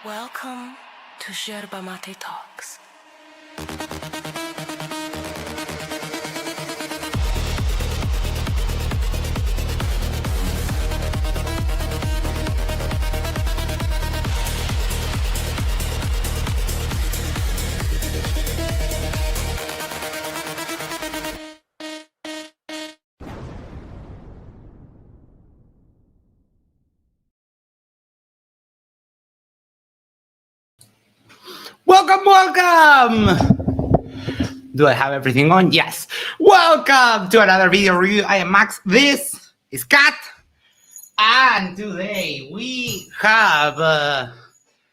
Welcome to Yerba Talks. Welcome! Do I have everything on? Yes. Welcome to another video review. I am Max. This is Kat. And today we have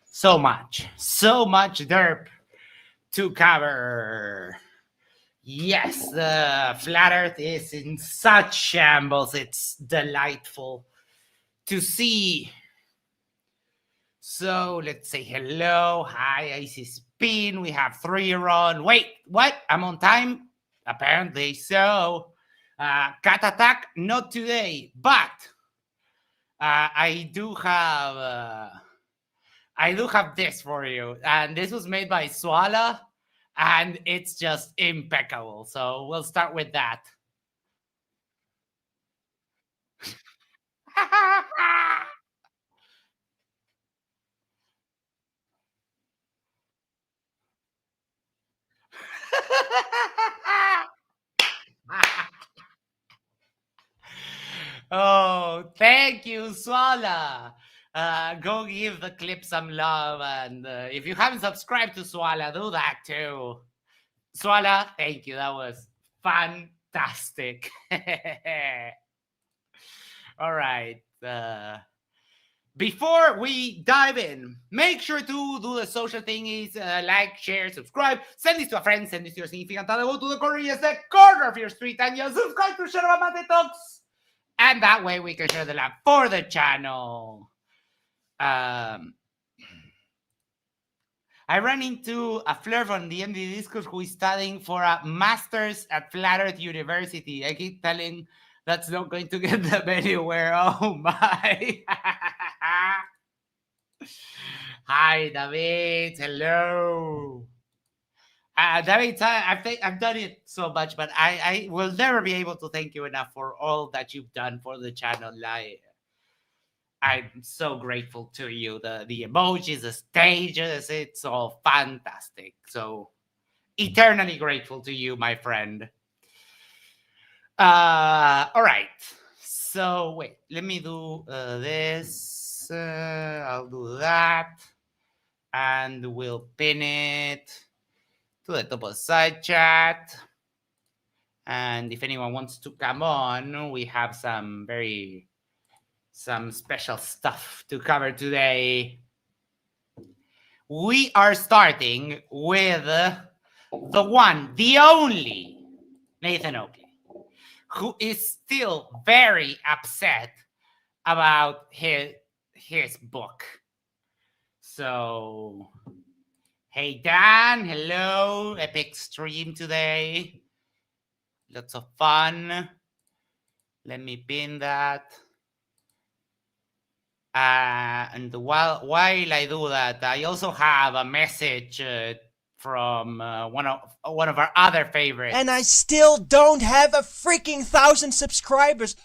so much derp to cover. Yes, the flat earth is in such shambles. It's delightful to see. So let's say hello. Hi, I see Spin. We have 3 on. Wait, what? I'm on time? Apparently so. Cat attack, not today, but I do have this for you. And this was made by Swala, and it's just impeccable. So we'll start with that. Oh, thank you, Swala. Go give the clip some love. And if you haven't subscribed to Swala, do that too. Swala, thank you. That was fantastic. All right. Before we dive in, make sure to do the social thingies, like, share, subscribe, send this to a friend, send this to your significant other, go to the corner, yes, the corner of your street, and you subscribe to Yerba Talks. And that way we can share the love for the channel. I ran into a flirt on the MD Discord who is studying for a master's at Flat Earth University. I keep telling that's not going to get them anywhere. Oh my. Hi, David. Hello. David, I've done it so much, but I will never be able to thank you enough for all that you've done for the channel. I'm so grateful to you. The emojis, the stages, it's all fantastic. So eternally grateful to you, my friend. All right. So wait, let me do this. I'll do that. And we'll pin it to the top of the side chat. And if anyone wants to come on, we have some special stuff to cover today. We are starting with the one, the only Nathan Oakley, who is still very upset about his book. So, hey Dan, hello, epic stream today. Lots of fun. Let me pin that. And while I do that, I also have a message from one of our other favorites. And I still don't have a freaking 1,000 subscribers.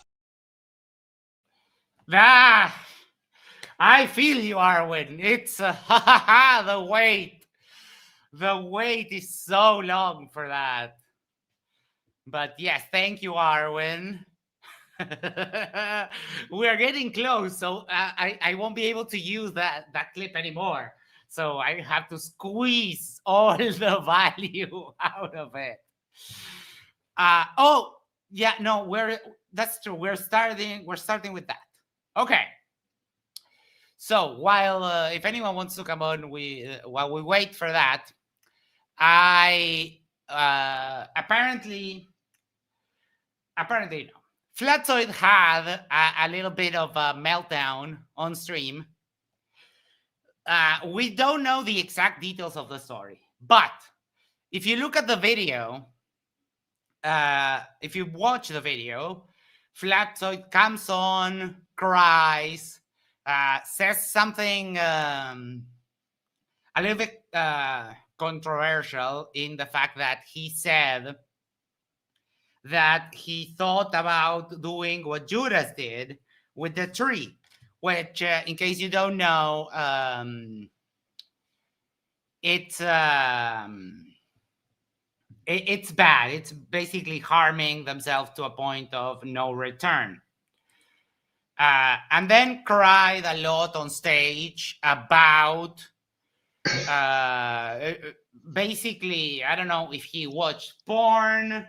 I feel you, Arwen. It's the wait. The wait is so long for that. But yes, thank you, Arwen. We are getting close, so I won't be able to use that clip anymore. So I have to squeeze all the value out of it. Oh yeah, no, that's true. We're starting with that. Okay. So while if anyone wants to come on, while we wait for that, I apparently no. Flatsoid had a little bit of a meltdown on stream. We don't know the exact details of the story, but if you look at the video, if you watch the video, Flatsoid comes on, cries, says something a little bit controversial in the fact that he said that he thought about doing what Judas did with the tree, which, in case you don't know, it's it's bad. It's basically harming themselves to a point of no return. And then cried a lot on stage about basically, I don't know if he watched porn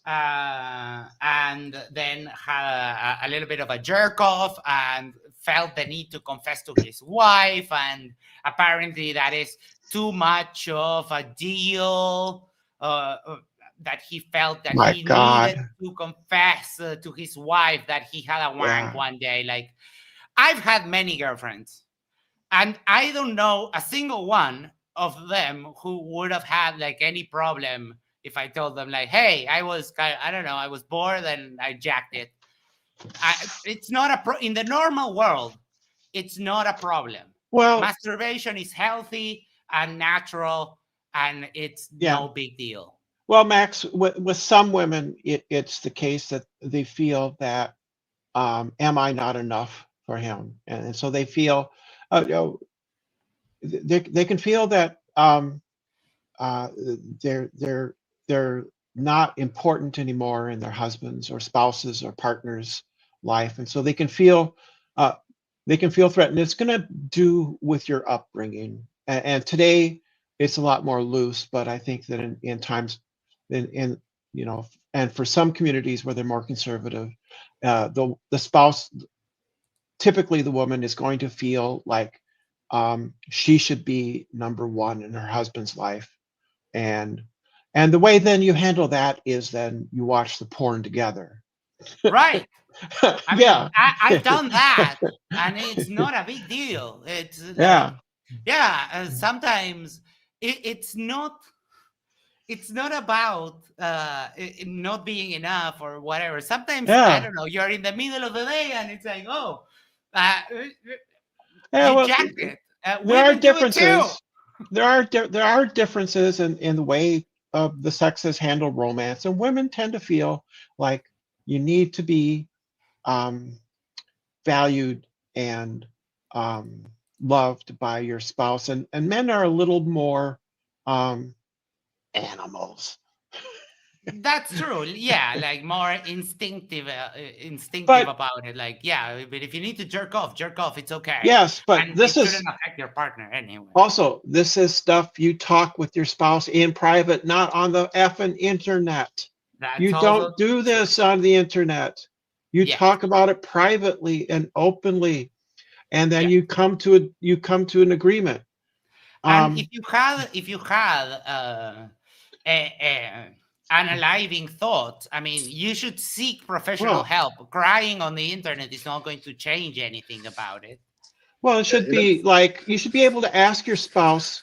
and then had a little bit of a jerk off and felt the need to confess to his wife, and apparently that is too much of a deal, that he felt that My he God. needed to confess to his wife that he had a wank Yeah. one day. Like, I've had many girlfriends, and I don't know a single one of them who would have had like any problem if I told them like, hey, I was I don't know, I was bored and I jacked it. It's not in the normal world, it's not a problem. Well, Masturbation is healthy and natural, and it's yeah. no big deal. Well, Max, with some women, it's the case that they feel that, am I not enough for him? And so they feel, you know, they can feel that they're not important anymore in their husbands or spouses or partners' life, and so uh, they can feel threatened. It's going to do with your upbringing, and today it's a lot more loose. But I think that in times, in you know, and for some communities where they're more conservative, the spouse, typically the woman, is going to feel like she should be number one in her husband's life, and the way then you handle that is then you watch the porn together. Right. I mean, Yeah. I've done that, and it's not a big deal. It's like, Yeah. yeah, sometimes it's not about not being enough or whatever. Sometimes, I Yeah. don't know, you're in the middle of the day and it's like, oh, uh, Yeah. you Well, jacked it. there are Women do it too. differences. There are differences in the way of the sexes handle romance, and women tend to feel like you need to be um, valued and um, loved by your spouse, and men are a little more animals. That's true. Yeah, like more instinctive But about it. Like, yeah, but if you need to jerk off, jerk off. It's okay, yes, but and this it is shouldn't affect your partner anyway. also, this is stuff you talk with your spouse in private, not on the effing internet. That's You also don't do true. this on the internet. You Yes, talk about it privately and openly, and then yeah. you come to an agreement. And Um, if you had analyzing thoughts, I mean, you should seek professional well, help. Crying on the internet is not going to change anything about it. it should be like you should be able to ask your spouse,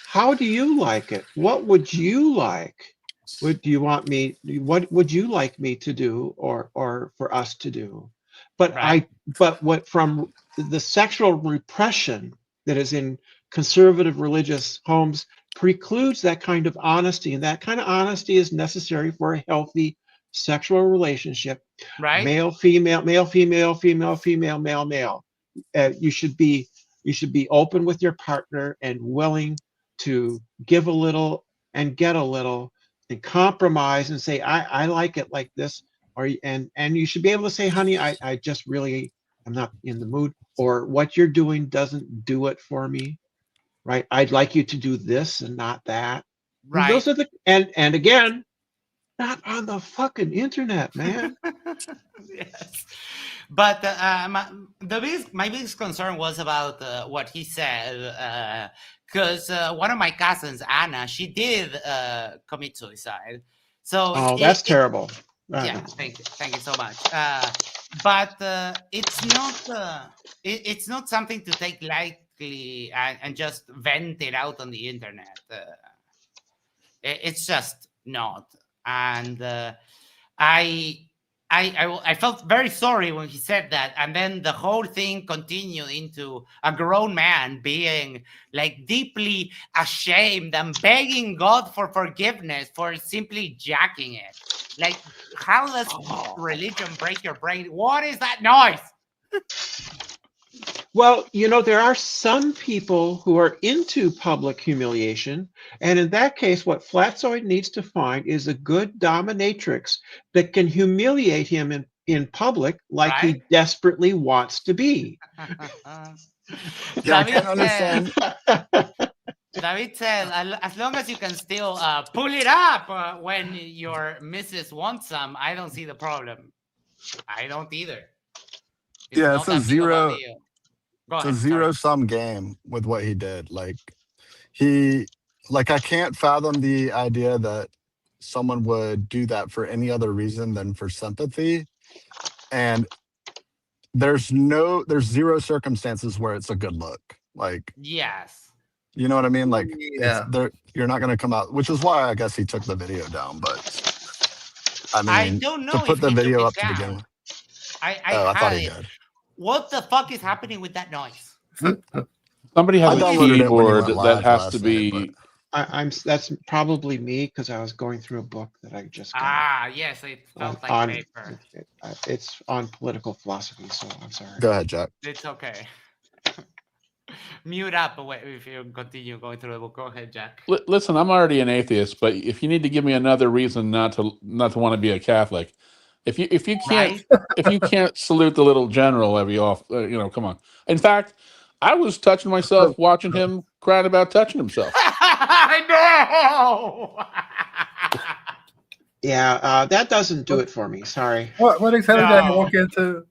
how do you like it? What would you like? What do you want me? What would you like me to do, or for us to do? But Right, what from the sexual repression that is in conservative religious homes precludes that kind of honesty, and that kind of honesty is necessary for a healthy sexual relationship. right, Male, female, male, female, female, female, male, male. You should be open with your partner and willing to give a little and get a little and compromise and say, I like it like this, or and you should be able to say, honey, I just really I'm not in the mood, or what you're doing doesn't do it for me, right? I'd like you to do this and not that. And right. those are the and again, not on the fucking internet, man. Yes. But my biggest concern was about what he said, because one of my cousins, Anna, she did commit suicide. So Oh, that's terrible. yeah, thank you so much. But it's not something to take lightly and just vent it out on the internet. It's just not, and I I felt very sorry when he said that, and then the whole thing continued into a grown man being like deeply ashamed and begging God for forgiveness for simply jacking it. Like, how does religion break your brain? What is that noise? Well, there are some people who are into public humiliation, and in that case, what Flatzoid needs to find is a good dominatrix that can humiliate him in public like Right? he desperately wants to be. Yeah, I David can't understand. David said, as long as you can still pull it up when your missus wants some, I don't see the problem. I don't either. It's Yeah, not it's a that big of a zero. deal. Go It's a ahead. Sorry. zero-sum game with what he did. Like I can't fathom the idea that someone would do that for any other reason than for sympathy. And there's zero circumstances where it's a good look. Like, Yes. you know what I mean? Like, it's Yeah. there. You're not going to come out, which is why I guess he took the video down. But I I mean, don't to know if put the he took video it up to begin down. with. I Oh, I thought had he it. did. What the fuck is happening with that noise? Somebody has I a downloaded it when he keyboard went that live has to last night, be. That's probably me because I was going through a book that I just got. Ah, yes, it felt like paper. It's on political philosophy, so I'm sorry. Go ahead, Jack. It's okay. Mute up if you continue going through the book. Go ahead, Jack. Listen, I'm already an atheist, but if you need to give me another reason not to want to be a Catholic, if you can't Right? if you can't salute the little general every off, come on. In fact, I was touching myself watching him crying about touching himself. I know. Yeah, that doesn't do it for me. Sorry. What exactly did I No. walk into?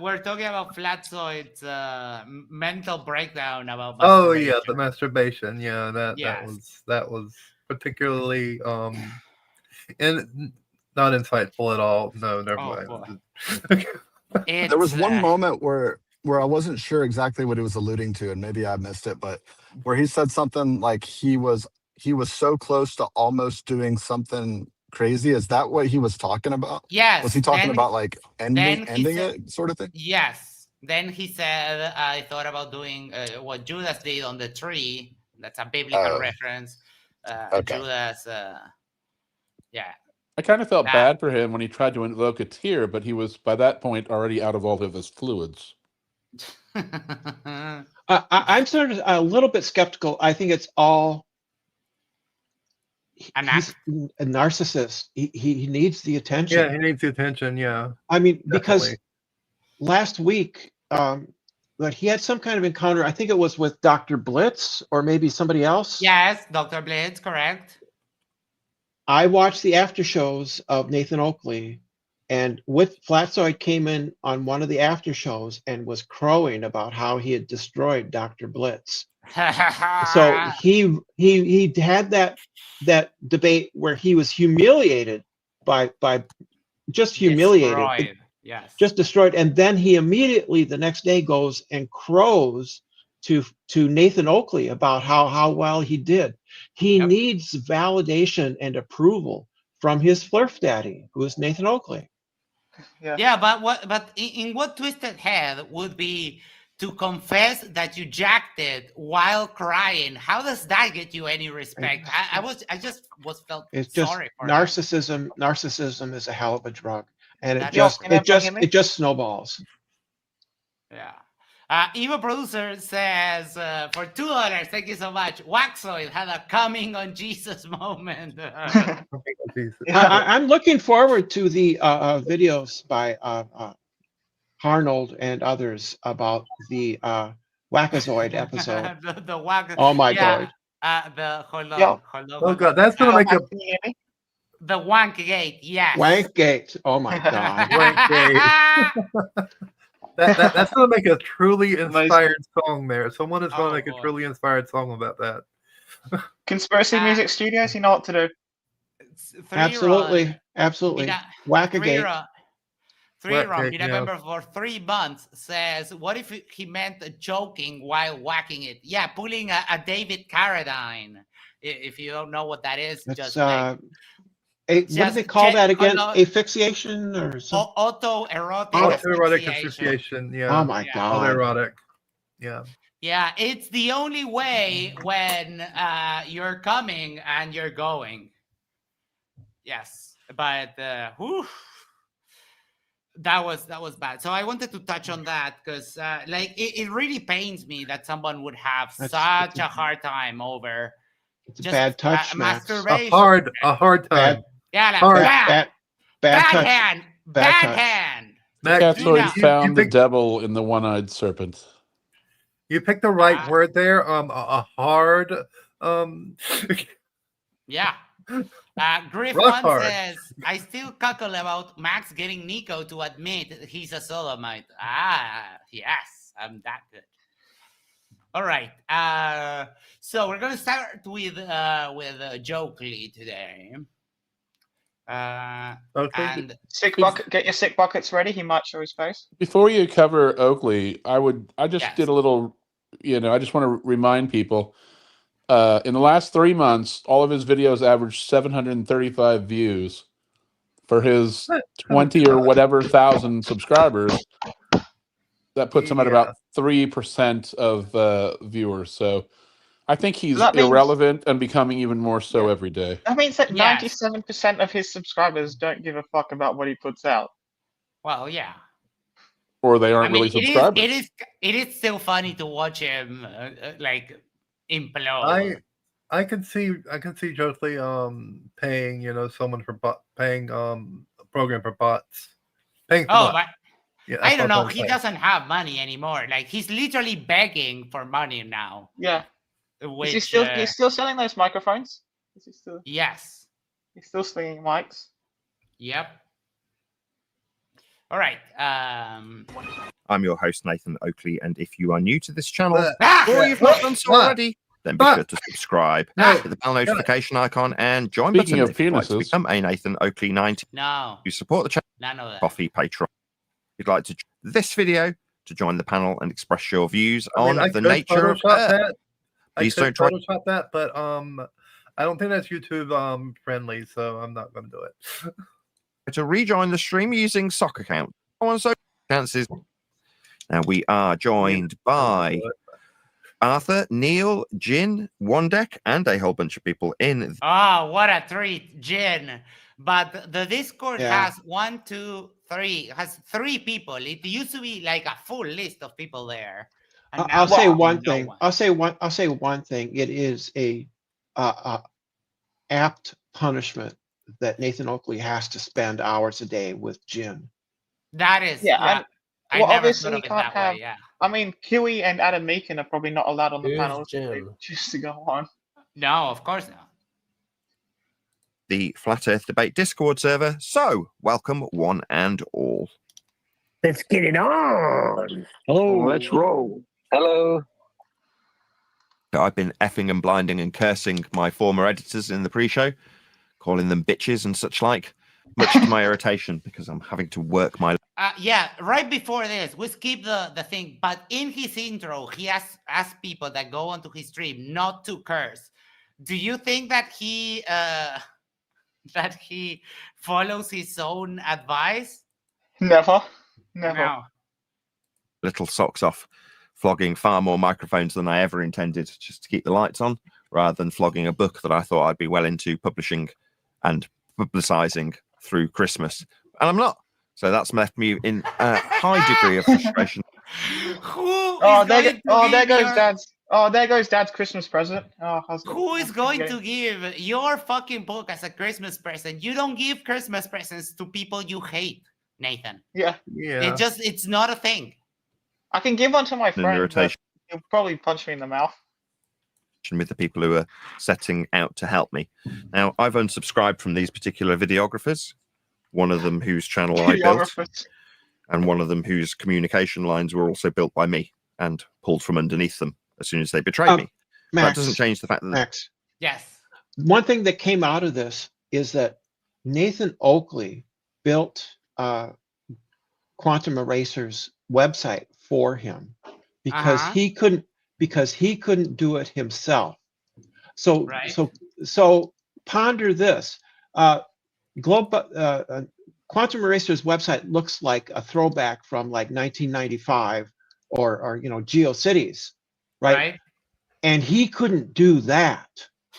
We're talking about Flatzoid's mental breakdown about Oh yeah, masturbation. the masturbation. Yeah, Yes. that was particularly and not insightful at all. No, never Oh, mind. It's, There was one moment where I wasn't sure exactly what he was alluding to, and maybe I missed it, but where he said something like he was so close to almost doing something crazy. Is that what he was talking about? Yes. Was he talking then- about like then he ending said- it sort of thing? Yes. Then he said, I thought about doing what Judas did on the tree. That's a biblical Oh. reference. Okay. Judas, yeah. I kind of felt Nah. bad for him when he tried to invoke a tear, but he was by that point already out of all of his fluids. I'm sort of a little bit skeptical. I think it's all An he's a narcissist. He needs the attention. Yeah, he needs the attention. Yeah, I mean, because definitely. last week, that he had some kind of encounter. I think it was with Dr. Blitz or maybe somebody else. Yes, Dr. Blitz, correct. I watched the after shows of Nathan Oakley, and with Flatzoid came in on one of the after shows and was crowing about how he had destroyed Dr. Blitz. So he had that debate where he was humiliated by just humiliated, Destroyed. Yes. just destroyed, and then he immediately the next day goes and crows to Nathan Oakley about how well he did. He Yep. needs validation and approval from his flirt daddy, who is Nathan Oakley. Yeah, but in what twisted head would be to confess that you jacked it while crying? How does that get you any respect? I just was felt It's just sorry for him. narcissism. Narcissism is a hell of a drug, and That it just snowballs. Yeah. Eva Producer says, for $2, thank you so much. Waxoid had a coming on Jesus moment. Jesus. I'm looking forward to the videos by Harnold and others about the Wackazoid episode. the wack. Oh my God. Hold on. Yeah. Oh god, that's gonna make a Can you hear me? The wank gate, yes. Wankgate. Oh my God. that's gonna make a truly Amazing. inspired song there. Someone is gonna Oh, make a boy. truly inspired song about that. Conspiracy Music Studios, you know what to do. Absolutely. Absolutely. Wackagate. Wackagate, Peter yeah. Member for 3 months says, what if he meant joking while whacking it? Yeah, pulling a David Carradine. If you don't know what that is, That's just like, what do they call that again? Asphyxiation or something? Autoerotic Autoerotic asphyxiation. asphyxiation. Yeah. Oh my Yeah. God. Autoerotic. Yeah. Yeah, it's the only way when you're coming and you're going. Yes, but whew, that was bad. So I wanted to touch on that because like it really pains me that someone would have such a hard time over It's a just bad touch, Max. masturbation. A hard time. Yeah, like Hard. bad touch. hand, Bad bad touch. hand. Max, Catsoids found the picked, devil in the one-eyed serpent. you picked the right word there. A hard. Yeah. Griff Rock one hard. says, I still cuckle about Max getting Nico to admit he's a sodomite. Yes, I'm that good. All right. So we're gonna start with Jokely today. Okay. And Sick bucket. Get your sick buckets ready. He might show his face. Before you cover Oakley, I just Yes. did a little, I just want to remind people, in the last 3 months, all of his videos averaged 735 views for his 20 or whatever thousand subscribers. That puts him at about 3% of viewers. So I think he's That means- irrelevant and becoming even more so every day. That means that Yes. 97% of his subscribers don't give a fuck about what he puts out. well, yeah. Or they aren't really subscribers. It is still funny to watch him like implode. I can see Jokely paying someone for paying a program for bots. Paying for bots. But Yeah, I don't know. what I'm He saying. doesn't have money anymore. Like he's literally begging for money now. Yeah. Which, Is he he's still selling those microphones? Is he still? Yes. He's still slinging mics. Yep. All right. I'm your host, Nathan Oakley, and if you are new to this channel, Ah! or you've not done so already, then be sure to subscribe, Ah! hit the bell notification icon, and join Speaking button of if you'd like to penises. become a Nathan Oakley 90. No. You support the channel, None of that. Coffee, Patreon. If you'd like to join this video to join the panel and express your views I mean, on I the could nature of Photoshop that. Please I could don't try. Photoshop that, but I don't think that's YouTube friendly, so I'm not going to do it. to rejoin the stream using sock account. So chances. Now we are joined by Arthur, Neil, Jin, Wandek, and a whole bunch of people in. Oh, what a treat, Jin. But the Discord Yeah. has 1, 2, 3, has 3 people. It used to be like a full list of people there. And now I'll say there's one no thing. one. I'll say one thing. It is a apt punishment that Nathan Oakley has to spend hours a day with Jin. That is, Yeah, yeah. and- I well, never obviously thought you of it can't that have- way, yeah. I mean, Kiwi and Adam Meakin are probably not allowed on the Who's panel. Jim? They choose to go on. No, of course not. The Flat Earth Debate Discord server. So, welcome one and all. Let's get it on. Oh, let's roll. Hello. I've been effing and blinding and cursing my former editors in the pre-show, calling them bitches and such like, much to my irritation because I'm having to work my. Yeah, right before this, we skip the thing, but in his intro, he asked people that go onto his stream not to curse. Do you think that he follows his own advice? Never. Never. No. Little socks off, flogging far more microphones than I ever intended just to keep the lights on, rather than flogging a book that I thought I'd be well into publishing and publicizing through Christmas. And I'm not. So that's left me in a high degree of frustration. There goes Dad's Christmas present. Who is going to give your fucking book as a Christmas present? You don't give Christmas presents to people you hate, Nathan. Yeah. It's not a thing. I can give one to my friend, but Irritation he'll probably punch me in the mouth. with the people who are setting out to help me. Now, I've unsubscribed from these particular videographers, one of them whose channel I built, and one of them whose communication lines were also built by me and pulled from underneath them as soon as they betrayed me. Max, that doesn't change the fact that... Max. Yes. One thing that came out of this is that Nathan Oakley built Quantum Eraser's website for him because he couldn't do it himself. So Right. so ponder this. Quantum Eraser's website looks like a throwback from like 1995 or GeoCities, right? And he couldn't do that.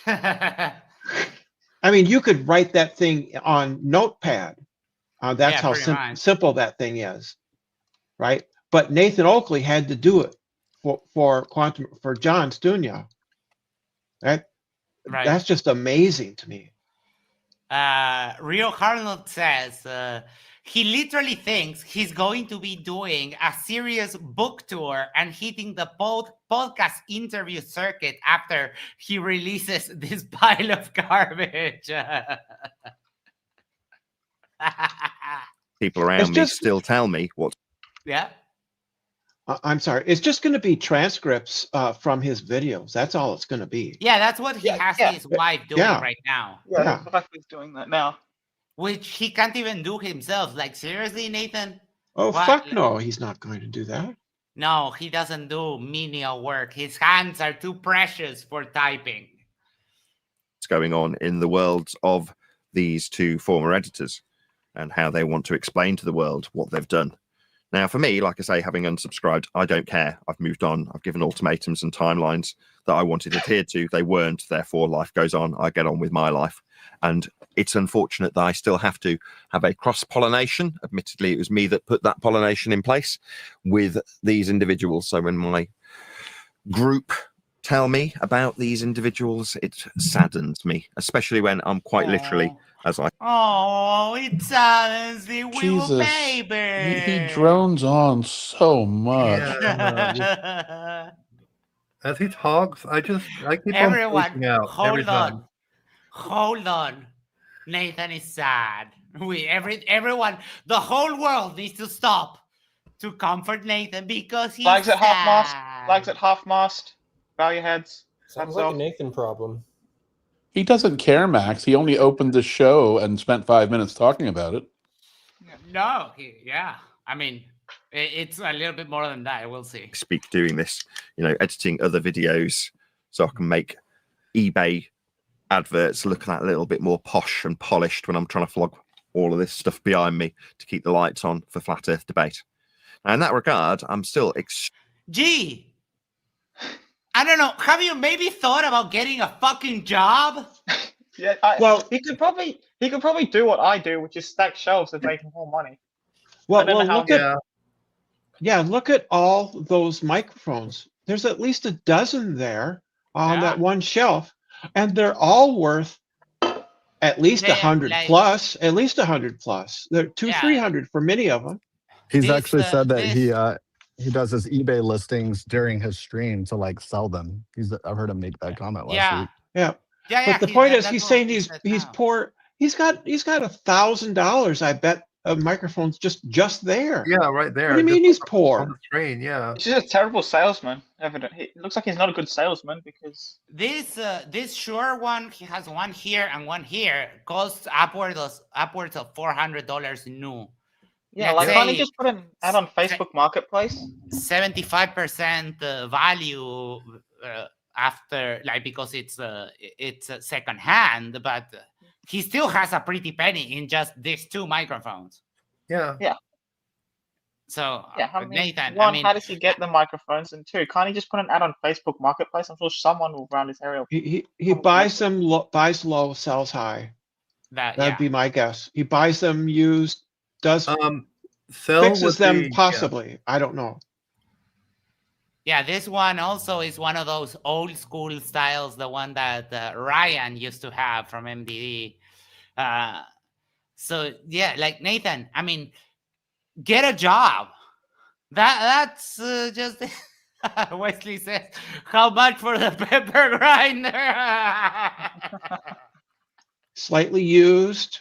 I mean, you could write that thing on Notepad. That's how simple that thing is, right? But Nathan Oakley had to do it for John Stunia. That's just amazing to me. Rio Harnold says he literally thinks he's going to be doing a serious book tour and hitting the podcast interview circuit after he releases this pile of garbage. People around me still tell me what. Yeah. I'm sorry. It's just going to be transcripts from his videos. That's all it's going to be. Yeah, that's what he has his wife doing right now. Yeah, that's what he's doing that now. Which he can't even do himself. Like, seriously, Nathan? Oh, fuck no. He's not going to do that. No, he doesn't do menial work. His hands are too precious for typing. What's going on in the worlds of these two former editors and how they want to explain to the world what they've done. Now, for me, like I say, having unsubscribed, I don't care. I've moved on. I've given ultimatums and timelines that I wanted adhered to. They weren't. Therefore, life goes on. I get on with my life. And it's unfortunate that I still have to have a cross-pollination. Admittedly, it was me that put that pollination in place with these individuals. So when my group tell me about these individuals, it saddens me, especially when I'm quite literally... Oh, it saddens the Jesus. baby. He drones on so much. Yeah, as he talks, I keep Everyone, on freaking out every time. Hold on. Nathan is sad. Everyone, the whole world needs to stop to comfort Nathan because he's Flags at sad. half mast. Flags at half mast. Bow your heads. Sounds like a Nathan problem. He doesn't care, Max. He only opened the show and spent 5 minutes talking about it. No, I mean, it's a little bit more than that. We'll see. Speak doing this, editing other videos so I can make eBay adverts look that little bit more posh and polished when I'm trying to flog all of this stuff behind me to keep the lights on for Flat Earth debate. Now, in that regard, I'm still... Gee, I don't know. Have you maybe thought about getting a fucking job? Yeah, he could probably do what I do, which is stack shelves and make more money. Well, look at all those microphones. There's at least a dozen there on that one shelf, and they're all worth at least 100 plus. At least 100 plus. They're 200-300 for many of them. He's actually said that he does his eBay listings during his stream to like sell them. I've heard him make that comment last week. Yeah. But the point is, he's saying he's poor. He's got $1,000, I bet, of microphones just there. Yeah, right there. What do you mean he's poor? On the train, yeah. He's just a terrible salesman. Evidently, it looks like he's not a good salesman because this Shure one, he has one here and one here, costs upwards of $400 new. Yeah, like can't he just put an ad on Facebook Marketplace? 75% value after, like, because it's second hand, but he still has a pretty penny in just these two microphones. Yeah. So Nathan, I mean, how does he get the microphones? And two, can't he just put an ad on Facebook Marketplace? I'm sure someone will round his area. He buys them, buys low, sells high. That'd be my guess. He buys them used. Fixes them possibly. I don't know. Yeah, this one also is one of those old school styles, the one that Ryan used to have from MDD. So yeah, like Nathan, I mean, get a job. That's just Wesley says, how much for the pepper grinder? Slightly used.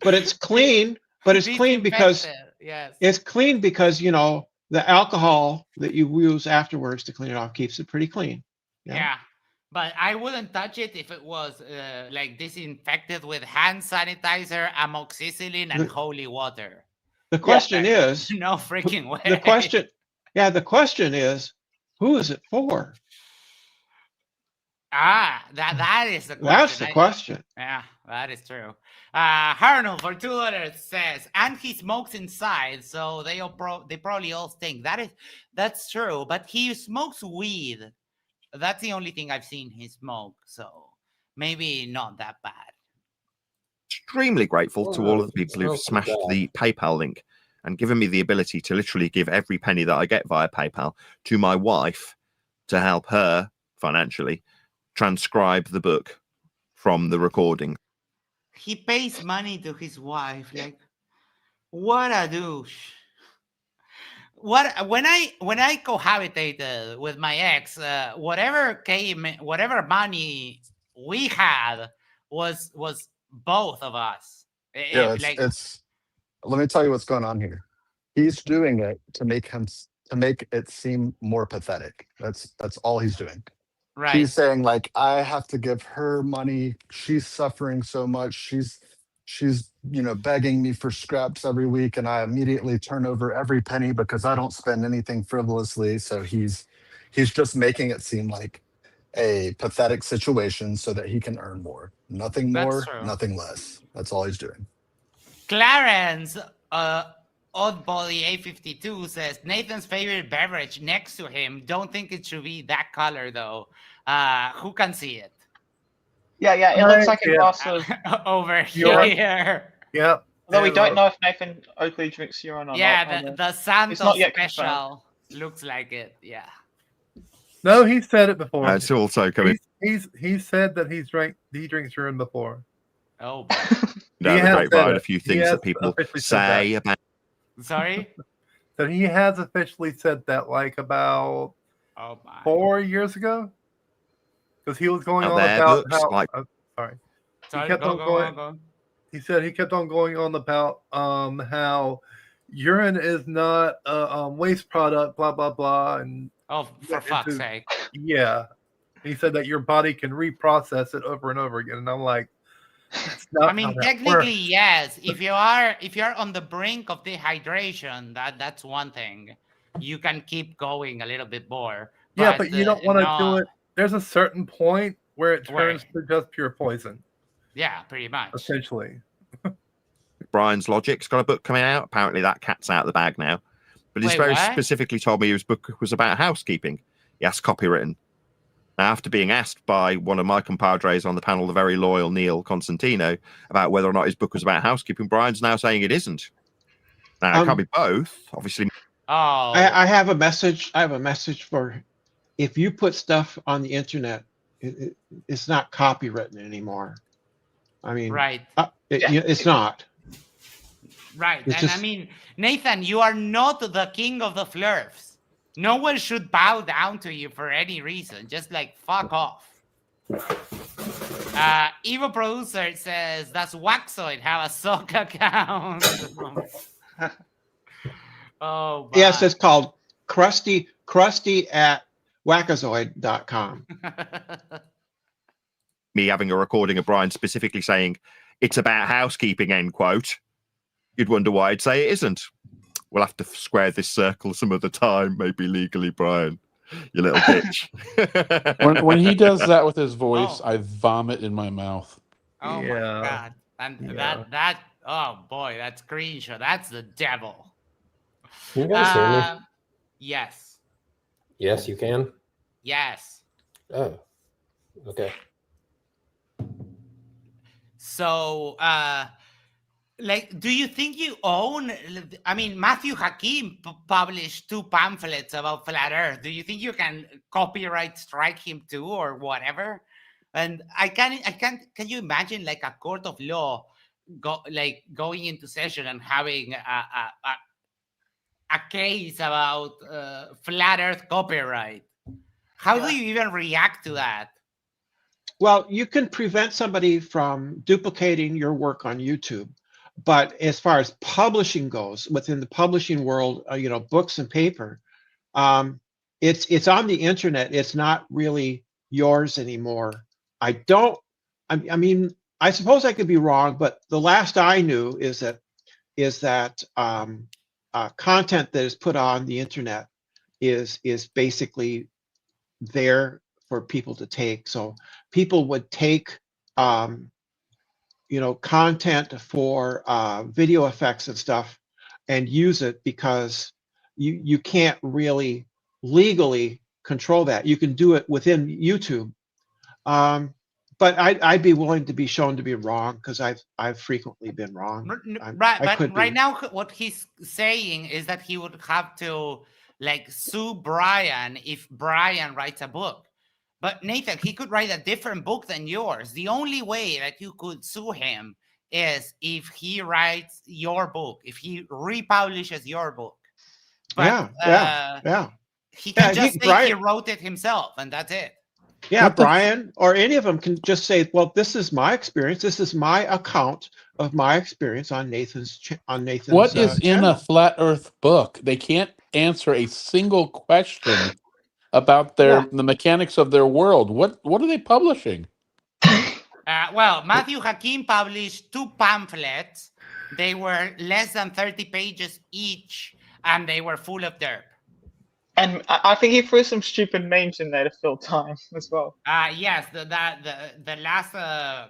But it's clean. But it's clean because it's clean because the alcohol that you use afterwards to clean it off keeps it pretty clean. Yeah, but I wouldn't touch it if it was like disinfected with hand sanitizer, amoxicillin, and holy water. The question is no freaking way. The question is, who is it for? That is the question. That's the question. Yeah, that is true. Harnell for $2 says, and he smokes inside, so they probably all stink. That's true, but he smokes weed. That's the only thing I've seen he smoke, so maybe not that bad. Extremely grateful to all of the people who've smashed the PayPal link and given me the ability to literally give every penny that I get via PayPal to my wife to help her financially transcribe the book from the recording. He pays money to his wife. Like, what a douche. When I cohabitated with my ex, whatever money we had was both of us. Yeah, it's. Let me tell you what's going on here. He's doing it to make it seem more pathetic. That's all he's doing. Right. He's saying like, I have to give her money. She's suffering so much. She's begging me for scraps every week, and I immediately turn over every penny because I don't spend anything frivolously. So he's just making it seem like a pathetic situation so that he can earn more. Nothing more, nothing less. That's all he's doing. Clarence, Oddbody A52 says Nathan's favorite beverage next to him. Don't think it should be that color though. Who can see it? Yeah, it looks like a glass of over here. Yep. Although we don't know if Nathan Oakley drinks urine or not. Yeah, the Santos not yet special looks like it. Yeah. No, he said it before. It's also coming. He said that he drinks urine before. Oh. Down the grapevine, a few things that people say about. Sorry. That he has officially said that like about 4 years ago, because he was going on about how. Sorry. He kept on going. He said he kept on going on about how urine is not a waste product, blah blah blah, and for fuck's sake. Yeah, he said that your body can reprocess it over and over again, and I'm like, that's not. I mean, technically, yes. If you're on the brink of dehydration, that's one thing. You can keep going a little bit more. Yeah, but you don't want to do it. There's a certain point where it turns to just pure poison. Yeah, pretty much. Essentially. Brian's Logic's got a book coming out. Apparently that cat's out of the bag now. But he's very specifically told me his book was about housekeeping. He has copywritten. Now, after being asked by one of my compadres on the panel, the very loyal Neil Constantino, about whether or not his book was about housekeeping, Brian's now saying it isn't. Now, it can't be both, obviously. Oh. I have a message. I have a message for if you put stuff on the internet, it's not copywritten anymore. I mean, right. It's not. Right. And I mean, Nathan, you are not the king of the flirts. No one should bow down to you for any reason. Just like, fuck off. Evil Producer says, does Waxoid have a sock account? Oh, yes, it's called crusty at wackazoid.com. Me having a recording of Brian specifically saying it's about housekeeping, end quote. You'd wonder why I'd say it isn't. We'll have to square this circle some other time, maybe legally, Brian. You little bitch. when he does that with his voice, I vomit in my mouth. Oh my god. And that oh boy, that screenshot, that's the devil. Can you guys hear me? Yes. Yes, you can? Yes. Oh. Okay. So like, do you think you own? I mean, Matthew Hakim published 2 pamphlets about flat Earth. Do you think you can copyright strike him too, or whatever? And can you imagine like a court of law going into session and having a case about flat Earth copyright? How do you even react to that? Well, you can prevent somebody from duplicating your work on YouTube. But as far as publishing goes, within the publishing world, books and paper, it's on the internet. It's not really yours anymore. I mean, I suppose I could be wrong, but the last I knew is that content that is put on the internet is basically there for people to take. So people would take content for video effects and stuff and use it, because you can't really legally control that. You can do it within YouTube. But I'd be willing to be shown to be wrong, because I've frequently been wrong. Right, but right now what he's saying is that he would have to like sue Brian if Brian writes a book. But Nathan, he could write a different book than yours. The only way that you could sue him is if he writes your book, if he republishes your book. But yeah. He can just say he wrote it himself, and that's it. Yeah, Brian or any of them can just say, well, this is my experience. This is my account of my experience on Nathan's What is in a flat Earth book? They can't answer a single question about the mechanics of their world. What are they publishing? Well, Matthew Hakim published 2 pamphlets. They were less than 30 pages each, and they were full of derp. And I think he threw some stupid names in there to fill time as well. Yes, the last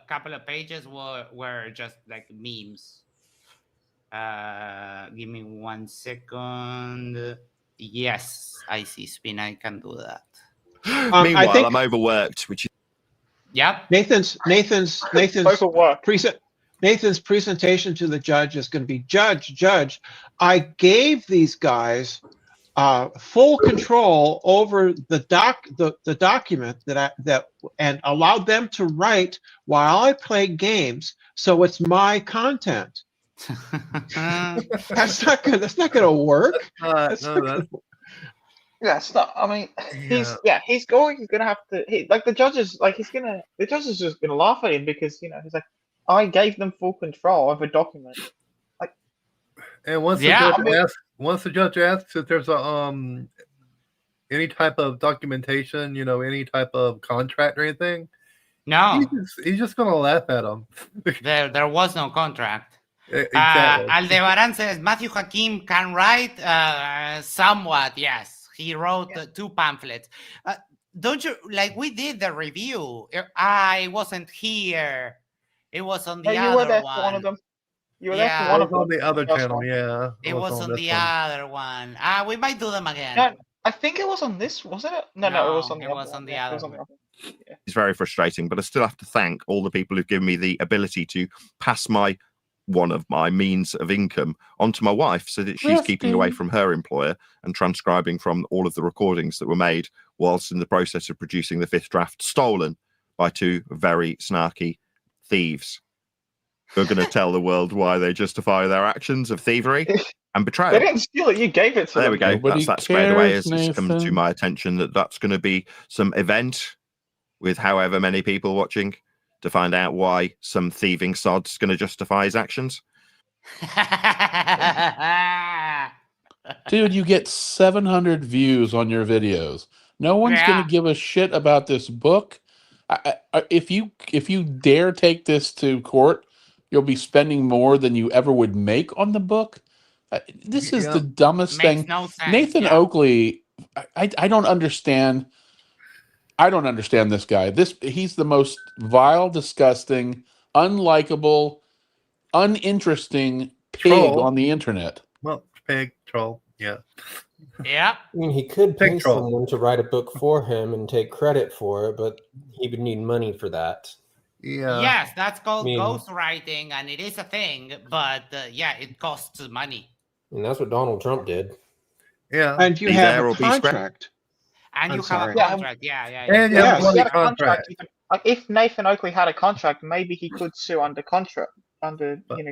couple of pages were just like memes. Give me 1 second. Yes, I see, Spin. I can do that. Meanwhile, I'm overworked, which is... Yep. Nathan's presentation to the judge is going to be, Judge, I gave these guys full control over the document and allowed them to write while I play games, so it's my content. That's not gonna work. That's not. I mean, he's gonna have to. The judges just gonna laugh at him, because he's like, I gave them full control of a document. Like, and once the judge asks if there's any type of documentation, any type of contract or anything, no, he's just gonna laugh at him. There was no contract. Exactly. Aldebaran says Matthew Hakim can write somewhat. Yes, he wrote 2 pamphlets. Don't you we did the review? I wasn't here. It was on the other one. You were there for one of them. You were there for one of them. On the other channel, yeah. It was on the other one. We might do them again. No, I think it was on this, wasn't it? No, it was on the other one. Yeah. It's very frustrating, but I still have to thank all the people who've given me the ability to pass one of my means of income onto my wife, so that she's keeping away from her employer and transcribing from all of the recordings that were made whilst in the process of producing the 5th draft, stolen by 2 very snarky thieves who are going to tell the world why they justify their actions of thievery and betrayal. They didn't steal it, you gave it to them. There we go. That's that squared away, as it's come to my attention that's going to be some event with however many people watching to find out why some thieving sod's going to justify his actions. Dude, you get 700 views on your videos. No one's going to give a shit about this book. If you dare take this to court, you'll be spending more than you ever would make on the book. This is the dumbest thing. No sense. Nathan Oakley, I don't understand. I don't understand this guy. He's the most vile, disgusting, unlikable, uninteresting pig on the internet. Well, pig, troll, yeah. Yeah. I mean, he could pay someone to write a book for him and take credit for it, but he would need money for that. Yeah. Yes, that's called ghostwriting, and it is a thing, but it costs money. And that's what Donald Trump did. Yeah. And you have a contract. And you have a contract, yeah. And you have a contract. Like, if Nathan Oakley had a contract, maybe he could sue under contract,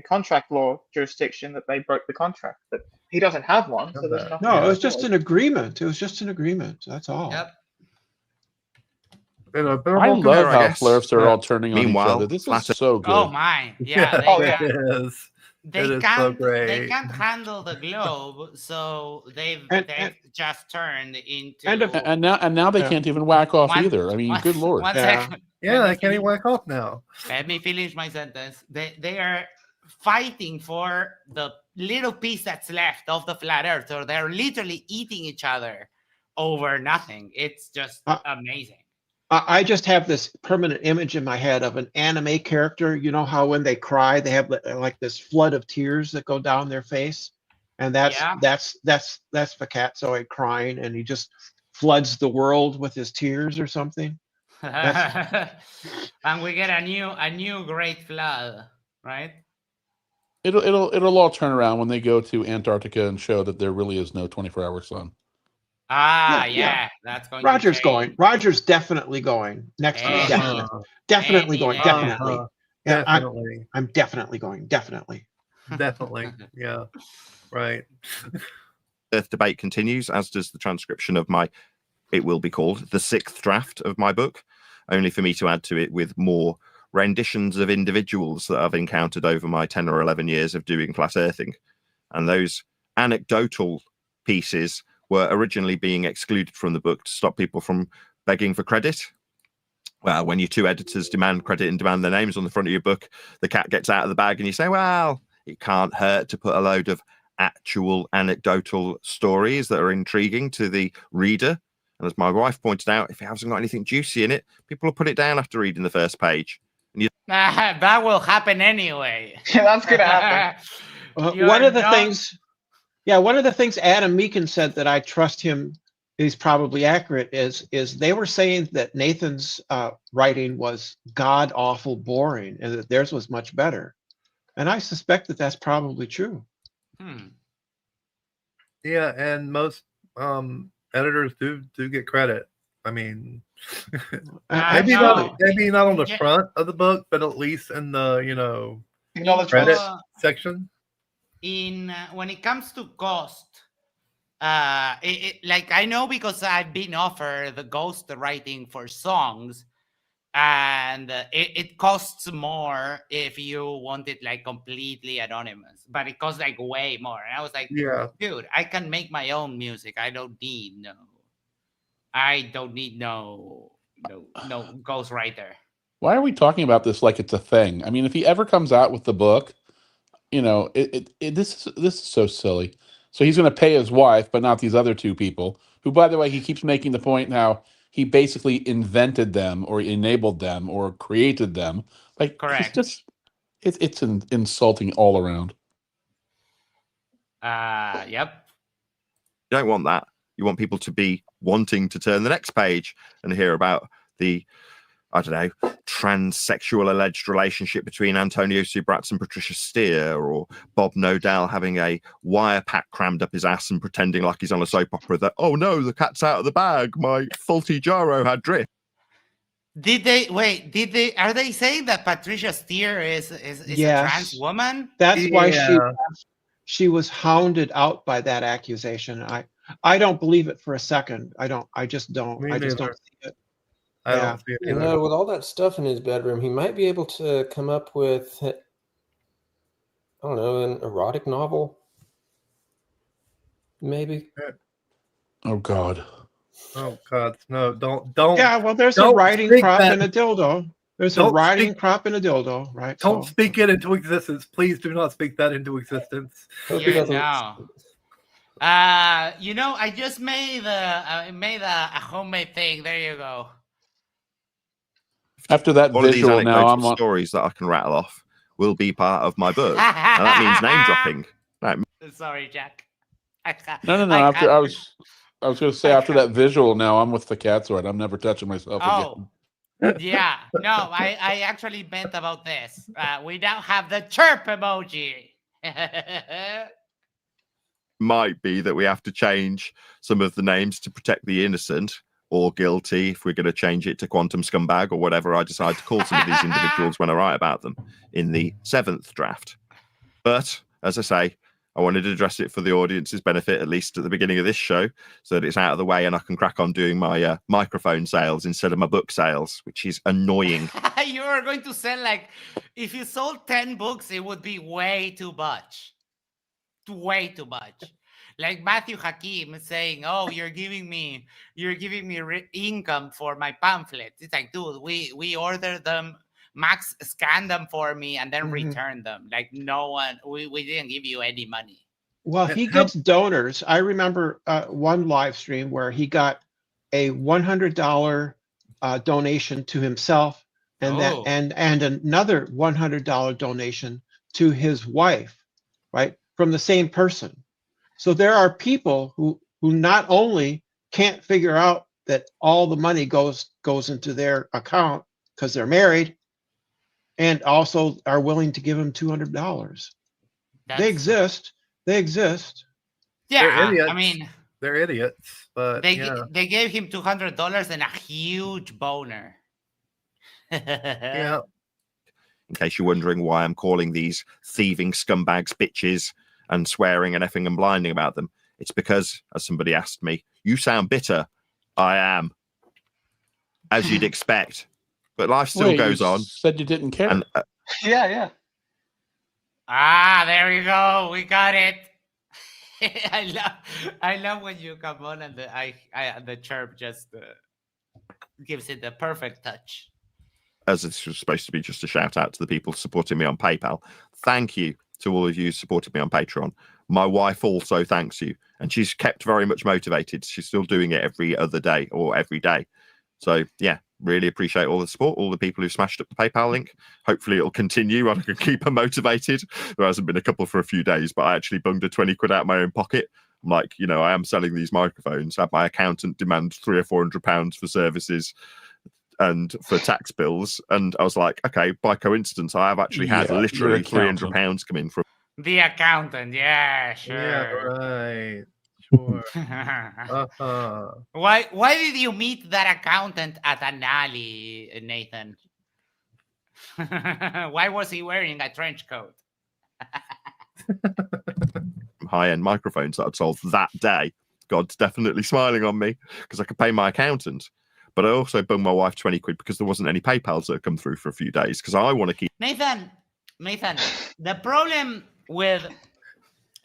contract law jurisdiction, that they broke the contract. But he doesn't have one, so there's nothing. No, it was just an agreement. It was just an agreement. That's all. Yep. I love how flirts are all turning on each other. This is so good. Oh my, yeah. It is. It is so great. They can't handle the globe, so they've just turned into. And now they can't even whack off either. I mean, good lord. One second. Yeah, they can't even whack off now. Let me finish my sentence. They are fighting for the little piece that's left of the flat Earth, or they're literally eating each other over nothing. It's just amazing. I just have this permanent image in my head of an anime character. You know how when they cry, they have like this flood of tears that go down their face, and that's Facatzoid crying, and he just floods the world with his tears or something. And we get a new great flood, right? It'll all turn around when they go to Antarctica and show that there really is no 24-hour sun. Yeah. That's going. Roger's going. Roger's definitely going next week. Definitely going. Definitely. Yeah, Definitely. I'm definitely going. Definitely. Definitely. Yeah. Right. Earth debate continues, as does the transcription of my, it will be called, the 6th draft of my book, only for me to add to it with more renditions of individuals that I've encountered over my 10 or 11 years of doing flat earthing. And those anecdotal pieces were originally being excluded from the book to stop people from begging for credit. Well, when your two editors demand credit and demand their names on the front of your book, the cat gets out of the bag and you say, well, it can't hurt to put a load of actual anecdotal stories that are intriguing to the reader. And as my wife pointed out, if it hasn't got anything juicy in it, people will put it down after reading the first page. And that will happen anyway. That's going to happen. One of the things Adam Meakin said that I trust him is probably accurate is they were saying that Nathan's writing was god awful boring and that theirs was much better, and I suspect that that's probably true. Yeah, and most editors do get credit. I mean, maybe not on the front of the book, but at least in the credit section. When it comes to cost, like I know because I've been offered the ghost writing for songs, and it costs more if you want it like completely anonymous, but it costs like way more. And I was like, dude, I can make my own music. I don't need no ghostwriter. Why are we talking about this like it's a thing? I mean, if he ever comes out with the book, this is so silly. So he's going to pay his wife, but not these other two people, who, by the way, he keeps making the point how he basically invented them or enabled them or created them. Like, correct. It's insulting all around. Yep. You don't want that. You want people to be wanting to turn the next page and hear about the, I don't know, transsexual alleged relationship between Antonio Subratz and Patricia Steer, or Bob Nodell having a wire pack crammed up his ass and pretending like he's on a soap opera that, oh no, the cat's out of the bag, my faulty gyro had drift. Are they saying that Patricia Steer is a trans woman? That's why she was hounded out by that accusation. I don't believe it for a second. I just don't see it. I don't see it either. With all that stuff in his bedroom, he might be able to come up with, I don't know, an erotic novel. Maybe. Oh God. Oh God, no! Don't. Yeah, well, there's a writing crop and a dildo. There's a writing crop and a dildo, right? Don't speak it into existence. Please do not speak that into existence. I just made a homemade thing. There you go. After that All visual, of these now anecdotal stories that I can rattle off will be part of my book, and that means name dropping. Right. Sorry, Jack. No. After I was going to say after that visual, now I'm with the cat's right. I'm never touching myself again. Yeah. No, I actually meant about this. We now have the chirp emoji. Might be that we have to change some of the names to protect the innocent or guilty if we're going to change it to quantum scumbag or whatever I decide to call some of these individuals when I write about them in the 7th draft. But as I say, I wanted to address it for the audience's benefit, at least at the beginning of this show, so that it's out of the way and I can crack on doing my microphone sales instead of my book sales, which is annoying. You are going to sell, like, if you sold 10 books, it would be way too much. Way too much. Like Matthew Hakim saying, "Oh, you're giving me income for my pamphlets." It's like, dude, we ordered them. Max scanned them for me and then returned them. Like no one, we didn't give you any money. Well, he gets donors. I remember one live stream where he got a $100 donation to himself, and another $100 donation to his wife, right, from the same person. So there are people who not only can't figure out that all the money goes into their account because they're married, and also are willing to give him $200. They exist. They exist. Yeah, idiots. I mean, they're idiots, but they gave him $200 and a huge boner. Yeah. In case you're wondering why I'm calling these thieving scumbags bitches and swearing and effing and blinding about them, it's because, as somebody asked me, you sound bitter. I am, as you'd expect. But life still goes on. Said you didn't care. And, Yeah. There you go. We got it. I love when you come on and the chirp just gives it the perfect touch. As this was supposed to be just a shout out to the people supporting me on PayPal. Thank you to all of you who supported me on Patreon. My wife also thanks you, and she's kept very much motivated. She's still doing it every other day or every day. So yeah, really appreciate all the support, all the people who smashed up the PayPal link. Hopefully it'll continue and I can keep her motivated. There hasn't been a couple for a few days, but I actually bunged a 20 quid out of my own pocket. I'm like, I am selling these microphones. I had my accountant demand £300 or £400 for services and for tax bills, and I was like, okay, by coincidence I have actually had literally £300 come in from the accountant. Yeah, sure. Yeah, right. Sure. Why did you meet that accountant at an alley, Nathan? Why was he wearing a trench coat? high-end microphones that I'd sold that day. God's definitely smiling on me because I could pay my accountant. But I also bunged my wife 20 quid because there wasn't any PayPals that had come through for a few days because I want to keep... Nathan, the problem with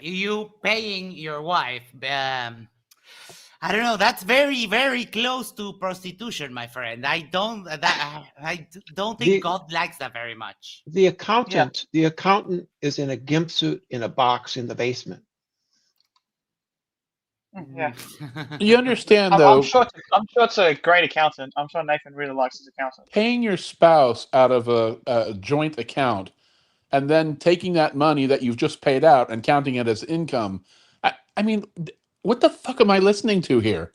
you paying your wife, I don't know, that's very, very close to prostitution, my friend. I don't think God likes that very much. The accountant is in a gimp suit in a box in the basement. Yeah. You understand, though. I'm sure it's a great accountant. I'm sure Nathan really likes his accountant. Paying your spouse out of a joint account and then taking that money that you've just paid out and counting it as income. I mean, what the fuck am I listening to here?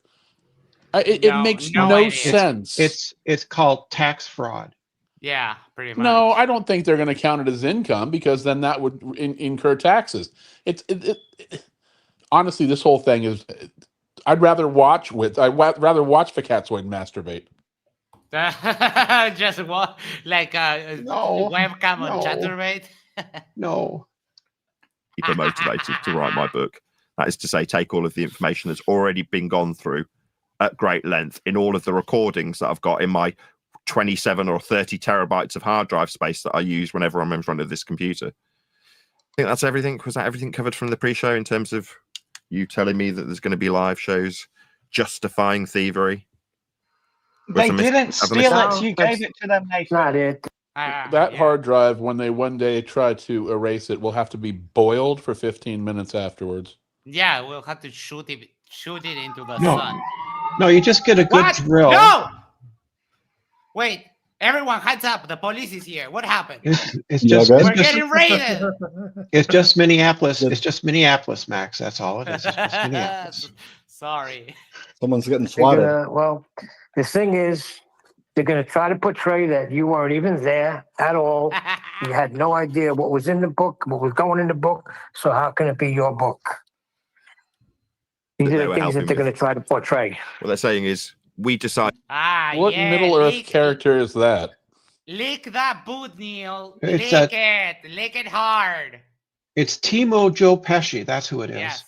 It makes no sense. It's called tax fraud. Yeah, pretty much. No, I don't think they're going to count it as income because then that would incur taxes. Honestly, this whole thing is. I'd rather watch Fakatsoid masturbate. Just what, like webcam on Chatterbait? No. Keep her motivated to write my book. That is to say, take all of the information that's already been gone through at great length in all of the recordings that I've got in my 27 or 30 terabytes of hard drive space that I use whenever I'm in front of this computer. I think that's everything. Was that everything covered from the pre-show in terms of you telling me that there's going to be live shows justifying thievery? They didn't steal it. You gave it to them, Nathan. Not it. That hard drive, when they one day try to erase it, will have to be boiled for 15 minutes afterwards. Yeah, we'll have to shoot it into the sun. No, you just get a good drill. No! Wait, everyone, heads up. The police is here. What happened? We're getting raided. It's just Minneapolis. It's just Minneapolis, Max. That's all it is. It's just Minneapolis. Sorry. Someone's getting swatted. The thing is, they're going to try to portray that you weren't even there at all. You had no idea what was in the book, what was going in the book. So how can it be your book? These are the things that they're going to try to portray. What they're saying is, we decide. What Middle Earth character is that? Lick that boot, Neil. Lick it hard. It's Timo Joe Pesci. That's who it is. Yes.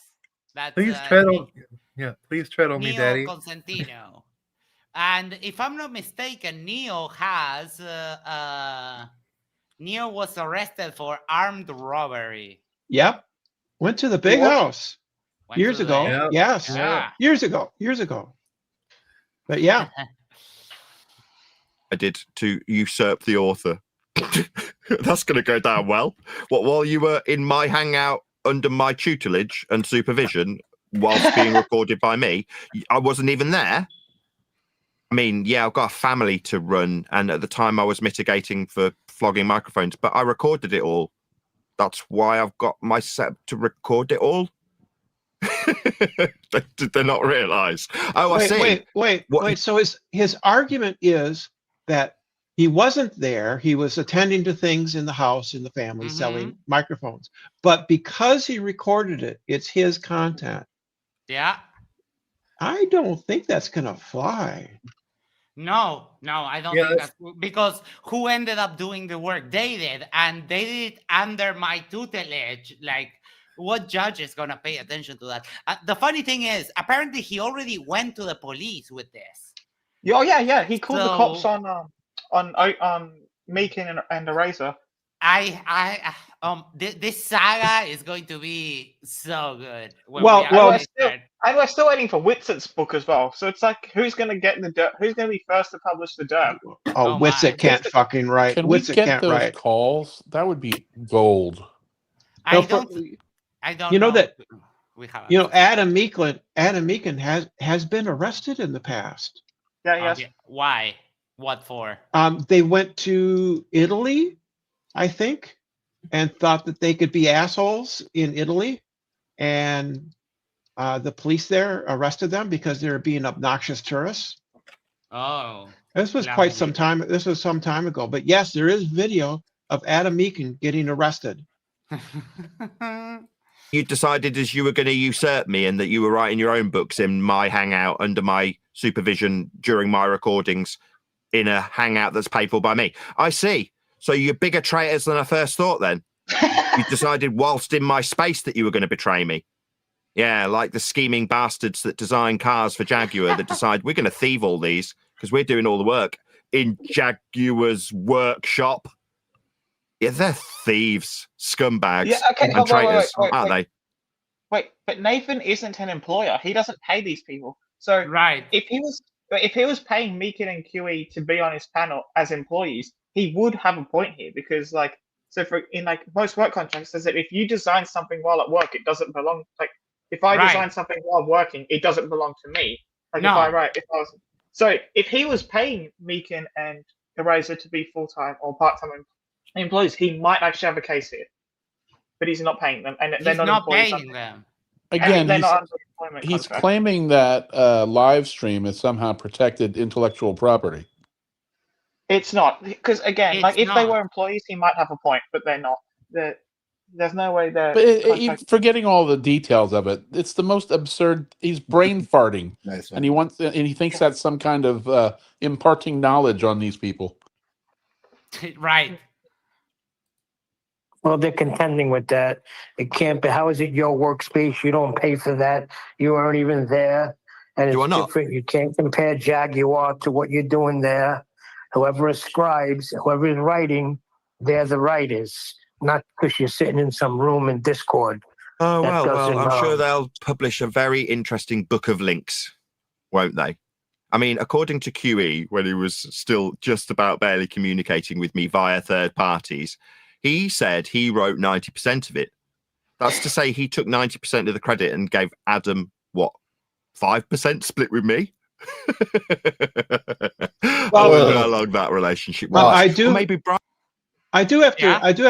That's, please tread on me, Daddy. Constantino. And if I'm not mistaken, Neo was arrested for armed robbery. Yep. Went to the big house years ago. Yep. Yes. Yeah. Years ago. But yeah. I did to usurp the author. That's going to go down well. While you were in my hangout under my tutelage and supervision whilst being recorded by me, I wasn't even there. I mean, yeah, I've got a family to run, and at the time I was mitigating for flogging microphones, but I recorded it all. That's why I've got my set to record it all. Did they not realise? Oh, I see. Wait. So his argument is that he wasn't there. He was attending to things in the house, in the family, selling microphones. But because he recorded it, it's his content. Yeah. I don't think that's gonna fly. No, I don't think that's because who ended up doing the work? They did, and they did it under my tutelage. Like, what judge is gonna pay attention to that? The funny thing is, apparently, he already went to the police with this. Yeah. He called the cops on Meekin and Eraser. This saga is going to be so good. We're still waiting for Witset's book as well. So it's like, who's going to get the derp? Who's going to be first to publish the derp? Oh, Witset can't fucking write. Can Witset we get can't those write. calls? That would be gold. I don't you know know that. We have. You know, Adam Meekin has been arrested in the past. Yeah. Why? What for? They went to Italy, I think, and thought that they could be assholes in Italy, and the police there arrested them because they were being obnoxious tourists. Oh, this was quite some time. This was some time ago, but yes, there is video of Adam Meekin getting arrested. You decided as you were going to usurp me and that you were writing your own books in my hangout under my supervision during my recordings in a hangout that's paid for by me. I see. So you're bigger traitors than I first thought then. You decided whilst in my space that you were going to betray me. Yeah, like the scheming bastards that design cars for Jaguar that decide we're going to thieve all these because we're doing all the work in Jaguar's workshop. Yeah, they're thieves, scumbags, and traitors, aren't they? Wait, but Nathan isn't an employer. He doesn't pay these people. So if he was paying Meekin and QE to be on his panel as employees, he would have a point here because in most work contracts says that if you design something while at work, it doesn't belong. Like if I design something while working, it doesn't belong to me. So if he was paying Meekin and Eraser to be full-time or part-time employees, he might actually have a case here, but he's not paying them, and they're not paying them. Again, he's claiming that live stream is somehow protected intellectual property. It's not, because again, if they were employees, he might have a point, but they're not. There's no way they're. But forgetting all the details of it, it's the most absurd. He's brain farting, and he thinks that's some kind of imparting knowledge on these people. Right. Well, they're contending with that. It can't be. How is it your workspace? You don't pay for that. You aren't even there. And it's different. You can't compare Jaguar to what you're doing there. Whoever ascribes, whoever is writing, they're the writers. Not because you're sitting in some room in Discord. Oh, well, I'm sure they'll publish a very interesting book of links, won't they? I mean, according to QE, when he was still just about barely communicating with me via third parties, he said he wrote 90% of it. That's to say he took 90% of the credit and gave Adam, 5% split with me? I wonder how long that relationship was. I do. Or maybe Brian. I do have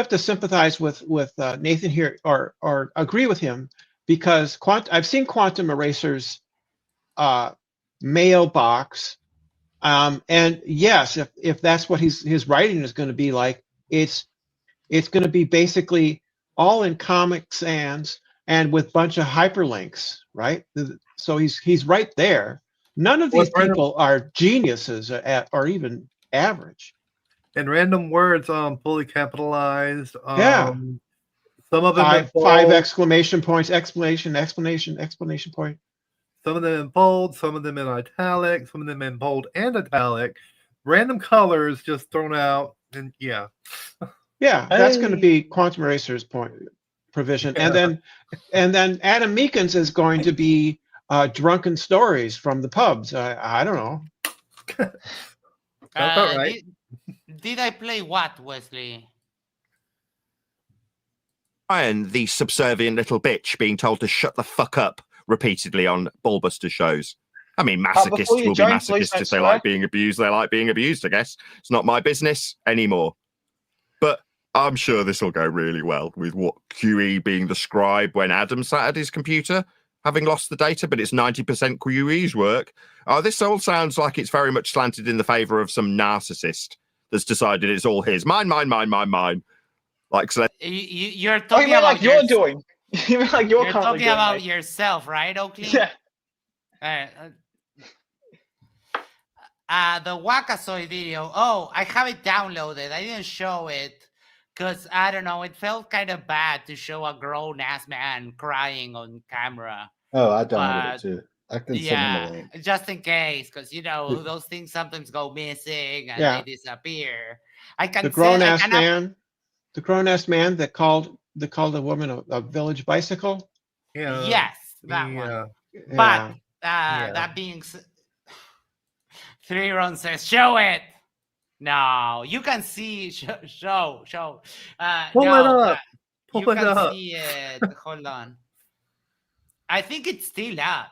to sympathize with Nathan here, or agree with him, because I've seen Quantum Eraser's mailbox, and yes, if that's what his writing is going to be like, it's going to be basically all in Comic Sans and with a bunch of hyperlinks, right? So he's right there. None of these people are geniuses or even average. And random words, fully capitalized. Some of them five exclamation points, explanation point. Some of them in bold, some of them in italic, some of them in bold and italic. Random colors just thrown out, and yeah. Yeah, that's going to be Quantum Eraser's provision, and then Adam Meekin's is going to be drunken stories from the pubs. I don't know. That's all right. Did I play what, Wesley? Brian, the subservient little bitch, being told to shut the fuck up repeatedly on Ballbuster shows. I mean, masochists will be masochists if they like being abused. They like being abused, I guess. It's not my business anymore. But I'm sure this will go really well with what QE being the scribe when Adam sat at his computer, having lost the data, but it's 90% QE's work. Oh, this all sounds like it's very much slanted in the favor of some narcissist that's decided it's all his. Mine. Like, so you're talking about like you're doing. You mean like you're talking about yourself, right, Oakley? Yeah. The Wakasoy video. Oh, I have it downloaded. I didn't show it because I don't know. It felt kind of bad to show a grown-ass man crying on camera. Oh, I downloaded it too. I can send him a link. Just in case, because those things sometimes go missing and they disappear. The grown-ass man that called a woman a village bicycle. Yeah. Yes, that one. But that being 3-Run says, show it. No, you can see. Show. Pull it up. You can see it. Hold on. I think it's still up.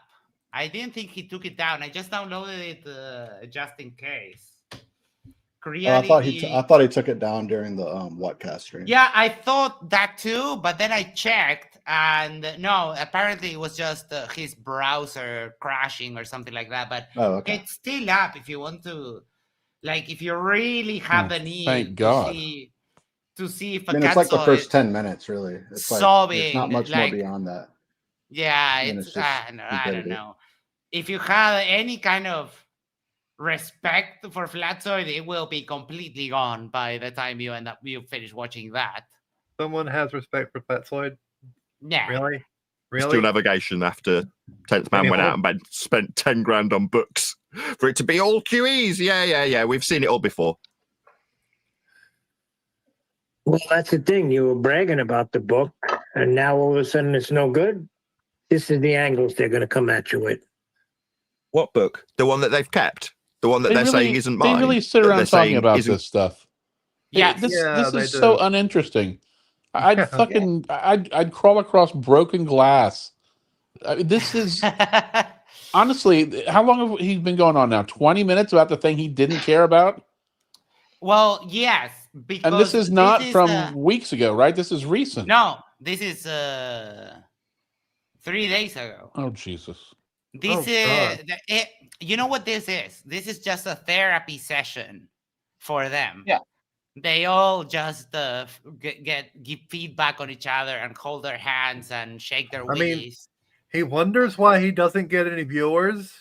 I didn't think he took it down. I just downloaded it just in case. I thought he took it down during the Whatcast stream. Yeah, I thought that too, but then I checked, and no, apparently it was just his browser crashing or something like that. But it's still up if you want to, like, if you really have the need to see if it's like the first 10 minutes, really. It's sobbing, there's not much more beyond that. Yeah, I don't know. If you have any kind of respect for Flatsoid, it will be completely gone by the time you finish watching that. Someone has respect for Flatsoid? Yeah. Really? Still navigation after 10th Man went out and spent 10 grand on books for it to be all QEs. Yeah. We've seen it all before. Well, that's the thing. You were bragging about the book, and now all of a sudden it's no good. This is the angles they're going to come at you with. What book? The one that they've kept? The one that they're saying isn't mine? They really sit around talking about this stuff. Yeah, this is so uninteresting. I'd crawl across broken glass. This is honestly, how long have he been going on now? 20 minutes about the thing he didn't care about? Well, yes, because and this is not from weeks ago, right? This is recent. No, this is 3 days ago. Oh, Jesus. This is you know what this is? This is just a therapy session for them. Yeah. They all just give feedback on each other and hold their hands and shake their wheelies. I mean, he wonders why he doesn't get any viewers.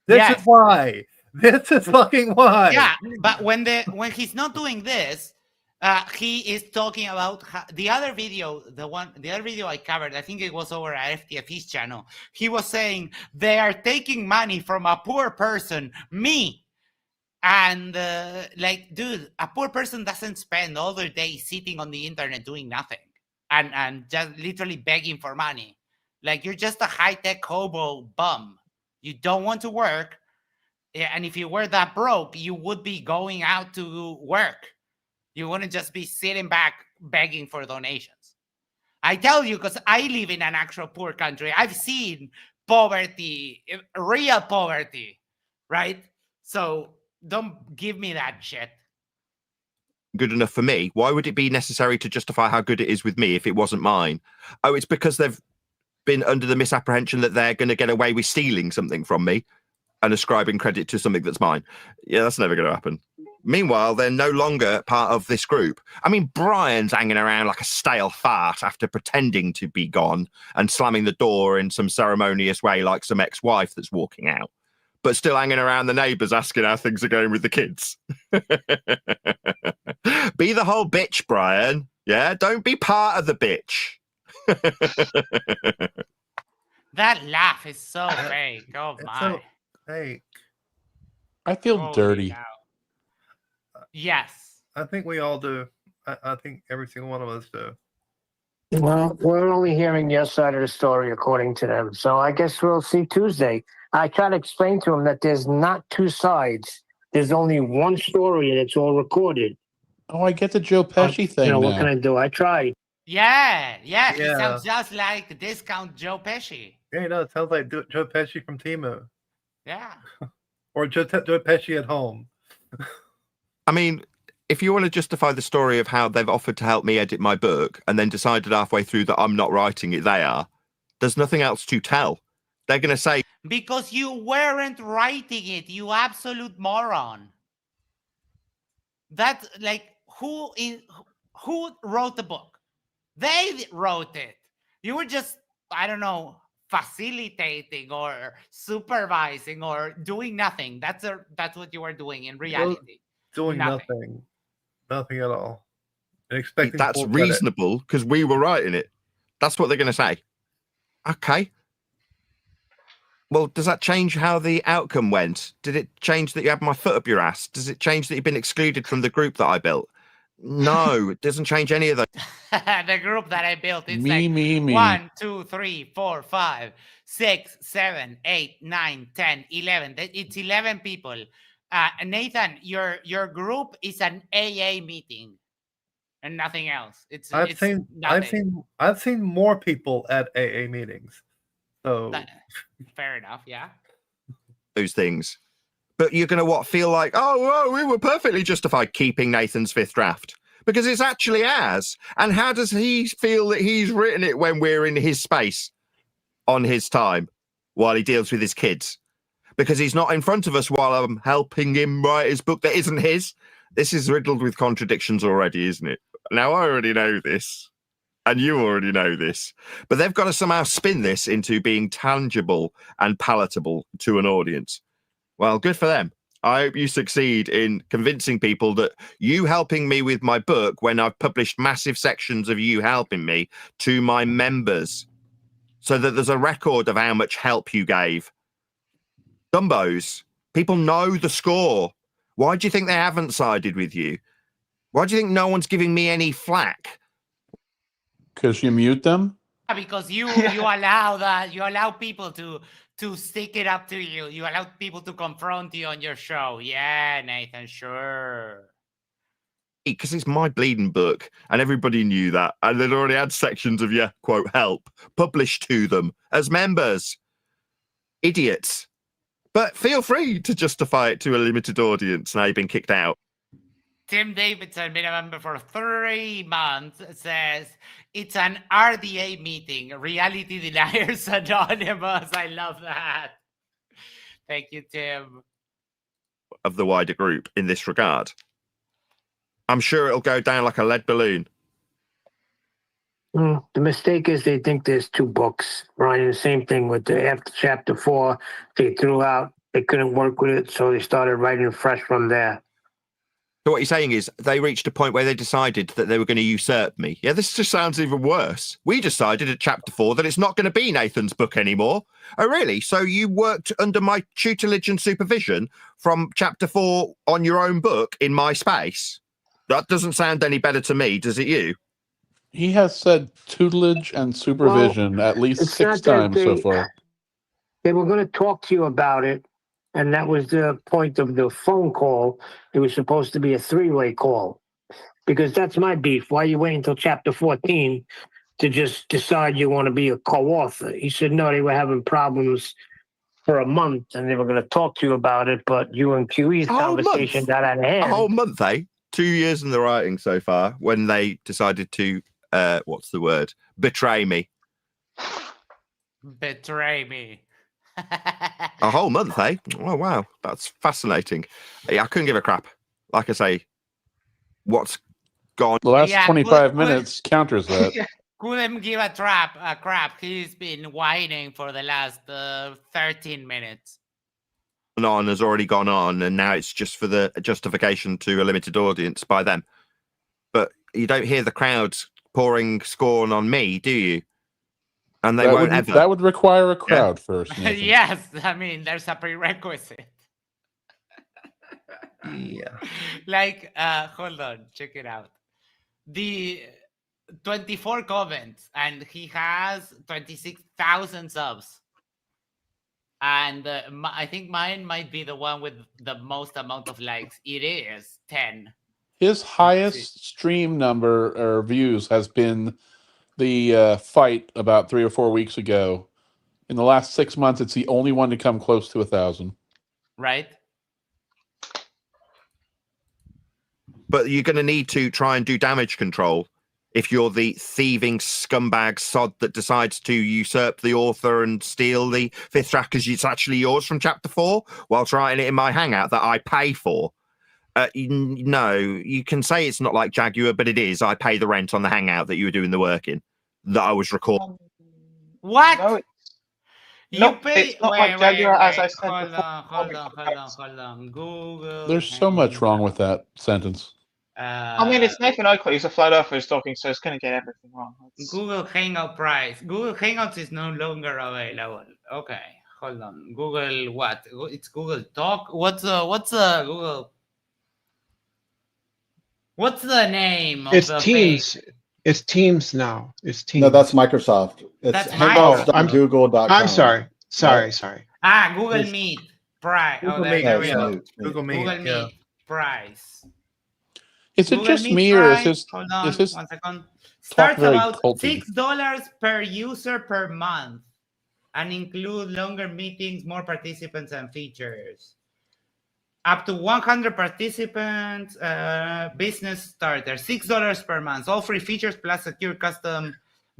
This is why. This is fucking why. Yeah, but when he's not doing this, he is talking about the other video, the other video I covered. I think it was over at FTF's channel. He was saying they are taking money from a poor person, me. And like, dude, a poor person doesn't spend all their day sitting on the internet doing nothing and just literally begging for money. Like, you're just a high-tech hobo bum. You don't want to work. And if you were that broke, you would be going out to work. You wouldn't just be sitting back begging for donations. I tell you, because I live in an actual poor country. I've seen poverty, real poverty, right? So don't give me that shit. Good enough for me. Why would it be necessary to justify how good it is with me if it wasn't mine? Oh, it's because they've been under the misapprehension that they're going to get away with stealing something from me and ascribing credit to something that's mine. Yeah, that's never going to happen. Meanwhile, they're no longer part of this group. I mean, Brian's hanging around like a stale fart after pretending to be gone and slamming the door in some ceremonious way like some ex-wife that's walking out, but still hanging around the neighbours asking how things are going with the kids. Be the whole bitch, Brian. Yeah, don't be part of the bitch. That laugh is so fake. Oh my. So fake. I feel dirty. Cow. Yes. I think we all do. I think every single one of us do. Well, we're only hearing your side of the story according to them. So I guess we'll see Tuesday. I try to explain to them that there's not two sides. There's only one story and it's all recorded. Oh, I get the Joe Pesci thing. You know, now. what can I do? I tried. Yeah. He sounds just like Discount Joe Pesci. Yeah, it sounds like Joe Pesci from Temu. Yeah. Or just do it Pesci at home. I mean, if you want to justify the story of how they've offered to help me edit my book and then decided halfway through that I'm not writing it, they are. There's nothing else to tell. They're going to say... Because you weren't writing it, you absolute moron. That's like, who wrote the book? They wrote it. You were just, I don't know, facilitating or supervising or doing nothing. That's what you were doing in reality. Doing nothing at all. And expecting that's reasonable because we were writing it. That's what they're going to say. Okay. Well, does that change how the outcome went? Did it change that you had my foot up your ass? Does it change that you've been excluded from the group that I built? No, it doesn't change any of those. The group that I built, it's me. 1, 2, 3, 4, 5, 6, 7, 8, 9, 10, 11. It's 11 people. Nathan, your group is an AA meeting and nothing else. I've seen more people at AA meetings. So fair enough, yeah. Those things. But you're going to feel like, oh, we were perfectly justified keeping Nathan's 5th draft because it's actually ours. And how does he feel that he's written it when we're in his space on his time while he deals with his kids? Because he's not in front of us while I'm helping him write his book that isn't his. This is riddled with contradictions already, isn't it? Now, I already know this. And you already know this. But they've got to somehow spin this into being tangible and palatable to an audience. Well, good for them. I hope you succeed in convincing people that you helping me with my book when I've published massive sections of you helping me to my members so that there's a record of how much help you gave. Dumbos, people know the score. Why do you think they haven't sided with you? Why do you think no one's giving me any flack? Because you mute them? Because you allow people to stick it up to you. You allow people to confront you on your show. Yeah, Nathan, sure. Because it's my bleeding book, and everybody knew that, and they'd already had sections of quote help published to them as members. Idiots. But feel free to justify it to a limited audience. Now you've been kicked out. Tim Davidson, been a member for 3 months, says it's an RDA meeting, Reality Deniers Anonymous. I love that. Thank you, Tim. Of the wider group in this regard. I'm sure it'll go down like a lead balloon. The mistake is they think there's 2 books, Ryan. The same thing with after chapter 4, they threw out, they couldn't work with it, so they started writing fresh from there. So what you're saying is they reached a point where they decided that they were going to usurp me. Yeah, this just sounds even worse. We decided at chapter 4 that it's not going to be Nathan's book anymore. Oh, really? So you worked under my tutelage and supervision from chapter 4 on your own book in my space? That doesn't sound any better to me, does it you? He has said tutelage and supervision at least 6 times so far. They were going to talk to you about it, and that was the point of the phone call. It was supposed to be a 3-way call, because that's my beef. Why are you waiting until chapter 14 to just decide you want to be a co-author? He said, no, they were having problems for a month, and they were going to talk to you about it, but you and QE's conversation got out of hand. A whole month, eh? 2 years in the writing so far when they decided to, what's the word? Betray me. Betray me. A whole month, eh? Oh, wow. That's fascinating. Yeah, I couldn't give a crap. Like I say, what's gone? The last 25 minutes counters that. Couldn't give a crap. He's been whining for the last 13 minutes. On has already gone on, and now it's just for the justification to a limited audience by them. But you don't hear the crowds pouring scorn on me, do you? And they won't ever. That would require a crowd first. Yes, I mean, there's a prerequisite. Yeah. Like, hold on, check it out. The 24 comments, and he has 26,000 subs. And I think mine might be the one with the most amount of likes. It is 10. His highest stream number or views has been the fight about 3 or 4 weeks ago In the last 6 months, it's the only one to come close to 1,000. Right. But you're going to need to try and do damage control if you're the thieving scumbag sod that decides to usurp the author and steal the 5th draft because it's actually yours from chapter 4 whilst writing it in my hangout that I pay for. No, you can say it's not like Jaguar, but it is. I pay the rent on the hangout that you were doing the work in, that I was recording. What? No, it's not like Jaguar, as I said hold before. on. Google. There's so much wrong with that sentence. I mean, it's Nathan Oakley. He's a flat earther who's talking, so it's going to get everything wrong. Google Hangout price. Google Hangouts is no longer available. Okay, hold on. Google what? It's Google Talk. What's Google? What's the name of It's the Teams. page? It's Teams now. It's Teams. No, that's Microsoft. It's That's Hangouts.google.com. I'm sorry. Sorry. Google Meet price. Google Oh, Meet. there we Yeah. go. Google Meet. Google Meet price. Is it Google just Meet me, or price, is hold on, this 1 second. talk Starts very about culty? $6 per user per month, and include longer meetings, more participants, and features. Up to 100 participants, business starter, $6 per month. All free features plus secure custom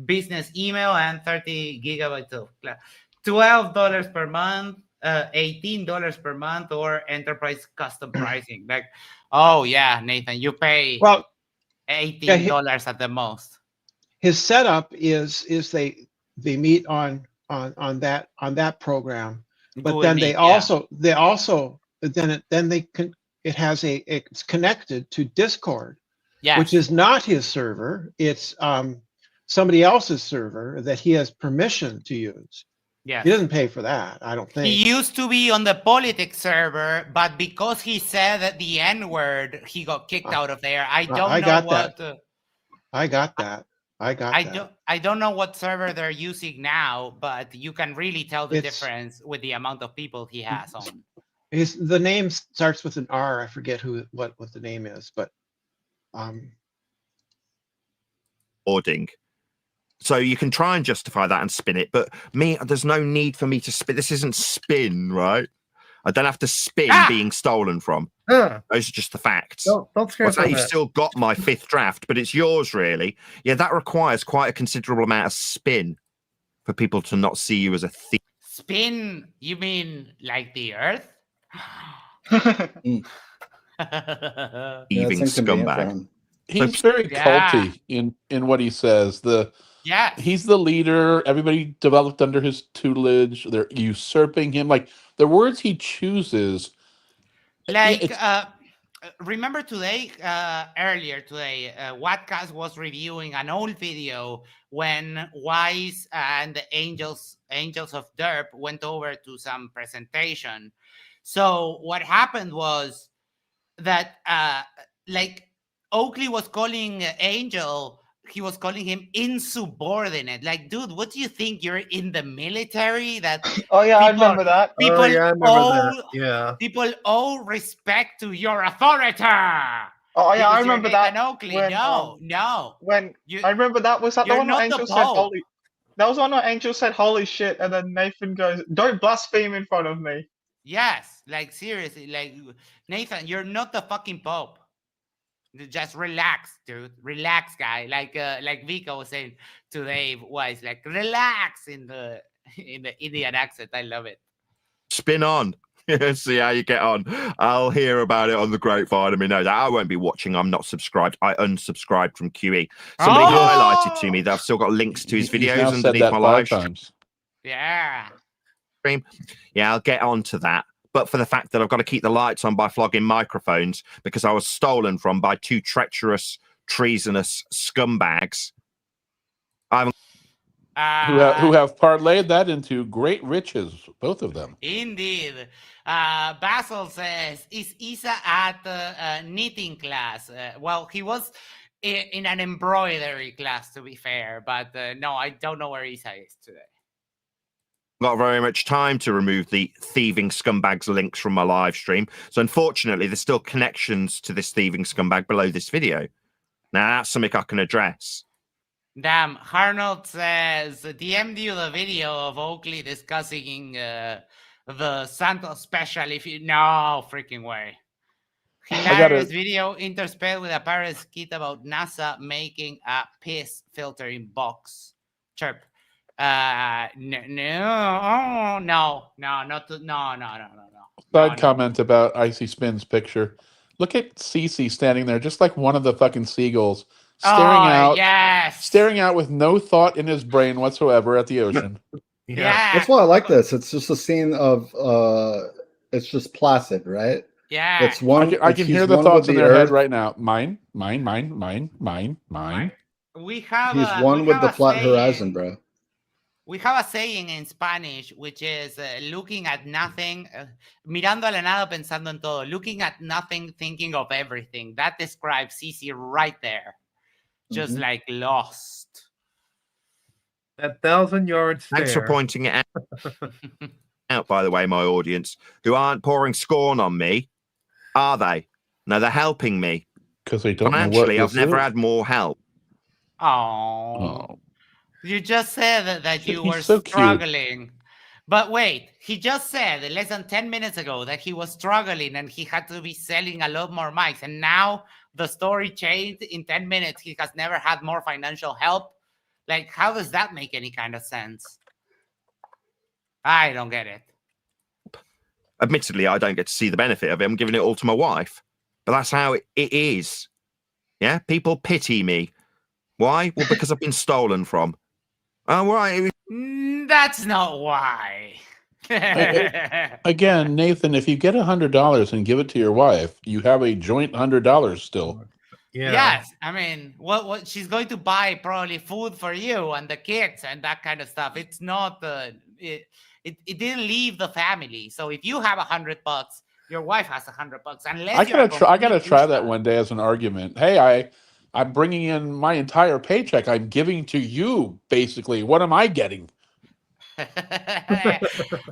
business email and 30 gigabytes of cloud. $12 per month, $18 per month, or enterprise custom pricing. Like, oh yeah, Nathan, you pay $18 at the most. His setup is they meet on that program, but Google then Meet, it's connected to Discord, yes. which is not his server. It's somebody else's server that he has permission to use. Yes. He doesn't pay for that, I don't think. He used to be on the politics server, but because he said the N-word, he got kicked out of there. I don't know what server they're using now, but you can really tell the difference with the amount of people he has on. The name starts with an R. I forget what the name is, but Boarding. So you can try and justify that and spin it, but there's no need for me to spin. This isn't spin, right? I don't have to spin being stolen from. Those are just the facts. Don't scare me. You've still got my 5th draft, but it's yours, really. Yeah, that requires quite a considerable amount of spin for people to not see you as a thief. Spin? You mean like the Earth? Thieving scumbag. He's very culty in what he says. He's the leader. Everybody developed under his tutelage. They're usurping him. Like the words he chooses. Like, remember today, earlier today, Wattcast was reviewing an old video when Wise and the Angels of Derp went over to some presentation. So what happened was that, Oakley was calling Angel, he was calling him insubordinate. Like, dude, what do you think? You're in the military? I remember that. People owe respect to your authority. Oh yeah, I remember that. Oakley. When, no. I remember that. Was that the one where Angel said holy? That was one where Angel said holy shit, and then Nathan goes, "Don't blaspheme in front of me." Yes, like seriously, like Nathan, you're not the fucking Pope. Just relax, dude. Relax, guy. Like Vika was saying today, was like relax in the Indian accent. I love it. Spin on. See how you get on. I'll hear about it on the grapevine. I mean, no, I won't be watching. I'm not subscribed. I unsubscribed from QE. Somebody highlighted to me that I've still got links to his videos underneath my live stream. Yeah. Yeah, I'll get on to that. But for the fact that I've got to keep the lights on by flogging microphones because I was stolen from by 2 treacherous, treasonous scumbags. Who have parlayed that into great riches, both of them. Indeed. Basil says, is Isa at knitting class? Well, he was in an embroidery class, to be fair. But no, I don't know where Isa is today. Not very much time to remove the thieving scumbag's links from my live stream. So unfortunately, there's still connections to this thieving scumbag below this video. Now, that's something I can address. Damn, Arnold says, DM'd you the video of Oakley discussing the Santos special. If you no freaking way. Hilarious video interspelled with a parrot skit about NASA making a piss filtering box. Chirp. No. Side comment about Icy Spin's picture. Look at Cece standing there, just like one of the fucking seagulls, staring out with no thought in his brain whatsoever at the ocean. Yeah. That's why I like this. It's just a scene of it's just placid, right? Yeah. It's one. I can hear the thoughts in their head right now. Mine. We have He's one with the flat horizon, bro. We have a saying in Spanish, which is looking at nothing, mirando a la nada pensando en todo, looking at nothing, thinking of everything. That describes Cece right there. Just like lost. That 1,000-yard stare. Thanks for pointing it out, by the way, my audience, who aren't pouring scorn on me, are they? No, they're helping me. Because they don't Financially, know I've never had more help. Oh. You just said that you were so struggling. Cute. But wait, he just said less than 10 minutes ago that he was struggling and he had to be selling a lot more mics. And now the story changed in 10 minutes. He has never had more financial help. Like, how does that make any kind of sense? I don't get it. Admittedly, I don't get to see the benefit of it. I'm giving it all to my wife. But that's how it is. Yeah? People pity me. Why? Well, because I've been stolen from. Oh, why? That's not why. Again, Nathan, if you get $100 and give it to your wife, you have a joint $100 still. Yeah. Yes, I mean, what she's going to buy probably food for you and the kids and that kind of stuff. It's not it didn't leave the family. So if you have $100, your wife has $100. Unless I gotta try that one day as an argument. Hey, I'm bringing in my entire paycheck. I'm giving to you, basically. What am I getting?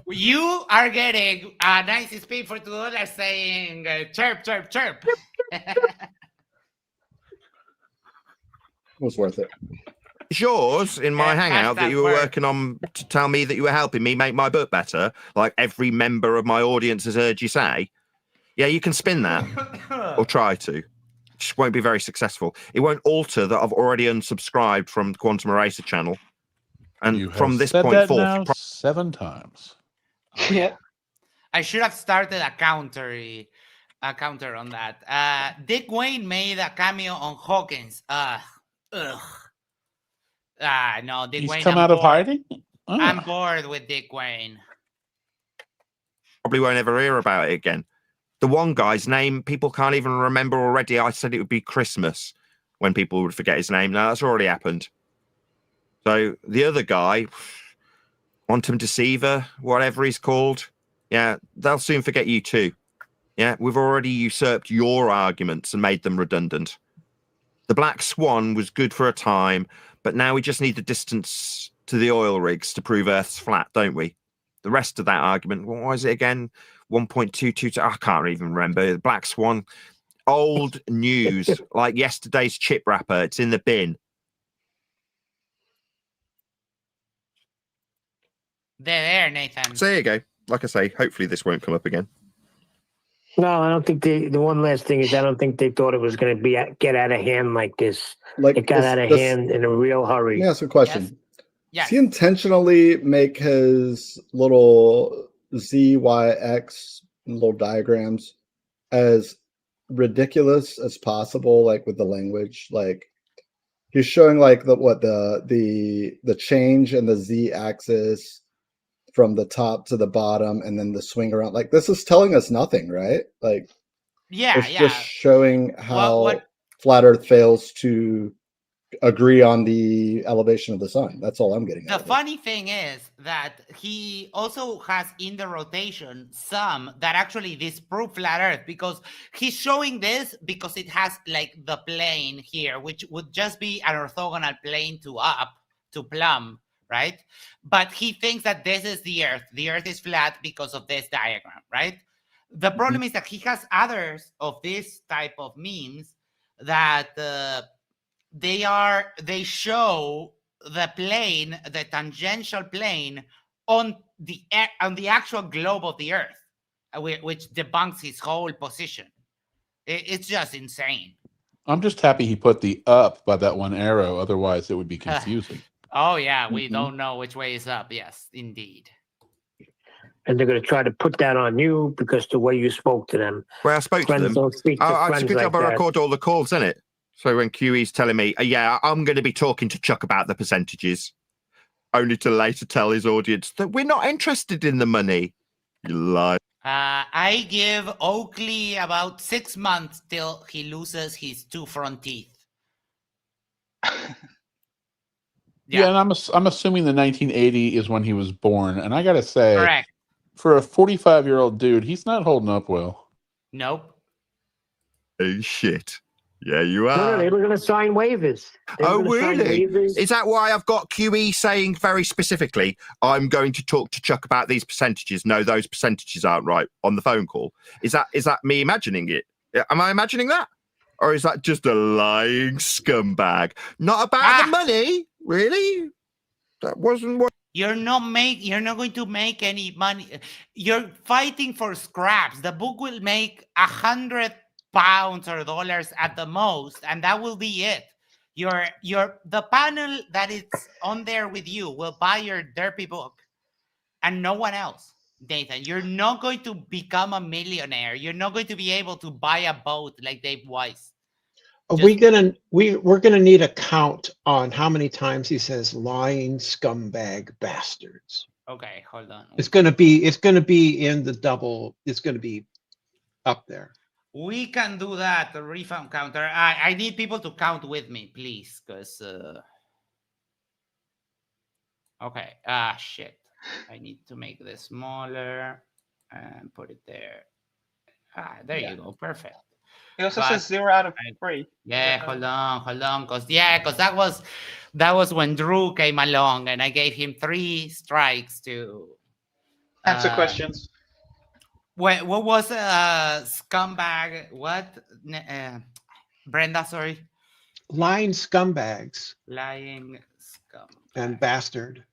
You are getting a nice spin for $2 saying chirp, chirp, chirp. It was worth it. It's yours in my hangout that you were working on to tell me that you were helping me make my book better, like every member of my audience has heard you say. Yeah, you can spin that or try to. Just won't be very successful. It won't alter that I've already unsubscribed from the Quantum Eraser channel. And from this point forth, 7 times. Yeah, I should have started a counter on that. Dick Wayne made a cameo on Hawkins. No, Dick He's Wayne. Come out of hiding. Oh. I'm bored with Dick Wayne. Probably won't ever hear about it again. The one guy's name, people can't even remember already. I said it would be Christmas when people would forget his name. Now that's already happened. So the other guy, Quantum Deceiver, whatever he's called, yeah, they'll soon forget you too. Yeah, we've already usurped your arguments and made them redundant. The Black Swan was good for a time, but now we just need the distance to the oil rigs to prove Earth's flat, don't we? The rest of that argument, what was it again? 1.222, I can't even remember. The Black Swan, old news, like yesterday's chip wrapper. It's in the bin. There, Nathan. So there you go. Like I say, hopefully this won't come up again. No, I don't think the one last thing is I don't think they thought it was going to get out of hand like this. Like it got out of hand in a real hurry. Let me ask a question. Yes. Does he intentionally make his little Z, Y, X little diagrams as ridiculous as possible, like with the language? Like he's showing like the change in the Z axis from the top to the bottom and then the swing around. Like this is telling us nothing, right? Like it's just showing how flat Earth fails to agree on the elevation of the sun. That's all I'm getting. The funny thing is that he also has in the rotation some that actually disprove flat Earth, because he's showing this because it has like the plane here, which would just be an orthogonal plane to plumb, right? But he thinks that this is the Earth. The Earth is flat because of this diagram, right? The problem is that he has others of this type of memes that they show the plane, the tangential plane on the actual globe of the Earth, which debunks his whole position. It's just insane. I'm just happy he put the up by that one arrow. Otherwise, it would be confusing. Oh, yeah. We don't know which way is up. Yes, indeed. And they're going to try to put that on you because the way you spoke to them. Well, I spoke to them. It's a good job I record all the calls, isn't it? So when QE's telling me, yeah, I'm going to be talking to Chuck about the percentages, only to later tell his audience that we're not interested in the money. You lie. I give Oakley about 6 months till he loses his 2 front teeth. Yeah, and I'm assuming the 1980 is when he was born, and I gotta say, correct. For a 45-year-old dude, he's not holding up well. Nope. Oh shit! Yeah, you are. No, they were going to sign waivers. Oh, really? Is that why I've got QE saying very specifically, I'm going to talk to Chuck about these percentages? No, those percentages aren't right on the phone call. Is that me imagining it? Am I imagining that? Or is that just a lying scumbag? Not about the money, really? That wasn't what... You're not going to make any money. You're fighting for scraps. The book will make £100 or dollars at the most, and that will be it. The panel that is on there with you will buy your derpy book, and no one else. Nathan, you're not going to become a millionaire. You're not going to be able to buy a boat like Dave Weiss. We're gonna need a count on how many times he says lying scumbag bastards. Okay, hold on. It's gonna be in the double. It's gonna be up there. We can do that. The refund counter. I need people to count with me, please, because. Okay. Shit. I need to make this smaller and put it there. There you go. Perfect. It also says 0 out of 3. Yeah, hold on, because that was when Drew came along, and I gave him 3 strikes to answer questions. What was scumbag? What? Brenda, sorry. Lying scumbags. Lying scum. And bastard.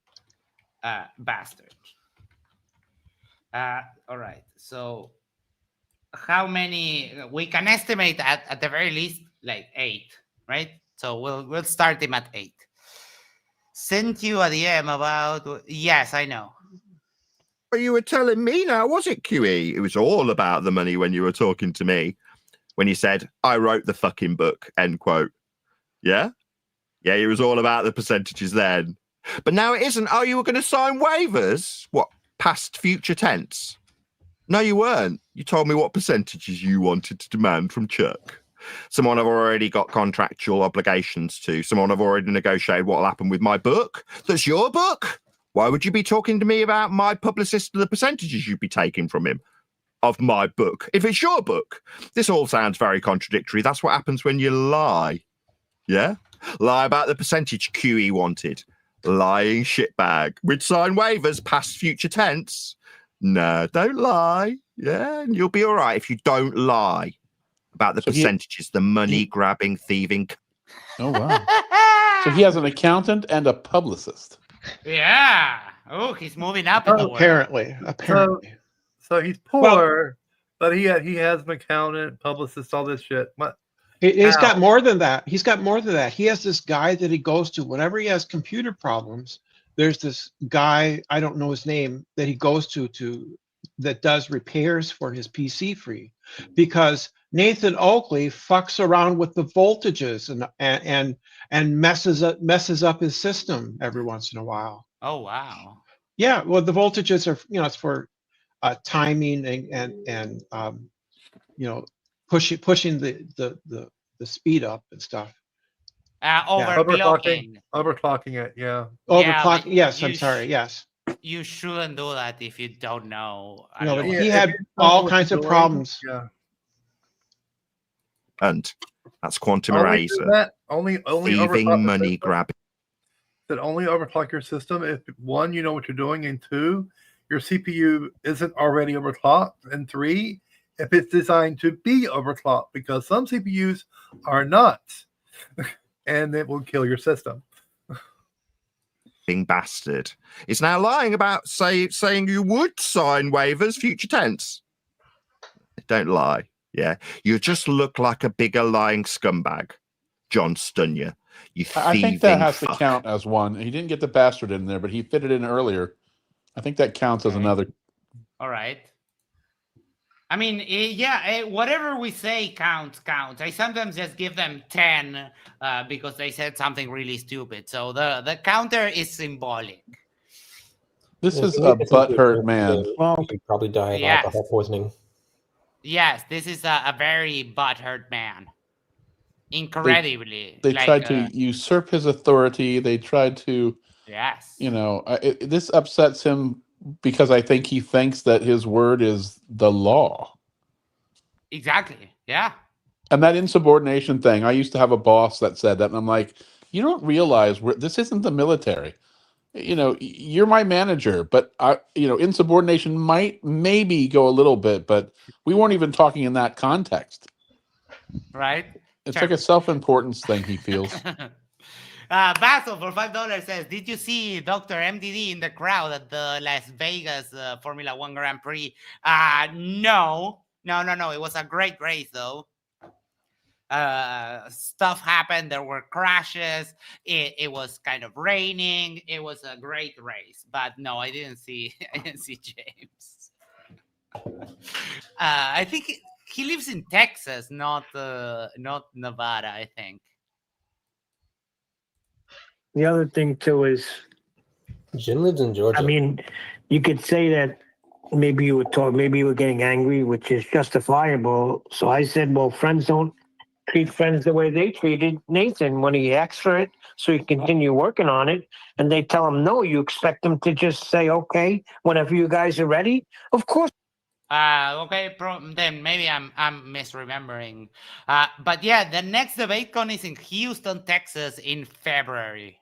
Bastard. All right. So, how many? We can estimate at the very least like 8, right? So we'll start him at 8. Sent you a DM about. Yes, I know. But you were telling me now, was it, QE? It was all about the money when you were talking to me. When you said, I wrote the fucking book, end quote. Yeah? Yeah, it was all about the percentages then. But now it isn't. Oh, you were going to sign waivers? What, past future tense? No, you weren't. You told me what percentages you wanted to demand from Chuck. Someone I've already got contractual obligations to. Someone I've already negotiated what will happen with my book. That's your book. Why would you be talking to me about my publicist and the percentages you'd be taking from him of my book? If it's your book, this all sounds very contradictory. That's what happens when you lie. Yeah? Lie about the percentage QE wanted. Lying shitbag. We'd sign waivers past future tense. No, don't lie. Yeah, and you'll be all right if you don't lie about the percentages, the money grabbing, thieving. Oh, wow. So he has an accountant and a publicist. Yeah. Oh, he's moving up in the world. Apparently. So he's poor, but he has an accountant, publicist, all this shit. What? He's got more than that. He has this guy that he goes to whenever he has computer problems. There's this guy, I don't know his name, that he goes to that does repairs for his PC free, because Nathan Oakley fucks around with the voltages and messes up his system every once in a while. Oh wow. Yeah, well, the voltages are, it's for timing and pushing the speed up and stuff. Overclocking it, yeah. Overclocking, yes, I'm sorry, yes. You shouldn't do that if you don't know. He had all kinds of problems. Yeah. And that's quantum eraser. Only thieving, money grabbing. That only overclock your system if 1, you know what you're doing, and 2, your CPU isn't already overclocked, and 3, if it's designed to be overclocked, because some CPUs are not. and it will kill your system. Bastard is now lying about saying you would sign waivers, future tense. Don't lie. Yeah, you just look like a bigger lying scumbag, John Stunyer. You thieving I think that has fuck. to count as one. He didn't get the bastard in there, but he fitted in earlier. I think that counts as another. All right. I mean, whatever we say counts. I sometimes just give them 10 because they said something really stupid. So the counter is symbolic. This is a butthurt man. Well, he probably died of alcohol poisoning. Yes, this is a very butthurt man. Incredibly. They tried to usurp his authority. They tried to, this upsets him because I think he thinks that his word is the law. Exactly. Yeah. And that insubordination thing, I used to have a boss that said that, and I'm like, you don't realize this isn't the military. You're my manager, but insubordination might maybe go a little bit, but we weren't even talking in that context. Right. It's like a self-importance thing he feels. Basil for $5 says, did you see Dr. MDD in the crowd at the Las Vegas Formula One Grand Prix? No. It was a great race, though. Stuff happened. There were crashes. It was kind of raining. It was a great race. But no, I didn't see James. I think he lives in Texas, not Nevada, I think. The other thing too is Jim lives in Georgia. I mean, you could say that maybe you were getting angry, which is justifiable. So I said, well, friends don't treat friends the way they treated Nathan when he asked for it, so he continue working on it. And they tell him no. You expect them to just say okay whenever you guys are ready. Of course. Okay, then maybe I'm misremembering. But yeah, the next DebateCon is in Houston, Texas in February.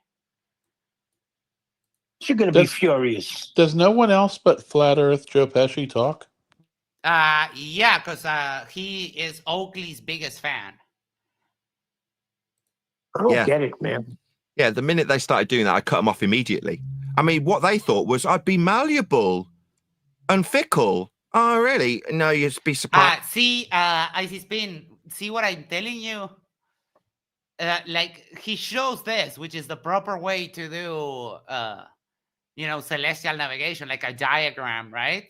You're going to be furious. Does no one else but Flat Earth Joe Pesci talk? Yeah, because he is Oakley's biggest fan. I don't get it, man. Yeah, the minute they started doing that, I cut them off immediately. I mean, what they thought was I'd be malleable and fickle. Oh, really? No, you'd be surprised. See, Icy Spin, see what I'm telling you? Like, he shows this, which is the proper way to do, celestial navigation, like a diagram, right?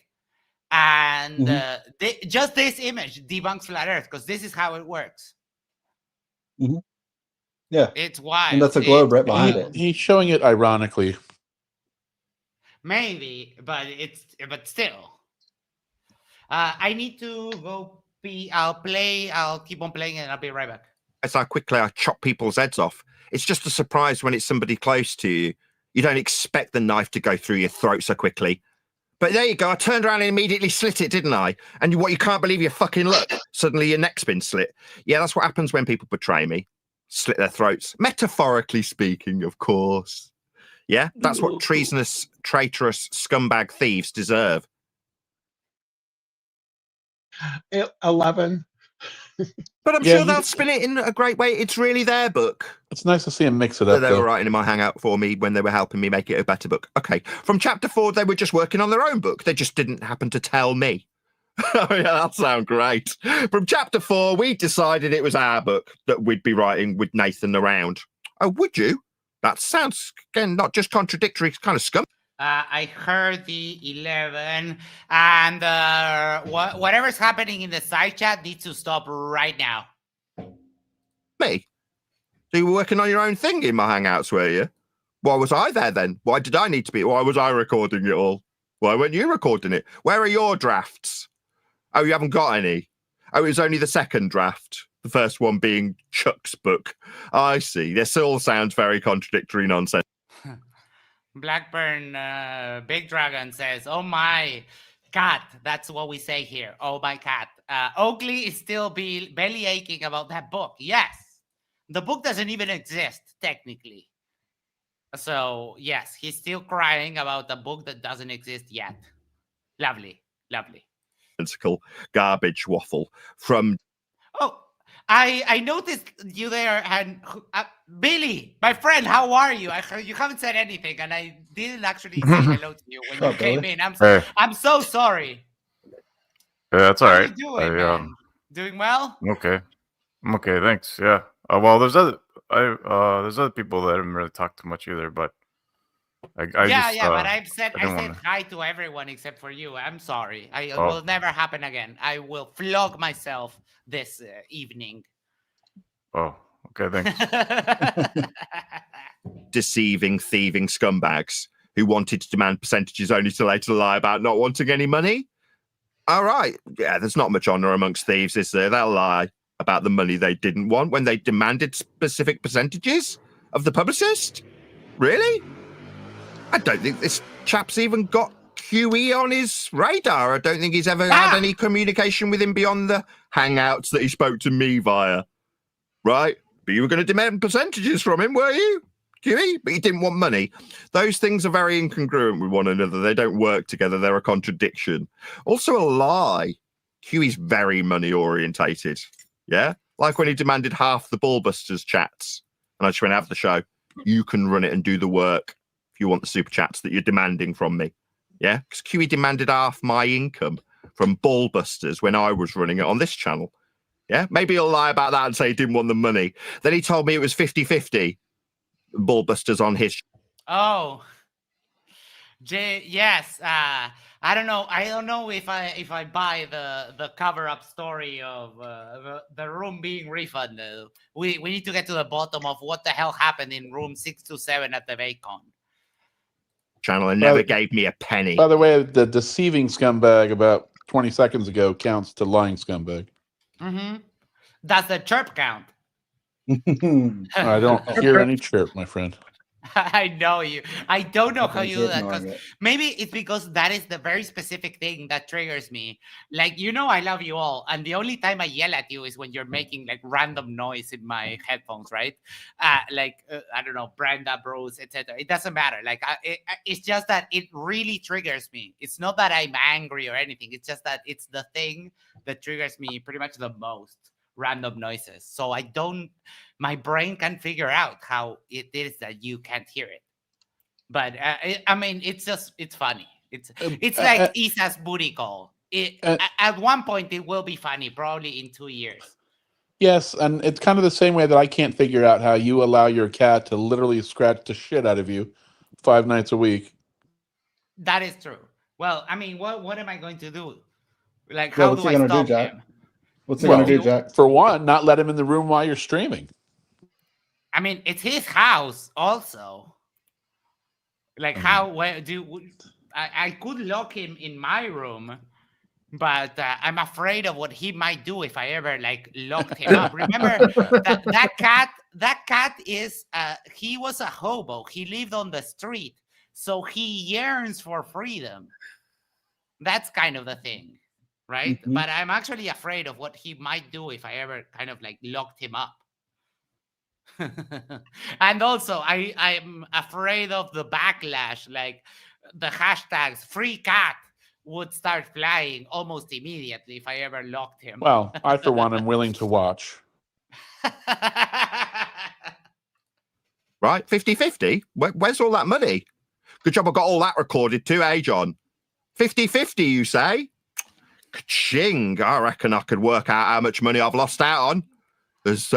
And just this image debunks Flat Earth, because this is how it works. Mm-hmm. Yeah. It's wild. And that's a globe right behind it. He's showing it ironically. Maybe, but still. I need to go pee. I'll keep on playing and I'll be right back. It's how quickly I chop people's heads off. It's just a surprise when it's somebody close to you. You don't expect the knife to go through your throat so quickly. But there you go. I turned around and immediately slit it, didn't I? And you can't believe your fucking luck. Suddenly your neck's been slit. Yeah, that's what happens when people betray me. Slit their throats. Metaphorically speaking, of course. Yeah, that's what treasonous, traitorous, scumbag thieves deserve. 11. But I'm sure they'll spin it in a great way. It's really their book. It's nice to see them mix it up. They were writing in my Hangout for me when they were helping me make it a better book. Okay. From chapter 4, they were just working on their own book. They just didn't happen to tell me. Oh, yeah, that'll sound great. From chapter 4, we decided it was our book that we'd be writing with Nathan around. Oh, would you? That sounds, again, not just contradictory, it's kind of scum. I heard the 11, and whatever's happening in the side chat needs to stop right now. Me? So you were working on your own thing in my Hangouts, were you? Why was I there then? Why did I need to be? Why was I recording it all? Why weren't you recording it? Where are your drafts? Oh, you haven't got any? Oh, it was only the second draft. The first one being Chuck's book. I see. This all sounds very contradictory nonsense. Blackburn Big Dragon says, oh my cat. That's what we say here. Oh my cat. Oakley is still belly aching about that book. Yes. The book doesn't even exist, technically. So, yes, he's still crying about the book that doesn't exist yet. Lovely. Lovely. Garbage waffle from... Oh, I noticed you there, and Billy, my friend, how are you? I heard you haven't said anything, and I didn't actually say hello to you when you came in. I'm so sorry. Yeah, that's all How right. you doing, man? Doing well? I'm okay. I'm okay, thanks. Yeah. Well, there's other people that haven't really talked too much either, but I just but I said wanna... hi to everyone except for you. I'm sorry. It Oh. will never happen again. I will flog myself this evening. Oh, okay, thanks. Deceiving, thieving scumbags who wanted to demand percentages only to later lie about not wanting any money. All right. Yeah, there's not much honor amongst thieves, is there? They'll lie about the money they didn't want when they demanded specific percentages of the publicist. Really? I don't think this chap's even got QE on his radar. I don't think he's ever had any communication with him beyond the hangouts that he spoke to me via. Right? But you were going to demand percentages from him, were you? QE? But he didn't want money. Those things are very incongruent with one another. They don't work together. They're a contradiction. Also a lie. QE's very money orientated. Yeah? Like when he demanded half the Ballbusters chats. And I just went, have the show. You can run it and do the work if you want the super chats that you're demanding from me. Yeah? Because QE demanded half my income from Ballbusters when I was running it on this channel. Yeah? Maybe he'll lie about that and say he didn't want the money. Then he told me it was 50-50. Ballbusters on his. Oh. Yes. I don't know. I don't know if I buy the cover up story of the room being refunded. We need to get to the bottom of what the hell happened in room 627 at the Vacon. Channel and never gave me a penny. By the way, the deceiving scumbag about 20 seconds ago counts to lying scumbag. Mm-hmm. That's the chirp count. I don't hear any chirp, my friend. I know you. I don't know how you do that, because maybe it's because that is the very specific thing that triggers me. Like, I love you all, and the only time I yell at you is when you're making like random noise in my headphones, right? I don't know, Brenda, Bruce, etc. It doesn't matter. Like, it's just that it really triggers me. It's not that I'm angry or anything. It's just that it's the thing that triggers me pretty much the most. Random noises. So my brain can figure out how it is that you can't hear it. But it's funny. It's like Isa's booty call. At one point it will be funny, probably in 2 years. Yes, and it's kind of the same way that I can't figure out how you allow your cat to literally scratch the shit out of you 5 nights a week. That is true. Well, what am I going to do? Like, how do I stop him? What's he going to do, Jack? For one, not let him in the room while you're streaming. It's his house also. Like, I could lock him in my room, but I'm afraid of what he might do if I ever locked him up. Remember that cat is he was a hobo. He lived on the street, so he yearns for freedom. That's kind of the thing. Right? Mm-hmm. But I'm actually afraid of what he might do if I ever kind of locked him up. And also, I'm afraid of the backlash, like the hashtags free cat would start flying almost immediately if I ever locked him. Well, I, for one, am willing to watch. Right? 50-50? Where's all that money? Good job I got all that recorded too, eh, John? 50-50, you say? Ka-ching! I reckon I could work out how much money I've lost out on. There's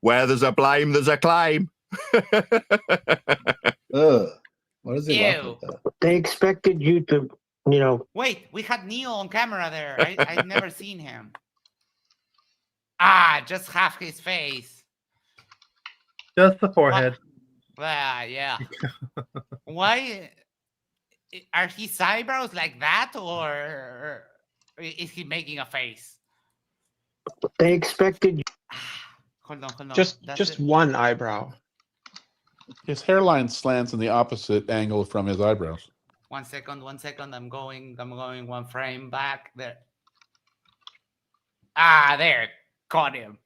where there's a blame, there's a claim. What is he laughing at? They expected you to, Wait, we had Neil on camera there. I've never seen him. Just half his face. Just the forehead. Yeah. Why are his eyebrows like that, or is he making a face? They expected you. Hold on. Just one eyebrow. His hairline slants in the opposite angle from his eyebrows. 1 second. I'm going 1 frame back there. There. Caught him.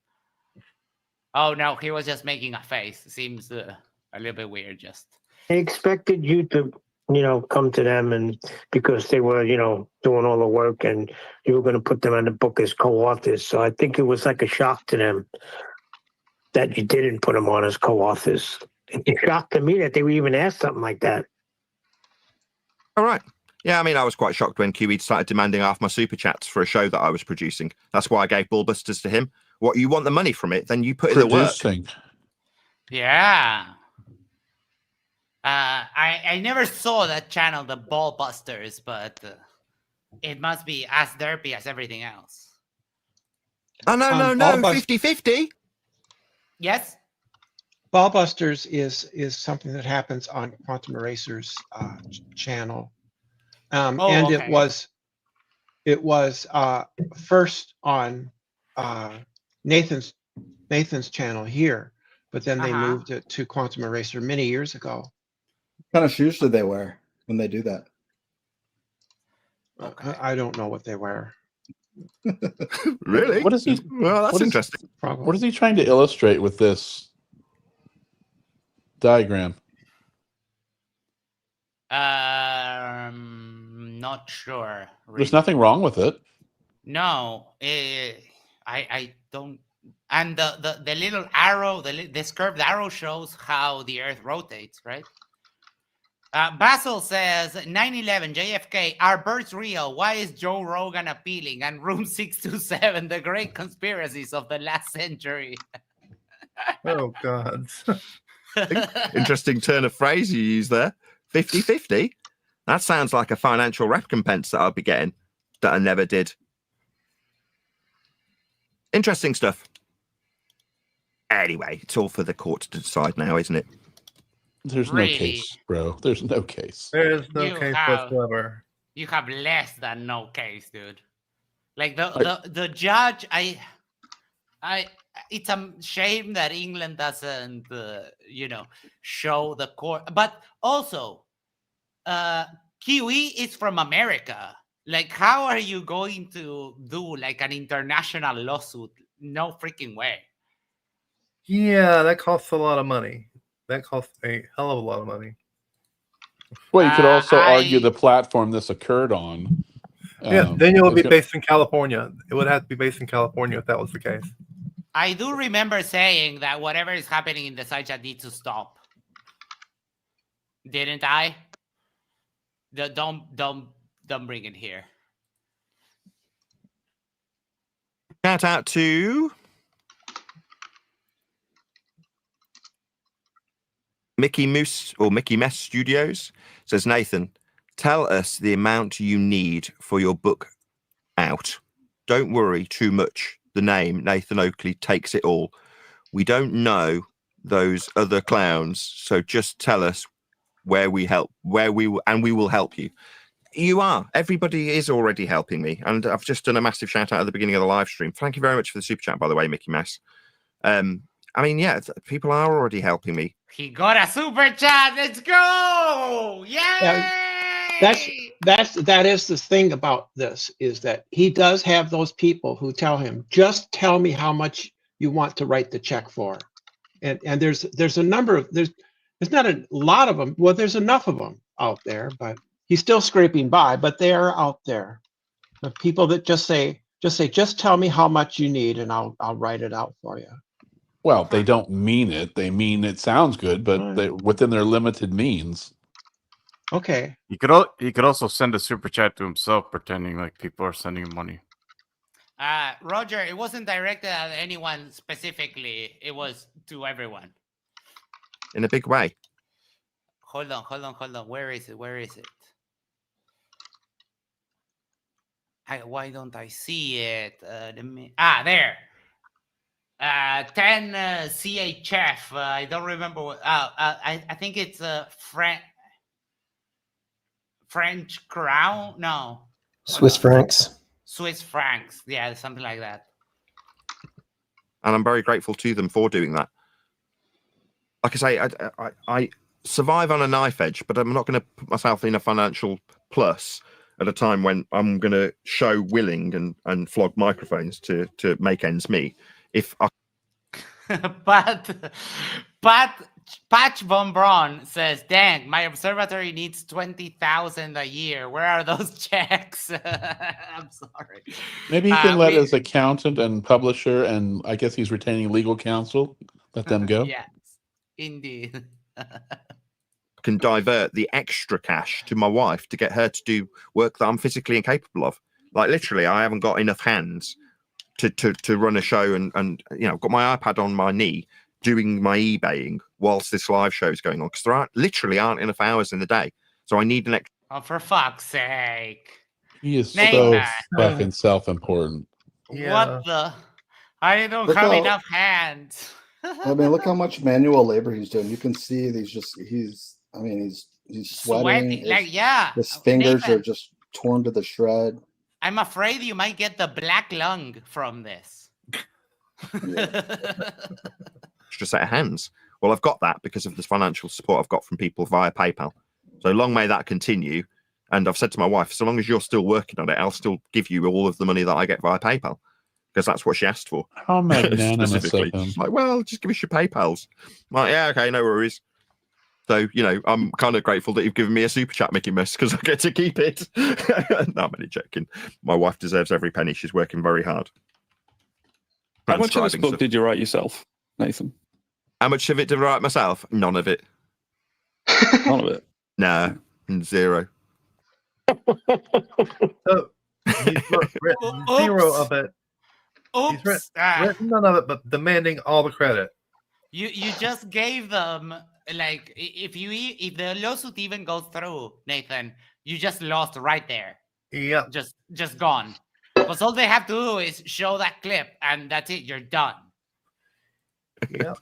Oh no, he was just making a face. Seems a little bit weird. Just. They expected you to, come to them, and because they were, doing all the work, and you were going to put them on the book as co-authors. So I think it was like a shock to them that you didn't put them on as co-authors. It shocked to me that they would even ask something like that. All right. Yeah, I mean, I was quite shocked when QE started demanding half my super chats for a show that I was producing. That's why I gave Ballbusters to him. What, you want the money from it? Then you put in the work. Yeah. I never saw that channel, the Ballbusters, but it must be as derpy as everything else. Oh, no, 50-50. Yes? Ballbusters is something that happens on Quantum Eraser's channel. And okay. it was first on Nathan's channel here, but then they moved it to Quantum Eraser many years ago. What kind of shoes do they wear when they do that? I don't know what they wear. Really? What is he? Well, that's interesting. What is he trying to illustrate with this diagram? Not sure. Really. There's nothing wrong with it. No, I don't. And the little arrow, this curved arrow shows how the Earth rotates, right? Basil says 9/11 JFK, are birds real? Why is Joe Rogan appealing? And Room 627, the great conspiracies of the last century. Oh God. Interesting turn of phrase you use there. 50-50. That sounds like a financial recompense that I'll be getting that I never did. Interesting stuff. Anyway, it's all for the court to decide now, isn't it? There's no case, bro. There's no case. There's no case whatsoever. You have less than no case, dude. Like the judge, it's a shame that England doesn't, show the court. But also, Kiwi is from America. Like, how are you going to do like an international lawsuit? No freaking way. Yeah, that costs a lot of money. That costs a hell of a lot of money. Well, you could also argue the platform this occurred on. Yeah, then it would be based in California. It would have to be based in California if that was the case. I do remember saying that whatever is happening in the side chat needs to stop. Didn't I? Don't bring it here. Shout out to Mickey Moose or Mickey Mess Studios. Says, Nathan, tell us the amount you need for your book out. Don't worry too much. The name Nathan Oakley takes it all. We don't know those other clowns, so just tell us where we will help you. You are. Everybody is already helping me, and I've just done a massive shout out at the beginning of the live stream. Thank you very much for the super chat, by the way, Mickey Mess. I mean, yeah, people are already helping me. He got a super chat. Let's go! Yay! That is the thing about this, is that he does have those people who tell him, just tell me how much you want to write the check for. And there's a number of there's not a lot of them. Well, there's enough of them out there, but he's still scraping by, but they are out there. The people that just tell me how much you need and I'll write it out for you. Well, they don't mean it. They mean it sounds good, but they, within their limited means. Okay. He could also send a super chat to himself, pretending like people are sending him money. Roger, it wasn't directed at anyone specifically. It was to everyone. In a big way. Hold on. Where is it? Why don't I see it? There. 10 CHF. I don't remember what. I think it's French crown. No. Swiss francs. Swiss francs. Yeah, something like that. And I'm very grateful to them for doing that. Like I say, I survive on a knife edge, but I'm not going to put myself in a financial plus at a time when I'm going to show willing and flog microphones to make ends meet. If I... but Patch Von Braun says, "Dang, my observatory needs 20,000 a year. Where are those checks?" I'm sorry. Maybe he can let his accountant and publisher, and I guess he's retaining legal counsel. Let them go. Yes, indeed. Can divert the extra cash to my wife to get her to do work that I'm physically incapable of. Like literally, I haven't got enough hands to run a show, and you know, I've got my iPad on my knee doing my eBaying whilst this live show is going on because there literally aren't enough hours in the day. So I need an extra. Oh, for fuck's sake! He is so fucking self-important. What the? I don't have enough hands. I mean, look how much manual labor he's doing. You can see he's sweating. Like, yeah. His fingers Nathan, are just torn to the shred. I'm afraid you might get the black lung from this. Extra set of hands. Well, I've got that because of the financial support I've got from people via PayPal. So long may that continue. And I've said to my wife, so long as you're still working on it, I'll still give you all of the money that I get via PayPal. Because that's what she asked for. How magnanimous of him. Like, well, just give us your PayPals. I'm like, yeah, okay, no worries. So, you know, I'm kind of grateful that you've given me a super chat, Mickey Mouse, because I get to keep it. No, I'm only joking. My wife deserves every penny. She's working very hard. How much of this book did you write yourself, Nathan? How much of it did I write myself? None of it. None of it? No, zero. So he's written zero of it. Oops. He's written none of it, but demanding all the credit. You just gave them, like, if the lawsuit even goes through, Nathan, you just lost right there. Yeah. Just gone. Because all they have to do is show that clip, and that's it. You're done. Yeah.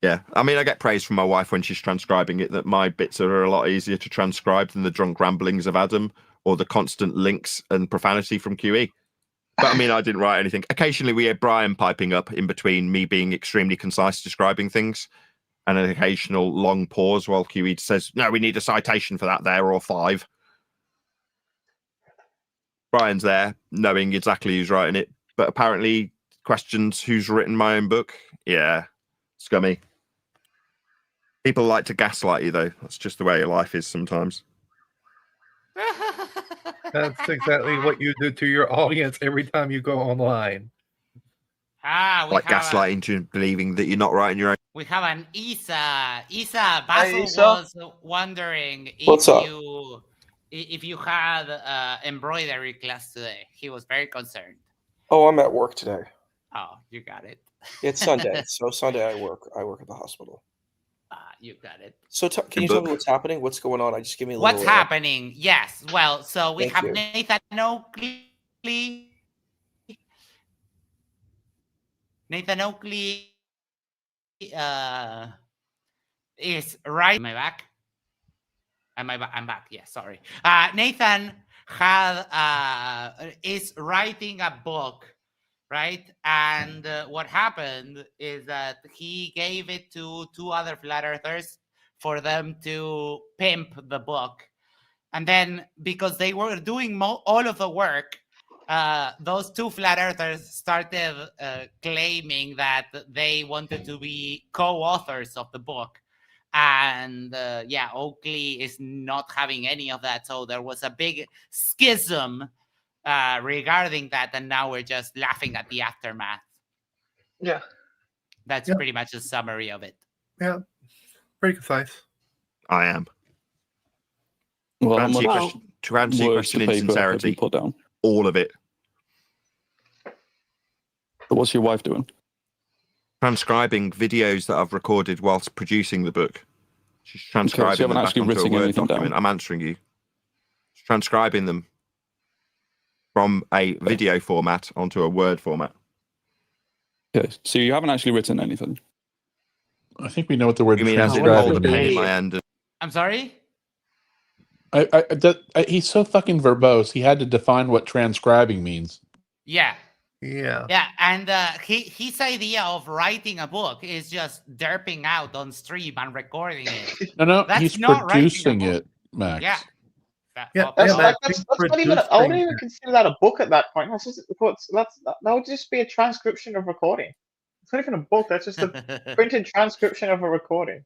Yeah, I mean, I get praise from my wife when she's transcribing it that my bits are a lot easier to transcribe than the drunk ramblings of Adam or the constant links and profanity from QE. But I mean, I didn't write anything. Occasionally, we had Brian piping up in between me being extremely concise describing things and an occasional long pause while QE says, no, we need a citation for that there or 5. Brian's there knowing exactly who's writing it, but apparently questions who's written my own book. Yeah, scummy. People like to gaslight you, though. That's just the way life is sometimes. That's exactly what you do to your audience every time you go online. Like gaslighting to believing that you're not writing your own. We have an Isa. Basil Isa. was wondering if you had embroidery class today. He was very concerned. Oh, I'm at work today. Oh, you got it. It's Sunday, so Sunday I work. I work at the hospital. You got it. So can you tell me what's happening? What's going on? Just give me a What's little. happening? Yes. Well, so we Thank have you. Nathan Oakley. Nathan Oakley is right. Am I back? I'm back. Yeah, sorry. Nathan is writing a book, right? And what happened is that he gave it to 2 other flat earthers for them to pimp the book. And then because they were doing all of the work, those 2 flat earthers started claiming that they wanted to be co-authors of the book. And yeah, Oakley is not having any of that. So there was a big schism regarding that, and now we're just laughing at the aftermath. Yeah, that's pretty much a summary of it. Yeah, pretty concise. I am. Well, to answer your question in sincerity, put down all of it. But what's your wife doing? Transcribing videos that I've recorded whilst producing the book. She's transcribing so you haven't them actually back onto a written Word anything document. down? I'm answering you. She's transcribing them from a video format onto a Word format. Okay, so you haven't actually written anything. I think we know what the word You mean as in transcribing hold a pen in means. my hand? I'm sorry? He's so fucking verbose. He had to define what transcribing means. Yeah. Yeah. Yeah, and his idea of writing a book is just derping out on stream and recording it. No, That's he's not producing writing a book. it, Max. Yeah. That's not even. I wouldn't even consider that a book at that point. That would just be a transcription of recording. It's not even a book. That's just a printed transcription of a recording.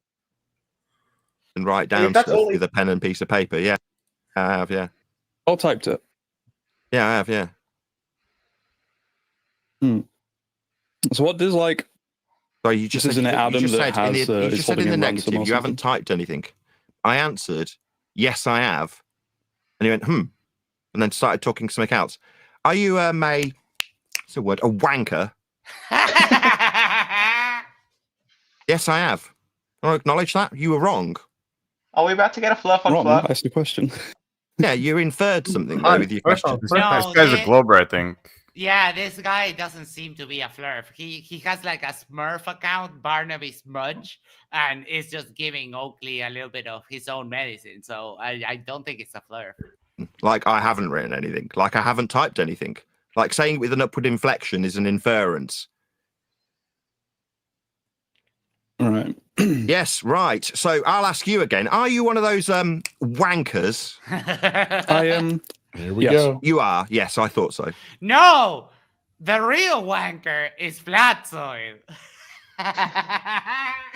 And write Like, down if that's stuff all with a pen and piece of paper. Yeah, I have. Yeah. I typed it. Yeah, I have. Yeah. So what does like? Sorry, you just this said, isn't it Adam you just that said, has you is just said holding in the a ransom negative. or You haven't something? typed anything. I answered, yes, I have. And he went, and then started talking something else. Are you what's the word? A wanker? Yes, I have. I acknowledge that. You were wrong. Are we about to get a fluff on fluff? That's the question. Yeah, you inferred something there with your question. This guy's a Glober, I think. Yeah, this guy doesn't seem to be a flurf. He has like a Smurf account, Barnaby Smudge, and is just giving Oakley a little bit of his own medicine. So I don't think it's a flurf. Like, I haven't written anything. Like, I haven't typed anything. Like, saying it with an upward inflection is an inference. All right. Yes, right. So I'll ask you again. Are you one of those wankers? I am. Here we go. You are. Yes, I thought so. No, the real wanker is Flatsoil.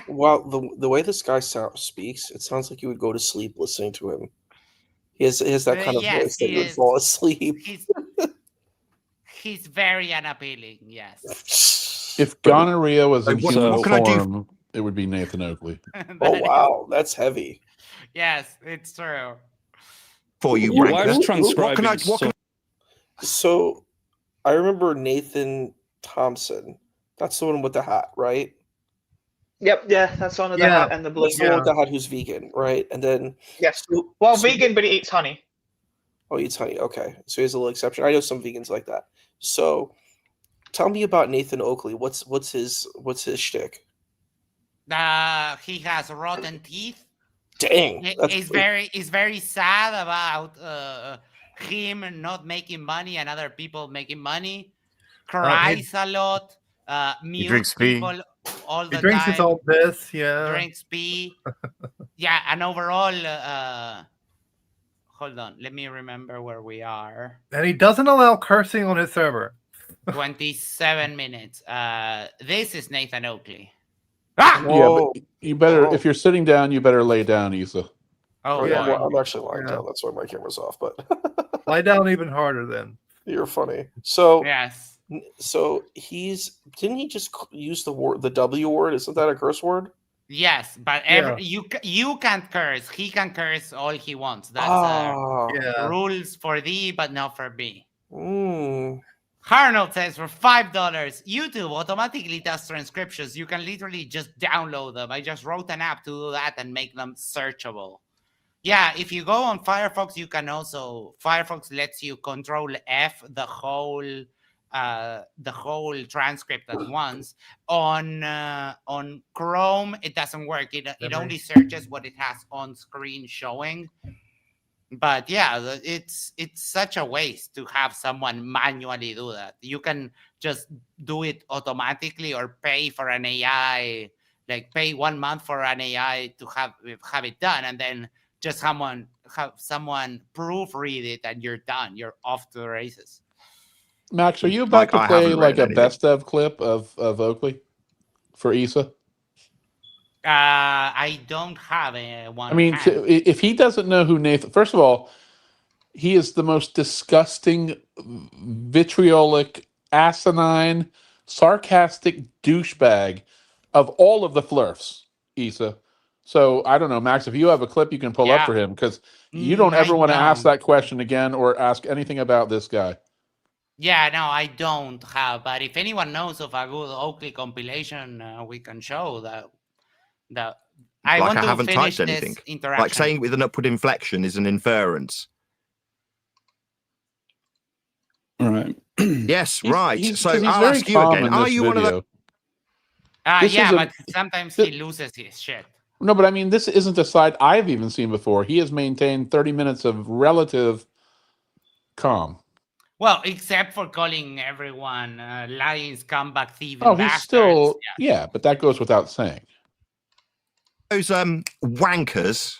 Well, the way this guy speaks, it sounds like you would go to sleep listening to him. He has that kind of voice that you would fall asleep. He's very unappealing. Yes. If gonorrhea was in what human can I do? form, it would be Nathan Oakley. Oh wow, that's heavy. Yes, it's true. For you, Your wife's wanker. transcribing. So, I remember Nathan Thompson. That's the one with the hat, right? Yep, yeah, that's one of the hat and the blue. That's the one with the hat who's vegan, right? And then yes, vegan, but he eats honey. Oh, he eats honey. Okay, so he's a little exception. I know some vegans like that. So, tell me about Nathan Oakley. What's his shtick? He has rotten teeth. Dang, He's very sad about him not making money and other people making money. Cries a lot. Mute drinks pee. people all the time. He drinks his own piss. Yeah. Drinks pee. Yeah, and overall, hold on. Let me remember where we are. And he doesn't allow cursing on his server. 27 minutes. This is Nathan Oakley. Yeah, but you better, if you're sitting down, you better lay down, Isa. Oh, yeah. boy. Well, I'm actually lying down. That's why my camera's off. But lie down even harder then. You're funny. So yes. So didn't he just use the W word? Isn't that a curse word? Yes, but you can't curse. He can curse all he wants. That's rules for thee, but not for me. Arnold says for $5, YouTube automatically does transcriptions. You can literally just download them. I just wrote an app to do that and make them searchable. Yeah, if you go on Firefox, you can also Firefox lets you Control F the whole transcript at once. On Chrome, it doesn't work. It only searches what it has on screen showing. But yeah, it's such a waste to have someone manually do that. You can just do it automatically or pay for an AI, like pay 1 month for an AI to have it done, and then just have someone proofread it, and you're done. You're off to the races. Max, are you about to play like a best of clip of Oakley for Isa? I don't have one. I mean, if he doesn't know who Nathan, first of all, he is the most disgusting, vitriolic, asinine, sarcastic douchebag of all of the flirfs, Isa. So I don't know, Max, if you have a clip you can pull up for him, because you don't ever want to ask that question again or ask anything about this guy. Yeah, no, I don't have. But if anyone knows of a good Oakley compilation, we can show that. I want to haven't finish typed anything. this interaction. Like saying it with an upward inflection is an inference. All right. Yes, right. So he's I'll very ask you calm again. in Are this you one of video. the? Yeah, but sometimes he loses his shit. No, but I mean, this isn't a side I've even seen before. He has maintained 30 minutes of relative calm. Well, except for calling everyone lying scumbag, thieving Oh, he's bastards. still, yeah, but that goes without saying. Those wankers.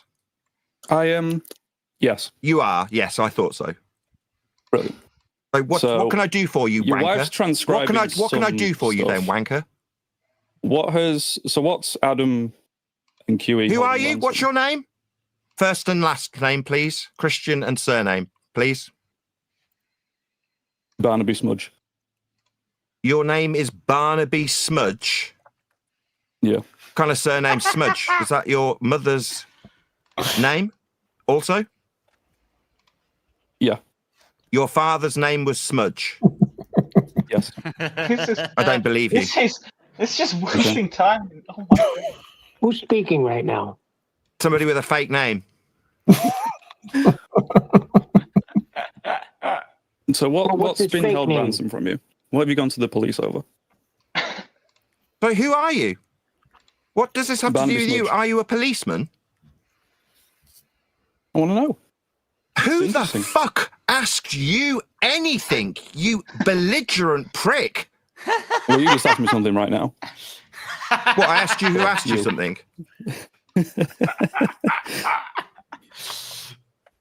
I am. Yes. You are. Yes, I thought so. Brilliant. So what can I do for you, your wanker? wife's transcribing What can I do for you then, stuff. wanker? What's Adam and QE? Who are you? What's your name? First and last name, please. Christian and surname, please. Barnaby Smudge. Your name is Barnaby Smudge? Yeah. What kind of surname Smudge? Is that your mother's name also? Yeah. Your father's name was Smudge? Yes. I don't believe you. It's just wasting time. Oh my God. Who's speaking right now? Somebody with a fake name. So what's his been fake held name? ransom from you? What have you gone to the police over? But who are you? What does this have to do Barnaby with you? Smudge. Are you a policeman? I want to know. Who the fuck asked you anything, you belligerent prick? Well, you just asked me something right now. What, I asked you who asked you something?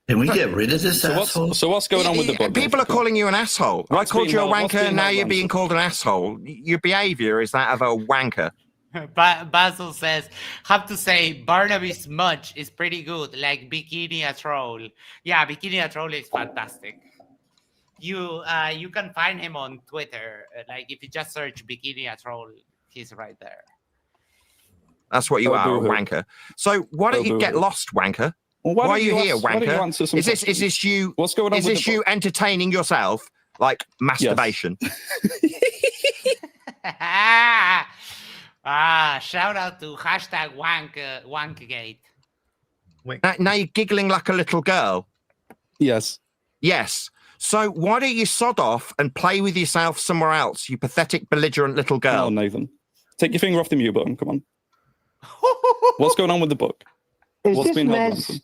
Can we get rid of this asshole? So what's going on with the book? People are calling you an asshole. I called you a wanker, now you're being called an asshole. Your behaviour is that of a wanker. Basil says, have to say, Barnaby Smudge is pretty good, like Bikini Atoll. Yeah, Bikini Atoll is fantastic. You can find him on Twitter. Like, if you just search Bikini Atoll, he's right there. That's what you are, a wanker. So why don't you get lost, wanker? Well, why are you here, wanker? Is this you? What's going on? Is this you entertaining yourself, like masturbation? Shout out to hashtag Wankgate. Now you're giggling like a little girl. Yes. Yes. So why don't you sod off and play with yourself somewhere else, you pathetic, belligerent little girl? Oh, Nathan. Take your finger off the mute button. Come on. What's going on with the book? What's been held ransom?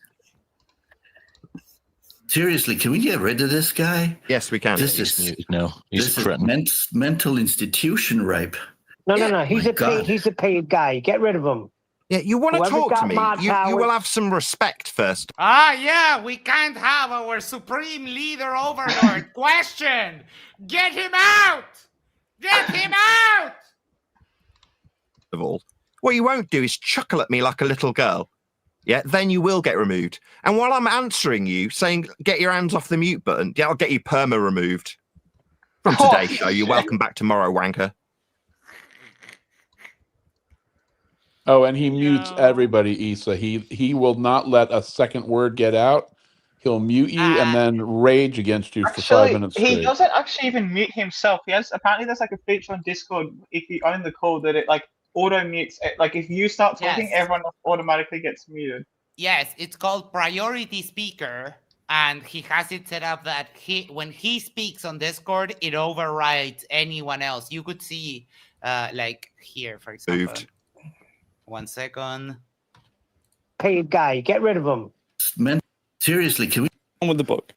Seriously, can we get rid of this guy? Yes, we can. This is mental institution rape. No. He's a paid guy. Get rid of him. Yeah, you want to Whoever's talk to got me? more You power- will have some respect first. Yeah, we can't have our supreme leader overlord questioned. Get him out! Get him out! Of all, what you won't do is chuckle at me like a little girl. Yeah, then you will get removed. And while I'm answering you, saying get your hands off the mute button, yeah, I'll get you perma removed from today's show. You're welcome back tomorrow, wanker. Oh, and he mutes everybody, Issa. He will not let a second word get out. He'll mute you and then rage against you for 5 minutes straight. He doesn't actually even mute himself. Apparently there's like a feature on Discord if you own the call that it like auto mutes. Like if you start talking, everyone automatically gets muted. Yes, it's called Priority Speaker, and he has it set up that when he speaks on Discord, it overrides anyone else. You could see, like here, for example. Moved. 1 second. Paid guy. Get rid of him. Seriously, can we on with the book?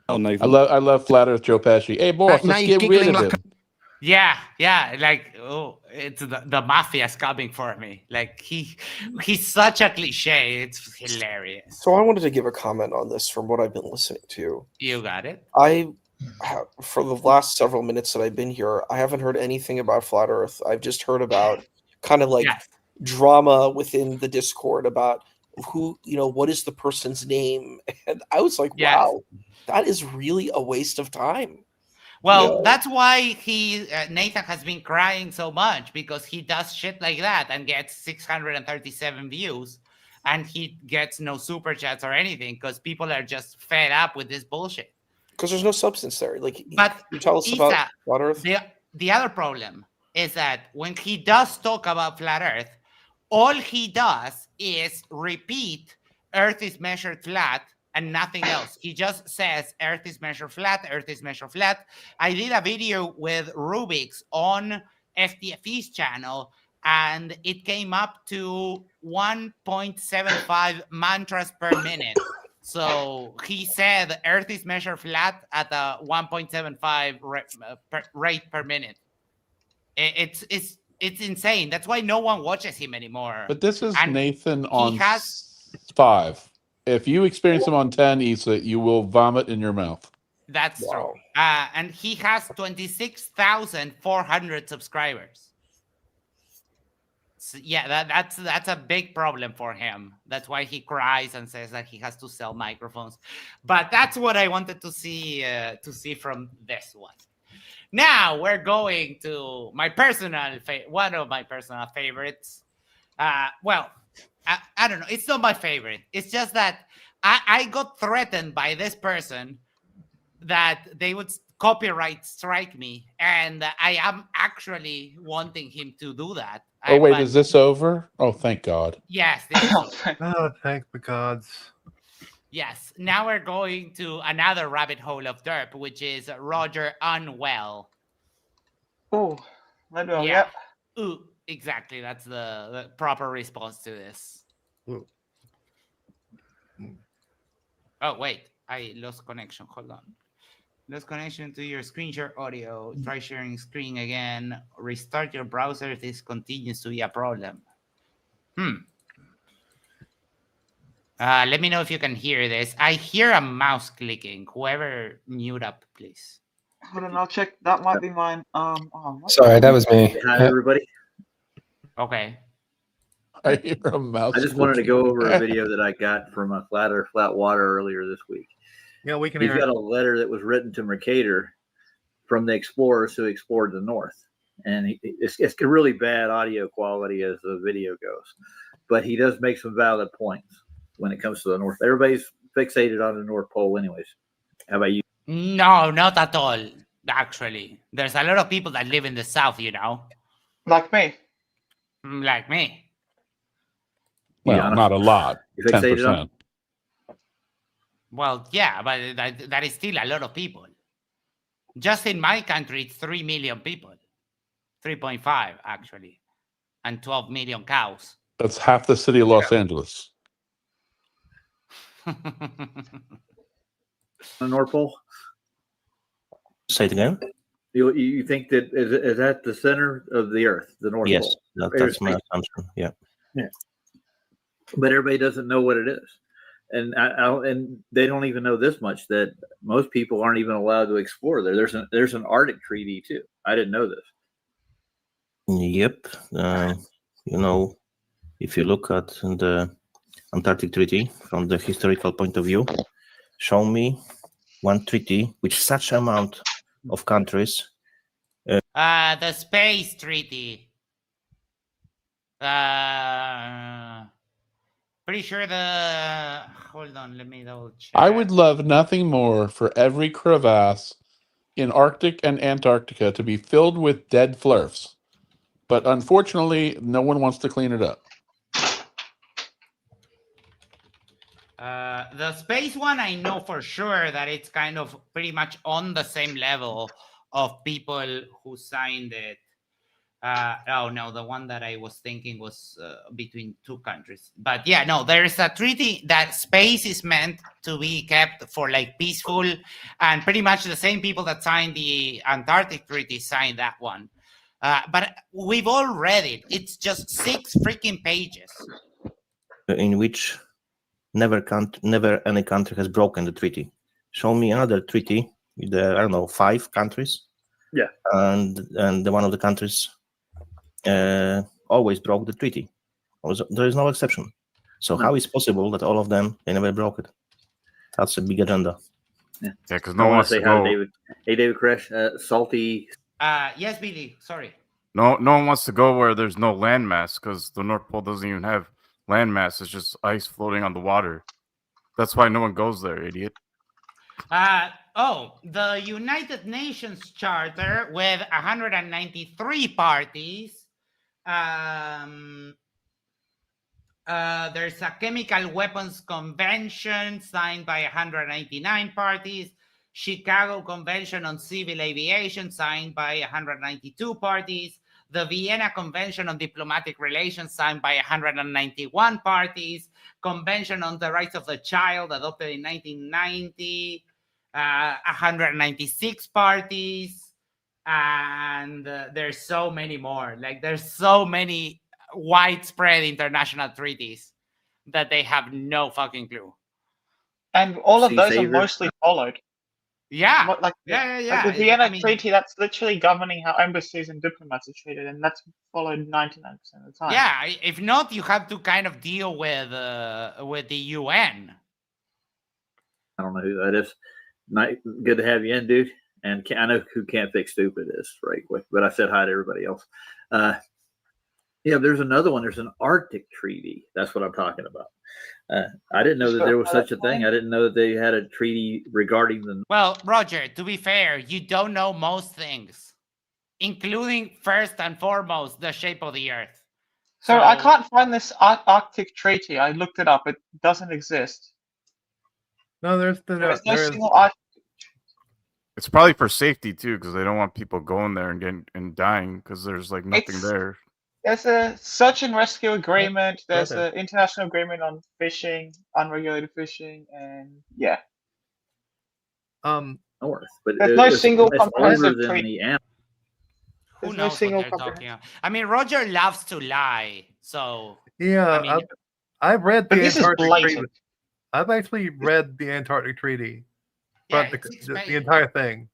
Oh, Nathan. I love Flat Earth Joe Pesci. Hey, boss, let's get rid of him. Yeah, like it's the mafia's coming for me. Like he's such a cliche. It's hilarious. So I wanted to give a comment on this from what I've been listening to. You got it. For the last several minutes that I've been here, I haven't heard anything about Flat Earth. I've just heard about kind of like drama within the Discord about who, what is the person's name? And I was like, wow, that is really a waste of time. Well, that's why Nathan has been crying so much, because he does shit like that and gets 637 views and he gets no super chats or anything because people are just fed up with this bullshit. Because there's no substance there. Like, but you tell us about Flat Earth. The other problem is that when he does talk about Flat Earth, all he does is repeat Earth is measured flat and nothing else. He just says Earth is measured flat, Earth is measured flat. I did a video with Rubik's on FTFE's channel, and it came up to 1.75 mantras per minute. So he said Earth is measured flat at a 1.75 rate per minute. It's insane. That's why no one watches him anymore. But this is Nathan on 5. If you experience him on 10, Issa, you will vomit in your mouth. That's true. And he has 26,400 subscribers. yeah, that's a big problem for him. That's why he cries and says that he has to sell microphones. But that's what I wanted to see from this one. Now we're going to my one of my personal favorites. Well, I don't know. It's not my favorite. It's just that I got threatened by this person that they would copyright strike me, and I am actually wanting him to do that. Oh, wait, is this over? Oh, thank God. Yes, this is over. Oh, thank the gods. Yes, now we're going to another rabbit hole of derp, which is Roger Unwell. Oh, yeah. Yep. Ooh, exactly. That's the proper response to this. Ooh. Oh, wait. I lost connection. Hold on. Lost connection to your screen share audio. Try sharing screen again. Restart your browser if this continues to be a problem. Let me know if you can hear this. I hear a mouse clicking. Whoever mute up, please. Hold on, I'll check. That might be mine. Sorry, that was me. Hi, everybody. Okay. I hear a mouse. I just wanted to go over a video that I got from a Flat Water earlier this week. Yeah, we can He's hear got a letter that was written to Mercator from the explorers who explored the North. And it's a really bad audio quality as the video goes. But he does make some valid points when it comes to the North. Everybody's fixated on the North Pole anyways. How about you? No, not at all, actually. There's a lot of people that live in the South, you know. Like me. Like me. Well, not a lot. 10%. Well, yeah, but that is still a lot of people. Just in my country, it's 3 million people. 3.5, actually. And 12 million cows. That's half the city of Los Angeles. The North Pole? Say it again. You think that is that the center of the Earth, the North Yes, Pole? that's my assumption. Yeah. Yeah. But everybody doesn't know what it is, and and they don't even know this much, that most people aren't even allowed to explore there. There's an Arctic treaty too. I didn't know this. Yep. You know, if you look at the Antarctic Treaty from the historical point of view, show me one treaty with such amount of countries. The space treaty. Pretty sure hold on, let me double check. I would love nothing more for every crevasse in Arctic and Antarctica to be filled with dead flurfs. But unfortunately, no one wants to clean it up. The space one, I know for sure that it's kind of pretty much on the same level of people who signed it. Oh, no, the one that I was thinking was between two countries. But yeah, no, there is a treaty that space is meant to be kept for like peaceful, and pretty much the same people that signed the Antarctic Treaty signed that one. But we've all read it. It's just 6 freaking pages. In which never any country has broken the treaty. Show me another treaty with I don't know, 5 countries. Yeah. And the one of the countries always broke the treaty. There is no exception. So how is possible that all of them, they never broke it? That's a big agenda. Yeah, because no one wants to go. Hey, David Koresh, salty. Yes, Billy. Sorry. No one wants to go where there's no landmass, because the North Pole doesn't even have landmass. It's just ice floating on the water. That's why no one goes there, idiot. The United Nations Charter with 193 parties. There's a Chemical Weapons Convention signed by 199 parties. Chicago Convention on Civil Aviation signed by 192 parties. The Vienna Convention on Diplomatic Relations signed by 191 parties. Convention on the Rights of the Child adopted in 1990. 196 parties. And there's so many more. Like, there's so many widespread international treaties that they have no fucking clue. And all of those are mostly followed. Yeah. Like the Vienna Treaty, that's literally governing how embassies and diplomats are treated, and that's followed 99% of the time. Yeah, if not, you have to kind of deal with the UN. I don't know who that is. Good to have you in, dude. And I know who Can't Fix Stupid is, right quick, but I said hi to everybody else. Yeah, there's another one. There's an Arctic treaty. That's what I'm talking about. I didn't know that there was such a thing. I didn't know that they had a treaty regarding the. Well, Roger, to be fair, you don't know most things, including first and foremost the shape of the Earth. So I can't find this Arctic treaty. I looked it up. It doesn't exist. No, there's no single Arctic. It's probably for safety too, because they don't want people going there and dying because there's like nothing there. There's a search and rescue agreement. There's an international agreement on fishing, unregulated fishing, and yeah. North, but there's no single comprehensive treaty. Who knows what they're talking about? I mean, Roger loves to lie, so yeah. I mean, I've read the Antarctic Treaty. I've actually read the Antarctic Treaty, yeah, but the entire thing.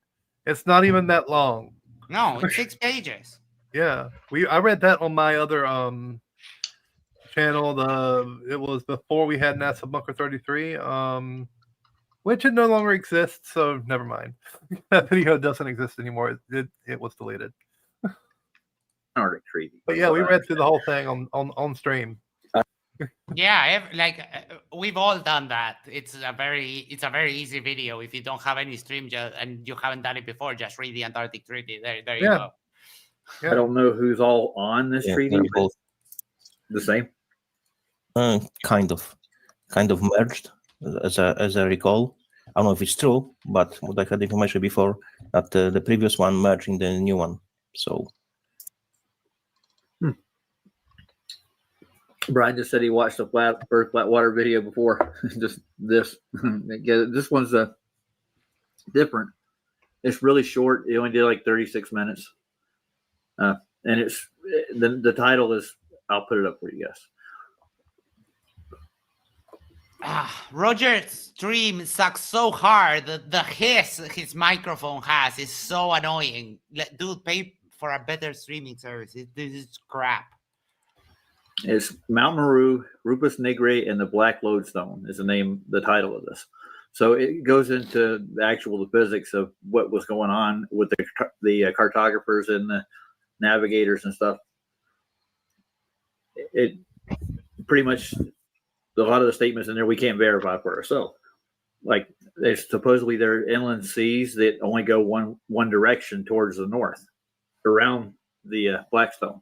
It's not even that long. No, it's 6 pages. Yeah, I read that on my other channel. It was before we had NASA Bunker 33, which it no longer exists. So never mind. That video doesn't exist anymore. It was deleted. Arctic Treaty. But yeah, we read through the whole thing on stream. Yeah, we've all done that. It's a very easy video. If you don't have any stream and you haven't done it before, just read the Antarctic Treaty. There you go. Yeah. I don't know who's all on this treaty. Both the same. Kind of merged, as I recall. I don't know if it's true, but what I had information before that the previous one merged in the new one. So. Brian just said he watched a flat Earth, flat water video before. Just this. This one's different. It's really short. It only did like 36 minutes. And it's the title is. I'll put it up for you guys. Roger's stream sucks so hard that the hiss his microphone has is so annoying. Dude, pay for a better streaming service. This is crap. It's Mount Meru, Rupus Nigre, and the Black Lodestone is the title of this. So it goes into the physics of what was going on with the cartographers and the navigators and stuff. It pretty much, a lot of the statements in there we can't verify for ourselves. Like supposedly they're inland seas that only go one direction towards the north, around the Blackstone.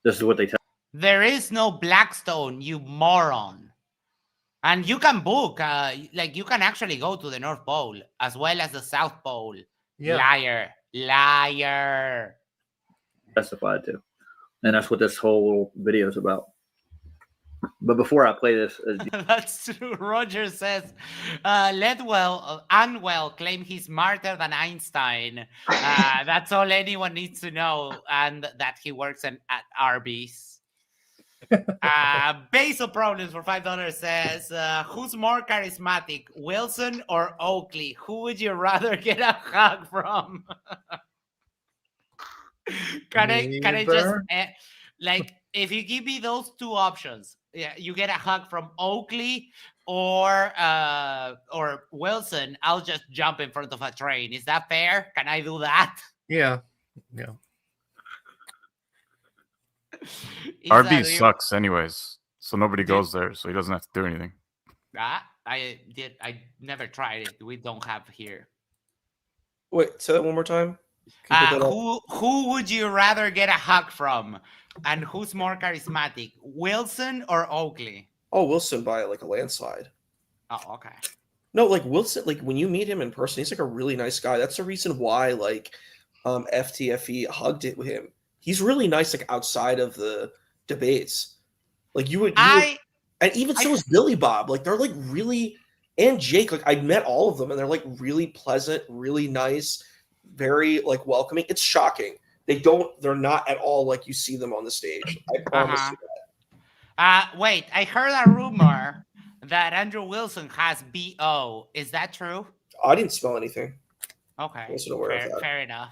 This is what they tell. There is no Blackstone, you moron. And you can book, you can actually go to the North Pole as well as the South Pole. Yeah. Liar. Testified to. And that's what this whole video is about. But before I play this... That's true. Roger says, let Unwell claim he's smarter than Einstein. That's all anyone needs to know. And that he works at Arby's. Basil Problems for $5 says, who's more charismatic, Wilson or Oakley? Who would you rather get a hug from? Can I just if you give me those two options, you get a hug from Oakley or Wilson, I'll just jump in front of a train. Is that fair? Can I do that? Yeah. Arby's sucks anyways, so nobody goes there, so he doesn't have to do anything. I never tried it. We don't have here. Wait, say that one more time. Who would you rather get a hug from, and who's more charismatic, Wilson or Oakley? Oh, Wilson by like a landslide. Oh, okay. No, like Wilson, like when you meet him in person, he's like a really nice guy. That's the reason why FTFE hugged it with him. He's really nice, like outside of the debates. Like you would and even so is Billy Bob. Like they're like really, and Jake. Like I met all of them, and they're like really pleasant, really nice, very like welcoming. It's shocking. They're not at all like you see them on the stage. I promise you that. Wait, I heard a rumor that Andrew Wilson has BO. Is that true? I didn't smell anything. Okay. I wasn't aware of that. Fair enough.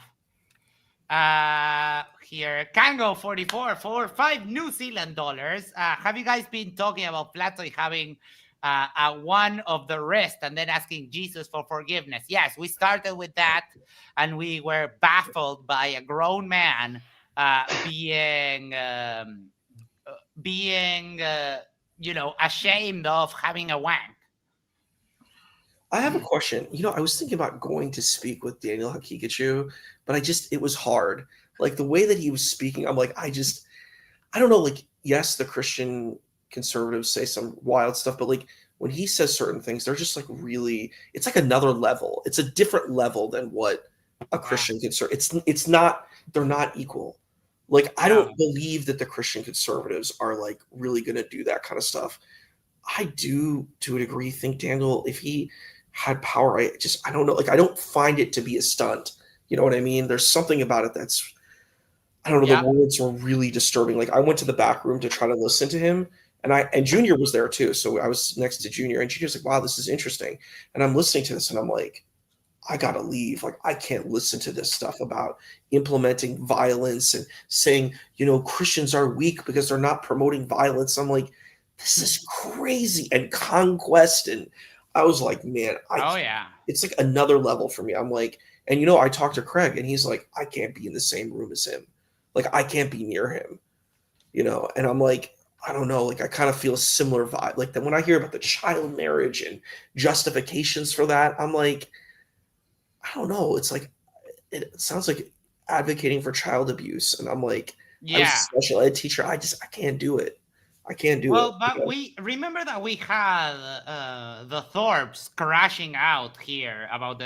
Here, Kango44 for $5 have you guys been talking about Plato having one of the rest and then asking Jesus for forgiveness? Yes, we started with that, and we were baffled by a grown man being ashamed of having a wank. I have a question. I was thinking about going to speak with Daniel Hakikachu, but it was hard. Like the way that he was speaking, I'm like, I don't know. Like, yes, the Christian conservatives say some wild stuff, but like when he says certain things, they're just like really, it's like another level. It's a different level than what a Christian conservative. It's not, they're not equal. Like, I don't believe that the Christian conservatives are like really going to do that kind of stuff. I do, to a degree, think Daniel, if he had power, I don't know. Like, I don't find it to be a stunt. You know what I mean? There's something about it that's, I don't know. The words were really disturbing. Like, I went to the back room to try to listen to him, and Junior was there too. So I was next to Junior, and Junior's like, "Wow, this is interesting." And I'm listening to this, and I'm like, I gotta leave. Like, I can't listen to this stuff about implementing violence and saying, Christians are weak because they're not promoting violence. I'm like, this is crazy. And conquest. And I was like, man, it's like another level for me. I'm like, and I talked to Craig, and he's like, I can't be in the same room as him. Like, I can't be near him, and I'm like, I don't know. Like, I kind of feel a similar vibe. Like, that when I hear about the child marriage and justifications for that, I'm like, I don't know. It's like, it sounds like advocating for child abuse. And I'm like, I was a special ed teacher. I can't do it. I can't do it. Well, but we remember that we had the Thorpes crashing out here about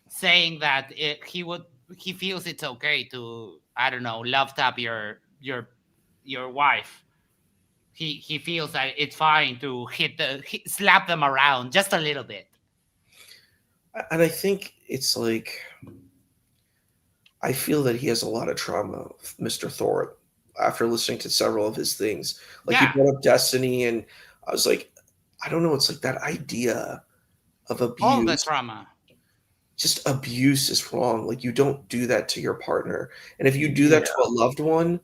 saying that he feels it's okay to, I don't know, love tap your wife. He feels that it's fine to slap them around just a little bit. And I think it's like, I feel that he has a lot of trauma, Mr. Thorpe, after listening to several of his things. Like, he brought up Destiny, and I was like, I don't know. It's like that idea of abuse. All the trauma. Just abuse is wrong. Like, you don't do that to your partner. And if you do that to a loved one,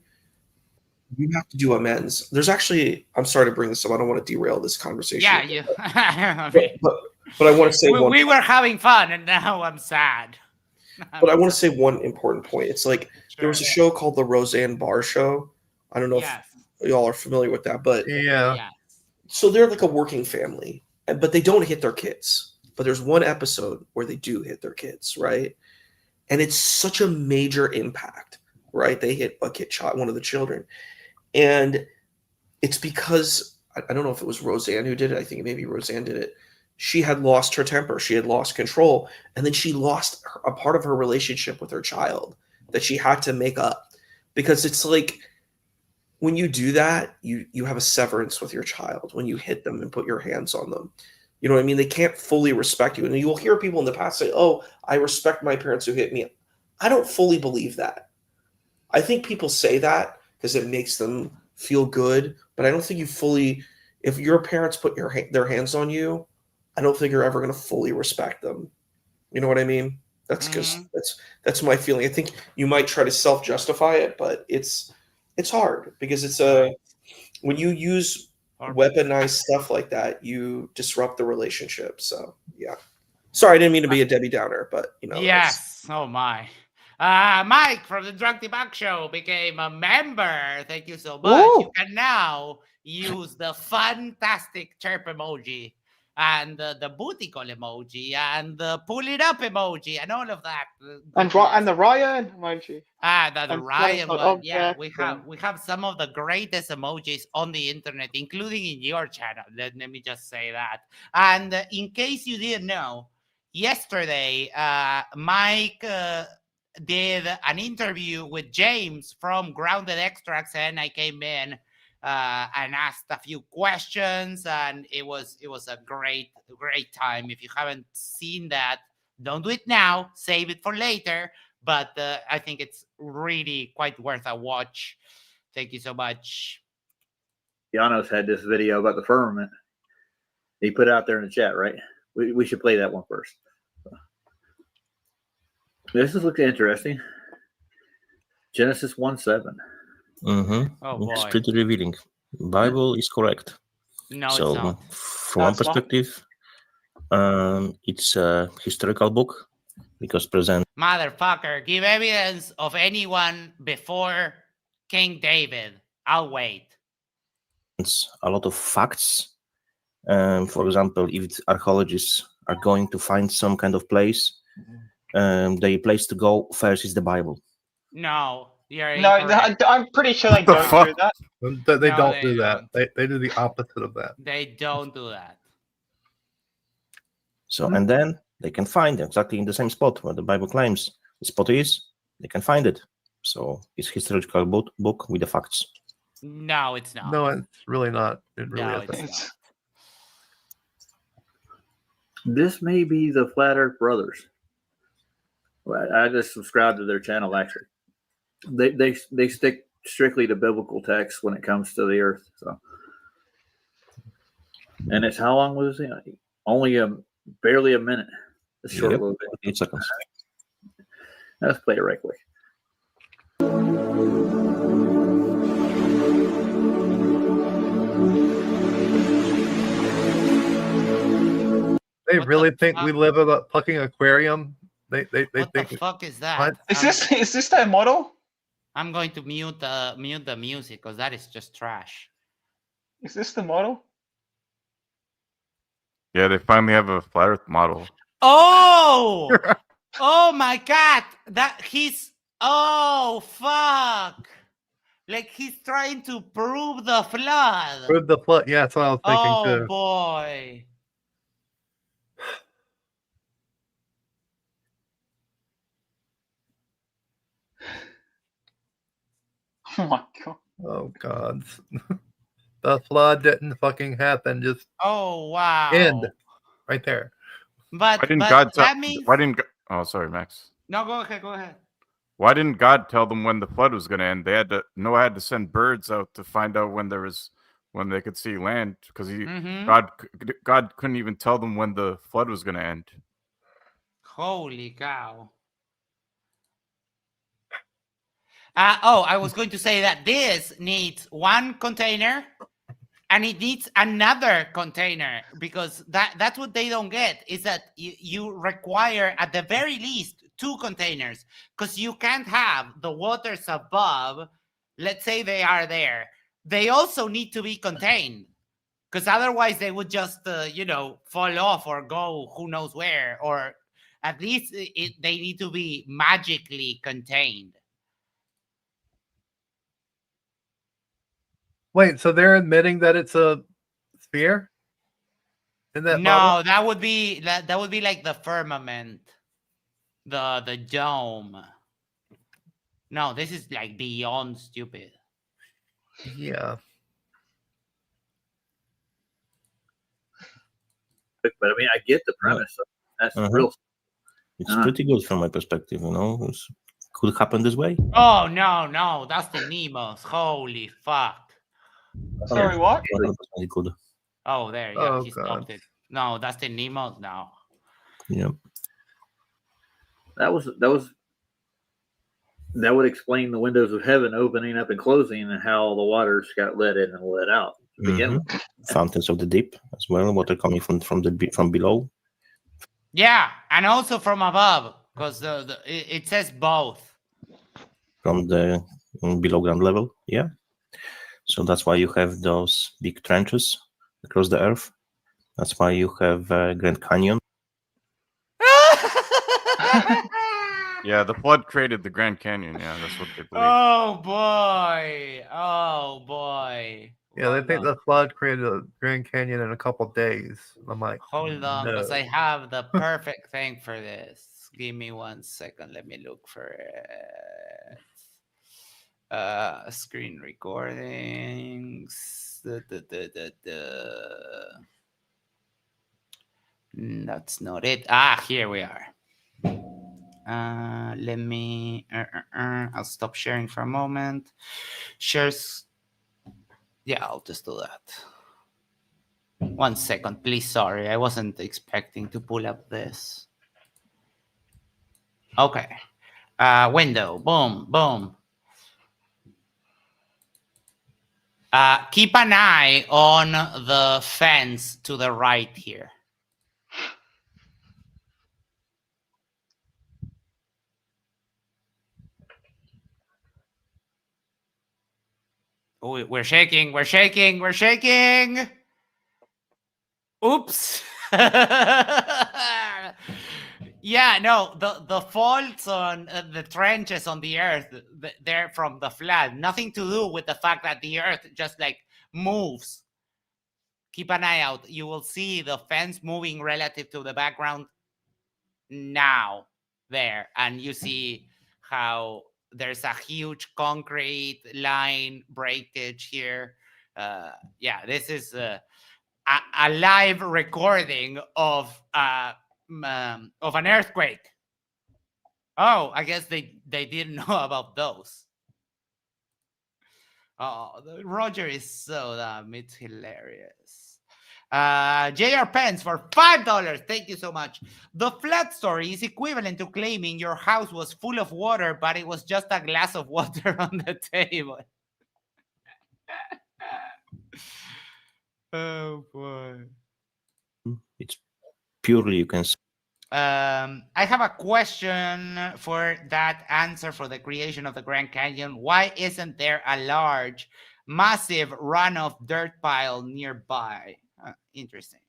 you have to do amends. There's actually, I'm sorry to bring this up. I don't want to derail this conversation. Yeah, but I want to say we were having fun, and now I'm sad. But I want to say one important point. It's like, there was a show called The Roseanne Barr Show. I don't know if y'all are familiar with that, but so they're like a working family, but they don't hit their kids. But there's one episode where they do hit their kids, right? And it's such a major impact, right? They hit one of the children. And it's because, I don't know if it was Roseanne who did it. I think maybe Roseanne did it. She had lost her temper. She had lost control. And then she lost a part of her relationship with her child that she had to make up. Because it's like, when you do that, you have a severance with your child when you hit them and put your hands on them. You know what I mean? They can't fully respect you. And you will hear people in the past say, oh, I respect my parents who hit me. I don't fully believe that. I think people say that because it makes them feel good. But I don't think you fully, if your parents put their hands on you, I don't think you're ever going to fully respect them. You know what I mean? That's because that's my feeling. I think you might try to self-justify it, but it's hard because it's when you use weaponized stuff like that, you disrupt the relationship. So yeah. Sorry, I didn't mean to be a Debbie Downer, but Yes. Oh my. Mike from the Drunk Debug Show became a member. Thank you so much. Woo! You can now use the fantastic chirp emoji and the booty call emoji and the pull it up emoji and all of that. And the Ryan emoji. The Ryan one. Yeah, we have some of the greatest emojis on the internet, including in your channel. Let me just say that. And in case you didn't know, yesterday Mike did an interview with James from Grounded Extracts, and I came in and asked a few questions, and it was a great time. If you haven't seen that, don't do it now, save it for later, but I think it's really quite worth a watch. Thank you so much. Janos had this video about the firmament he put out there in the chat, right? We should play that one first. This looks interesting. Genesis 1:7. Mm-hmm. Oh, It's boy. pretty revealing. Bible is correct. No, so it's not. from one perspective, it's a historical book because presents Motherfucker, give evidence of anyone before King David. I'll wait. a lot of facts. For example, if archaeologists are going to find some kind of place, the place to go first is the Bible. No, you're No, incorrect. I'm pretty sure they don't do that. They No, don't they do that. don't. They do the opposite of that. They don't do that. So, and then they can find exactly in the same spot where the Bible claims the spot is, they can find it. So it's historical book with the facts. No, it's not. No, it's really not. It really No, isn't. it's not. This may be the Flat Earth Brothers. I just subscribe to their channel. Actually, they stick strictly to biblical texts when it comes to the Earth. So, and it's how long was it? Only barely a minute. A short little bit. 8 seconds. Let's play it right quick. They really think we live in a fucking aquarium. They What think. the fuck is that? Is this their model? I'm going to mute the music because that is just trash. Is this the model? Yeah, they finally have a flat Earth model. Oh! Oh my god! That he's oh fuck! Like he's trying to prove the flood. Prove the flood. Yeah, that's what I was thinking Oh too. boy! Oh my god! Oh god! The flood didn't fucking happen. Just oh wow! End right there. But Why didn't but God tell? that means Why didn't? Oh, sorry, Max. no. Go ahead. Go ahead. Why didn't God tell them when the flood was going to end? They had to. Noah had to send birds out to find out when they could see land because God couldn't even tell them when the flood was going to end. Holy cow! I was going to say that this needs one container and it needs another container because that's what they don't get is that you require at the very least 2 containers because you can't have the waters above. Let's say they are there. They also need to be contained because otherwise they would just, fall off or go who knows where, or at least they need to be magically contained. Wait, so they're admitting that it's a sphere? In that bubble? that would be like the firmament, the dome. No, this is like beyond stupid. Yeah. But I mean, I get the premise. That's real. It's pretty good from my perspective. It could happen this way. Oh no, that's the Nemos. Holy fuck! Sorry, what? Good. Oh, there, yeah, he stopped it. No, that's the Nemos now. Yeah. That would explain the windows of heaven opening up and closing and how the waters got let in and let out to begin with. Fountains of the deep as well. Water coming from below. Yeah, and also from above because it says both. From the below ground level. Yeah. So that's why you have those big trenches across the earth. That's why you have Grand Canyon. Yeah, the flood created the Grand Canyon. Yeah, that's what they believe. Oh boy! Oh boy! Yeah, they think the flood created a Grand Canyon in a couple days. I'm like, hold on, because I have the perfect thing for this. Give me 1 second. Let me look for it. Screen recordings. That's not it. Here we are. Let me. I'll stop sharing for a moment. Shares. Yeah, I'll just do that. 1 second, please. Sorry, I wasn't expecting to pull up this. Okay. Window. Boom, boom. Keep an eye on the fence to the right here. Oh, we're shaking. We're shaking. We're shaking. Oops. Yeah, no, the faults on the trenches on the earth, they're from the flood. Nothing to do with the fact that the earth just like moves. Keep an eye out. You will see the fence moving relative to the background now there. And you see how there's a huge concrete line breakage here. Yeah, this is a live recording of an earthquake. Oh, I guess they didn't know about those. Oh, Roger is so dumb. It's hilarious. JR Pence for $5. Thank you so much. The flood story is equivalent to claiming your house was full of water, but it was just a glass of water on the table. Oh boy. It's purely you can. I have a question for that answer for the creation of the Grand Canyon. Why isn't there a large, massive runoff dirt pile nearby? Interesting.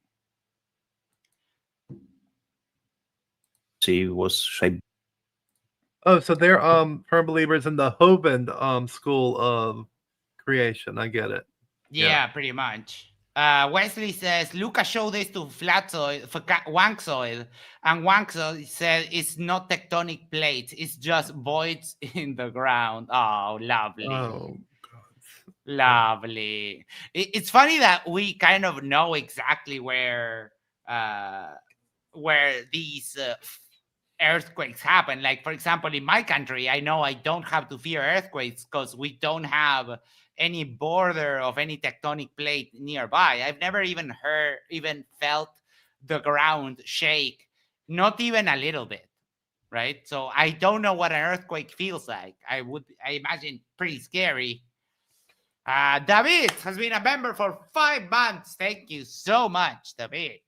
See, was shaped. Oh, so they're firm believers in the Hovind school of creation. I get it. Yeah, pretty much. Wesley says, Lucas showed this to Flatsoid, Wanksoid, and Wanksoid said it's not tectonic plates, it's just voids in the ground. Oh, lovely. Oh, lovely. It's funny that we kind of know exactly where these earthquakes happen. Like, for example, in my country, I know I don't have to fear earthquakes because we don't have any border of any tectonic plate nearby. I've never even felt the ground shake, not even a little bit, right? So I don't know what an earthquake feels like. I imagine pretty scary. David has been a member for 5 months. Thank you so much, David.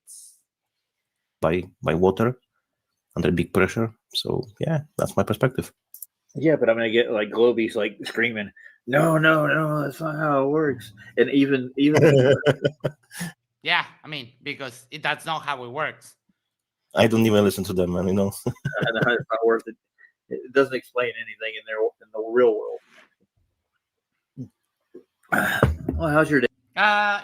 By water under big pressure. So yeah, that's my perspective. Yeah, but I'm gonna get like Globies like screaming, no, that's not how it works. And even yeah, I mean, because that's not how it works. I don't even listen to them, man. You know, it's not worth it. It doesn't explain anything in the real world. Well, how's your day?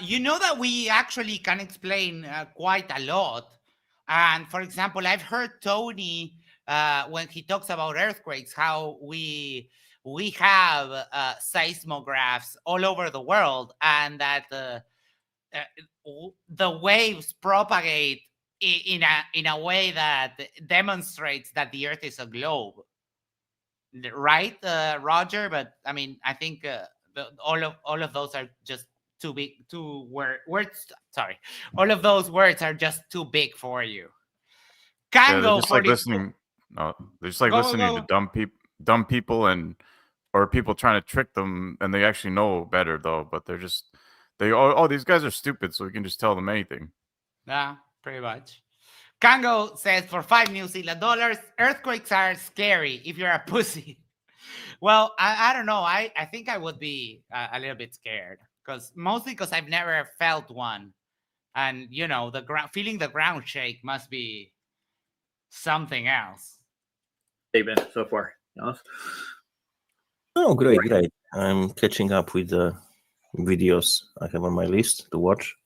You know that we actually can explain quite a lot. And for example, I've heard Tony when he talks about earthquakes, how we have seismographs all over the world, and that the waves propagate in a way that demonstrates that the Earth is a globe, right, Roger? But I mean, I think all of those are just too big. Words. Sorry, all of those words are just too big for you. They're just like listening. No, they're just like listening to dumb people or people trying to trick them, and they actually know better though. But they're just these guys are stupid, so we can just tell them anything. Yeah, pretty much. Kango says for $5 New Zealand dollars, earthquakes are scary if you're a pussy. Well, I don't know. I think I would be a little bit scared mostly because I've never felt one, and you know feeling the ground shake must be something else. They've been so far. Oh, great. I'm catching up with the videos I have on my list to watch.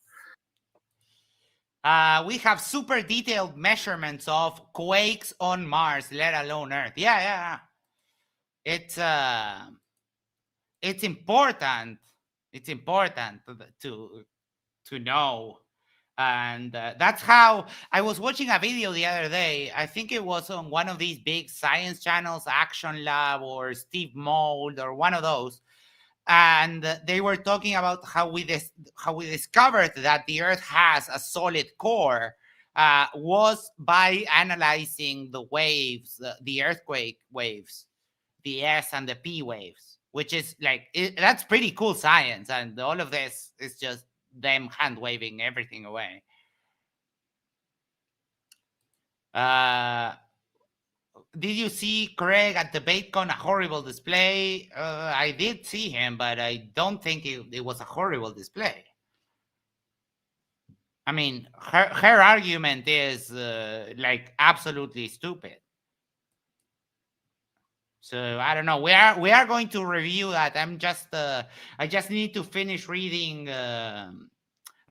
We have super detailed measurements of quakes on Mars, let alone Earth. Yeah. It's important. It's important to know. And that's how I was watching a video the other day. I think it was on one of these big science channels, Action Lab or Steve Mould or one of those. And they were talking about how we discovered that the Earth has a solid core was by analyzing the waves, the earthquake waves, the S and the P waves, which is like, that's pretty cool science. And all of this is just them hand waving everything away. Did you see Craig at the BaitCon? A horrible display. I did see him, but I don't think it was a horrible display. I mean, her argument is like absolutely stupid. So I don't know. We are going to review that. I just need to finish reading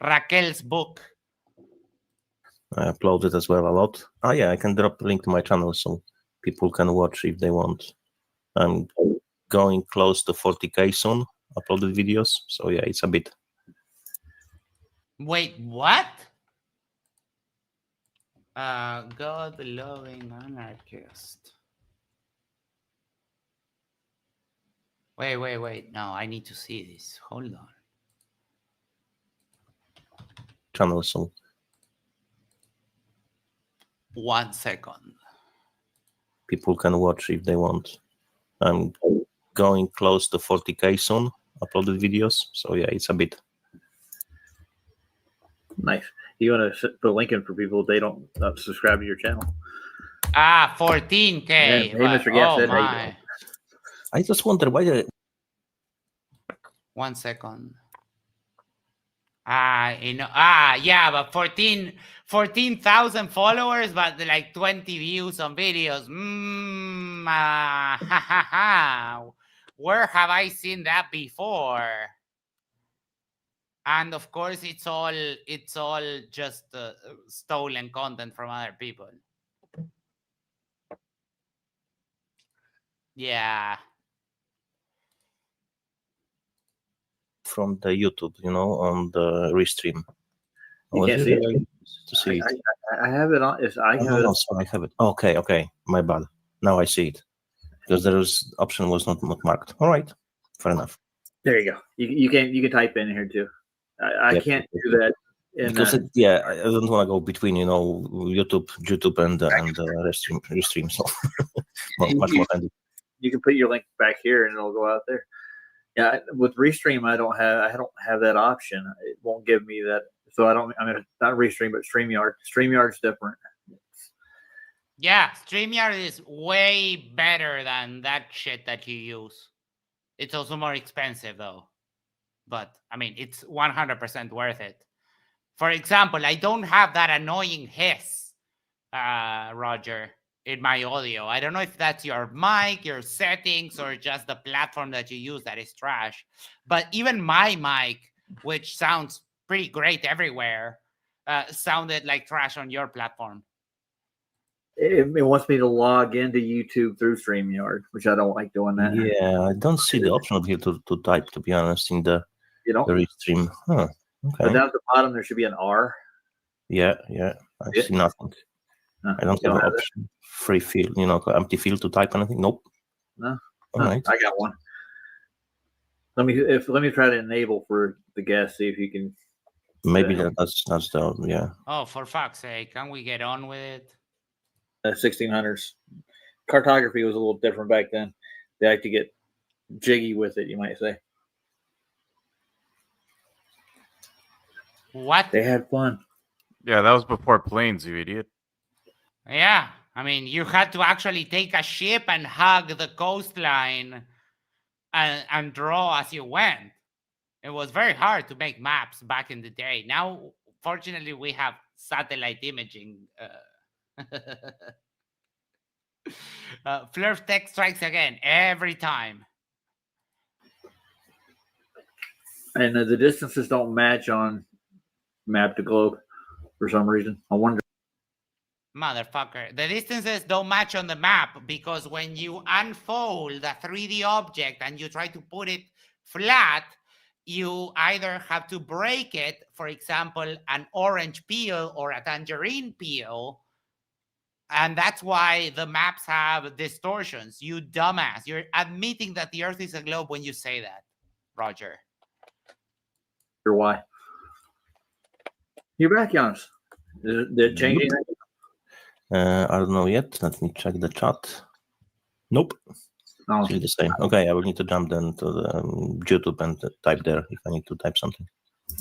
Raquel's book. I uploaded as well a lot. Oh yeah, I can drop a link to my channel so people can watch if they want. I'm going close to 40K soon, uploaded videos. So yeah, it's a bit. Wait, what? God-loving anarchist. Wait. No, I need to see this. Hold on. Channel soon. 1 second. People can watch if they want. I'm going close to 40K soon, uploaded videos. So yeah, it's a bit. Nice. You want to put a link in for people if they don't subscribe to your channel? 14K. Hey, Mr. Gas said, my. I just wonder why. 1 second. Yeah, but 14,000 followers, but like 20 views on videos. Where have I seen that before? And of course, it's all just stolen content from other people. Yeah. From the YouTube, on the restream. You can't see it. To see it. I have it on. I have it. Okay. My bad. Now I see it because there was option was not marked. All right, fair enough. There you go. You can type in here too. I can't do that. Because I don't want to go between YouTube and restream. So much more handy. You can put your link back here and it'll go out there. Yeah, with Restream, I don't have that option. It won't give me that, so I mean, not Restream, but StreamYard. StreamYard's different. Yeah, StreamYard is way better than that shit that you use. It's also more expensive though, but I mean, it's 100% worth it. For example, I don't have that annoying hiss, Roger, in my audio. I don't know if that's your mic, your settings, or just the platform that you use that is trash. But even my mic, which sounds pretty great everywhere, sounded like trash on your platform. It wants me to log into YouTube through StreamYard, which I don't like doing that. Yeah, I don't see the option here to type, to be honest, in the restream. Huh. Okay. But down at the bottom, there should be an R. Yeah. I see nothing. I don't have an option. Free field, empty field to type anything. Nope. No. All right. I got one. Let me try to enable for the guest. See if you can. Maybe that's the yeah. Oh, for fuck's sake! Can we get on with it? 1600s. Cartography was a little different back then. They like to get jiggy with it, you might say. What? They had fun. Yeah, that was before planes, you idiot. Yeah, I mean, you had to actually take a ship and hug the coastline and draw as you went. It was very hard to make maps back in the day. Now, fortunately, we have satellite imaging. Flurf Tech strikes again every time. And the distances don't match on Map to Globe for some reason. I wonder. Motherfucker. The distances don't match on the map because when you unfold a 3D object and you try to put it flat, you either have to break it, for example, an orange peel or a tangerine peel, and that's why the maps have distortions. You dumbass. You're admitting that the Earth is a globe when you say that, Roger. Why? You're back, Giannis. They're changing I don't know yet. Let me check the chat. Nope. Oh. Still the same. Okay, I will need to jump then to the YouTube and type there if I need to type something.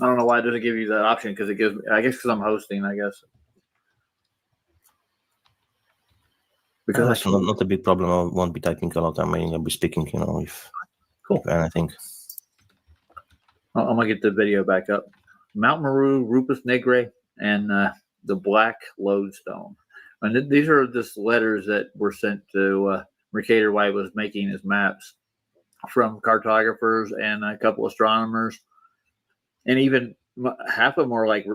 I don't know why it doesn't give you that option, because it gives me, I guess because I'm hosting, I guess. Because that's not a big problem. I won't be typing a lot. I mean, I'll be speaking, if anything. I'm going to get the video back up. Mount Meru, Rupus Negre, and the Black Lodestone. And these are just letters that were sent to Mercator while he was making his maps from cartographers and a couple astronomers. And even half of them are like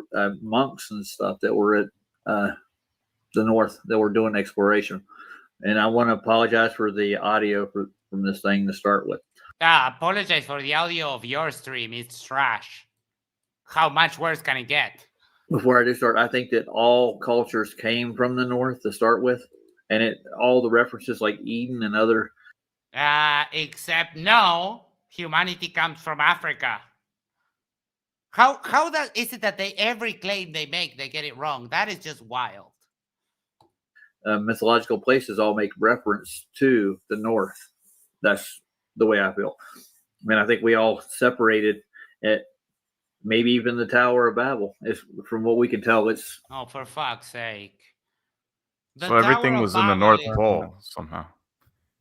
monks and stuff that were at the north that were doing exploration. And I want to apologize for the audio from this thing to start with. Apologize for the audio of your stream. It's trash. How much worse can it get? Before I do start, I think that all cultures came from the north to start with, and all the references like Eden and other. Except no, humanity comes from Africa. How is it that every claim they make, they get it wrong? That is just wild. Mythological places all make reference to the north. That's the way I feel. I mean, I think we all separated at maybe even the Tower of Babel. From what we can tell, it's. Oh, for fuck's sake! So everything was in the North Pole somehow.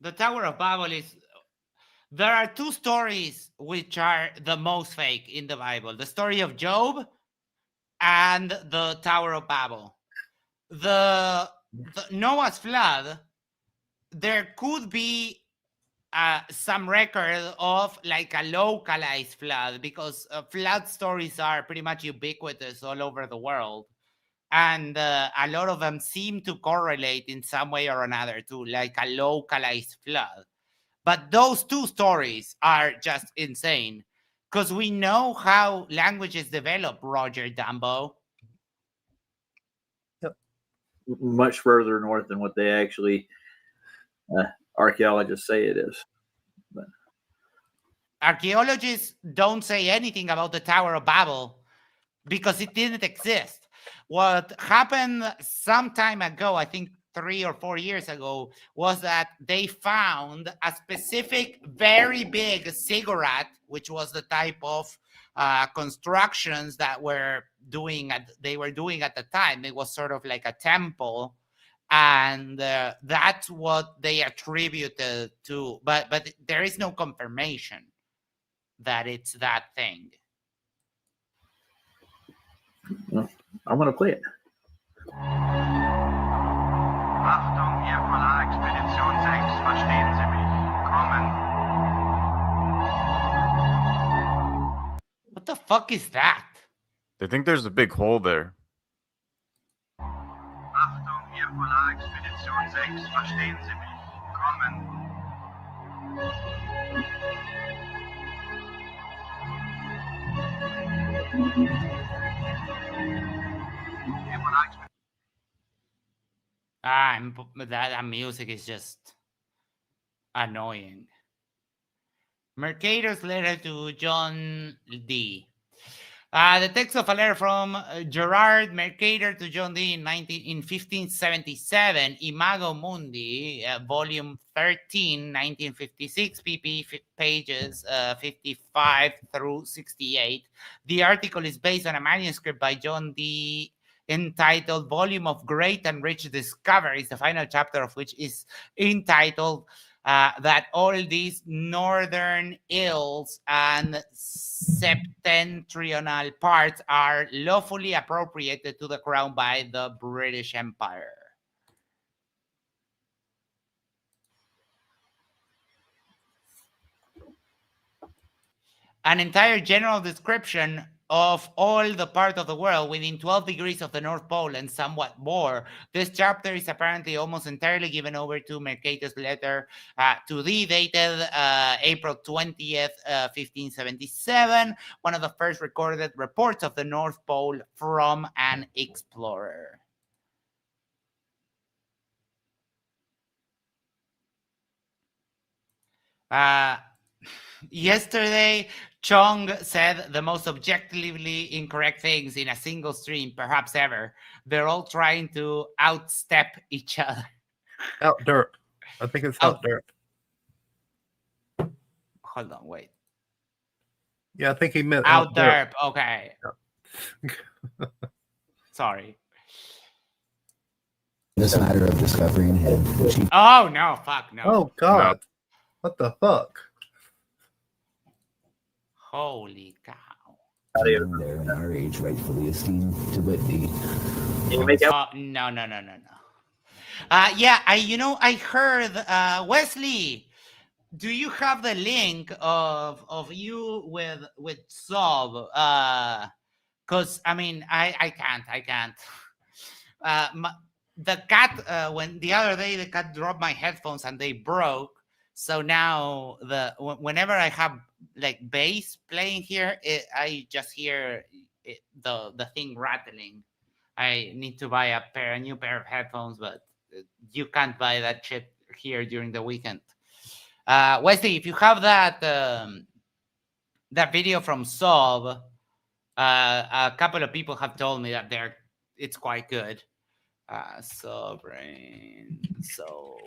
The Tower of Babel is. There are two stories which are the most fake in the Bible: the story of Job and the Tower of Babel. The Noah's flood. There could be some record of like a localized flood, because flood stories are pretty much ubiquitous all over the world, and a lot of them seem to correlate in some way or another to like a localized flood. But those two stories are just insane, because we know how languages develop, Roger Dumbo. Much further north than what they actually archaeologists say it is. But archaeologists don't say anything about the Tower of Babel because it didn't exist. What happened some time ago, I think 3 or 4 years ago, was that they found a specific very big ziggurat, which was the type of constructions that they were doing at the time. It was sort of like a temple, and that's what they attributed to. But there is no confirmation that it's that thing. Well, I'm going to play it. Achtung, hier Polarexpedition 6, verstehen Sie mich? Kommen. What the fuck is that? They think there's a big hole there. Achtung, hier Polarexpedition 6, verstehen Sie mich? Kommen. That music is just annoying. Mercator's letter to John D. The text of a letter from Gerard Mercator to John D. in 1577, Imago Mundi, volume 13, 1956, pp. Pages 55 through 68. The article is based on a manuscript by John D. entitled Volume of Great and Rich Discoveries, the final chapter of which is entitled that all these northern hills and septentrional parts are lawfully appropriated to the crown by the British Empire. An entire general description of all the part of the world within 12 degrees of the North Pole and somewhat more. This chapter is apparently almost entirely given over to Mercator's letter to thee, dated April 20th, 1577, one of the first recorded reports of the North Pole from an explorer. Yesterday, Chong said the most objectively incorrect things in a single stream, perhaps ever. They're all trying to outstep each other. Out derp. I think it's out derp. Hold on, wait. Yeah, I think he meant out derp. Okay. Yeah. Sorry. This matter of discovering him. Oh no! Fuck no! Oh God! No. What the fuck? Holy cow! There in our age, rightfully esteemed to Whitby. No. Yeah, I heard Wesley. Do you have the link of you with Sob? Cause I mean I can't. The cat when the other day the cat dropped my headphones and they broke. So now whenever I have like bass playing here, I just hear the thing rattling. I need to buy a new pair of headphones, but you can't buy that shit here during the weekend. Wesley, if you have that that video from Sob, a couple of people have told me that it's quite good. Sovereign, soul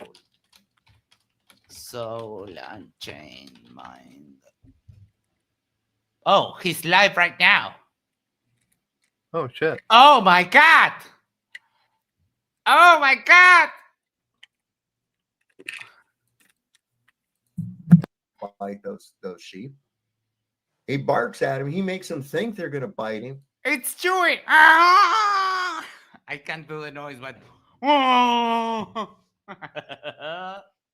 and chain mind. Oh, he's live right now. Oh shit! Oh my god! Oh my god! Like those sheep. He barks at him. He makes them think they're gonna bite him. It's Chewy. Ah! I can't do the noise, but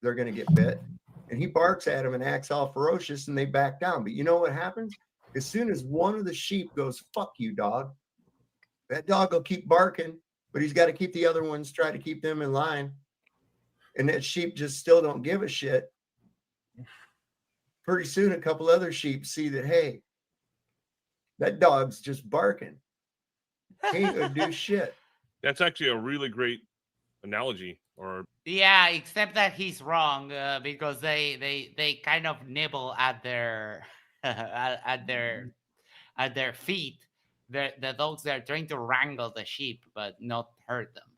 they're gonna get bit. And he barks at him and acts all ferocious, and they back down. But you know what happens? As soon as one of the sheep goes, "Fuck you, dog," that dog will keep barking, but he's got to keep the other ones, try to keep them in line. And that sheep just still don't give a shit. Pretty soon, a couple other sheep see that, hey, that dog's just barking. He ain't gonna do shit. That's actually a really great analogy. Or yeah, except that he's wrong because they kind of nibble at their at their feet. The dogs, they're trying to wrangle the sheep but not hurt them.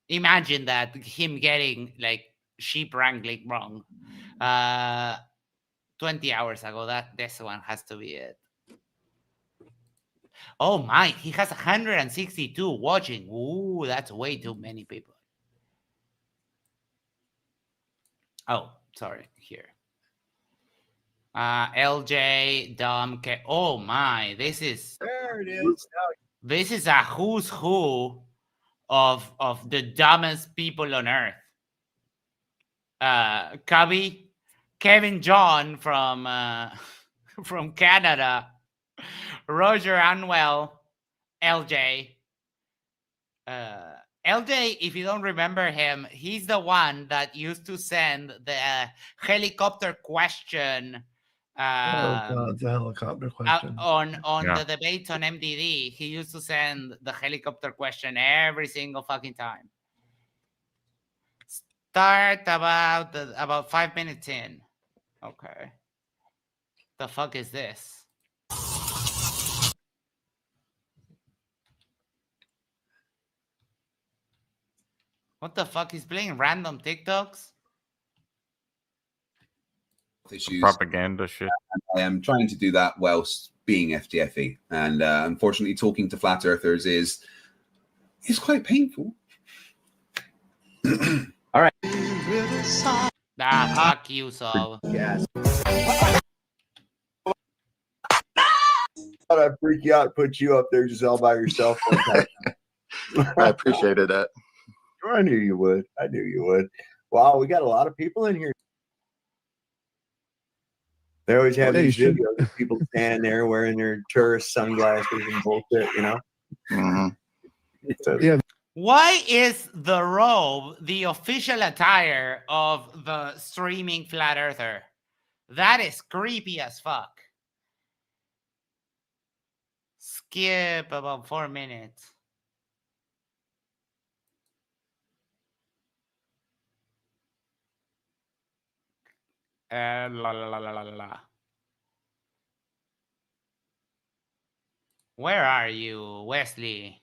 Imagine that, him getting like sheep wrangling wrong 20 hours ago. This one has to be it. Oh my, he has 162 watching. Ooh, that's way too many people. Oh, sorry, here. LJ, Dom, K. Oh my, this is there it is. This is a who's who of the dumbest people on earth. Cubby, Kevin John from from Canada, Roger Anwell, LJ. LJ, if you don't remember him, he's the one that used to send the helicopter question. The helicopter question on the debates on MDD. He used to send the helicopter question every single fucking time. Start about 5 minutes in. Okay. The fuck is this? What the fuck? He's playing random TikToks? Issues. Propaganda shit. I am trying to do that whilst being FTFE, and unfortunately, talking to flat earthers is quite painful. All right. Fuck you, Saul. Yes. Thought I'd freak you out, put you up there just all by yourself. I appreciated that. I knew you would. I knew you would. Wow, we got a lot of people in here. They always have these videos of people standing there wearing their tourist sunglasses and bullshit, you know? Yeah. Why is the robe the official attire of the streaming flat earther? That is creepy as fuck. Skip about 4 minutes. La, la, la, la, la, la. Where are you, Wesley?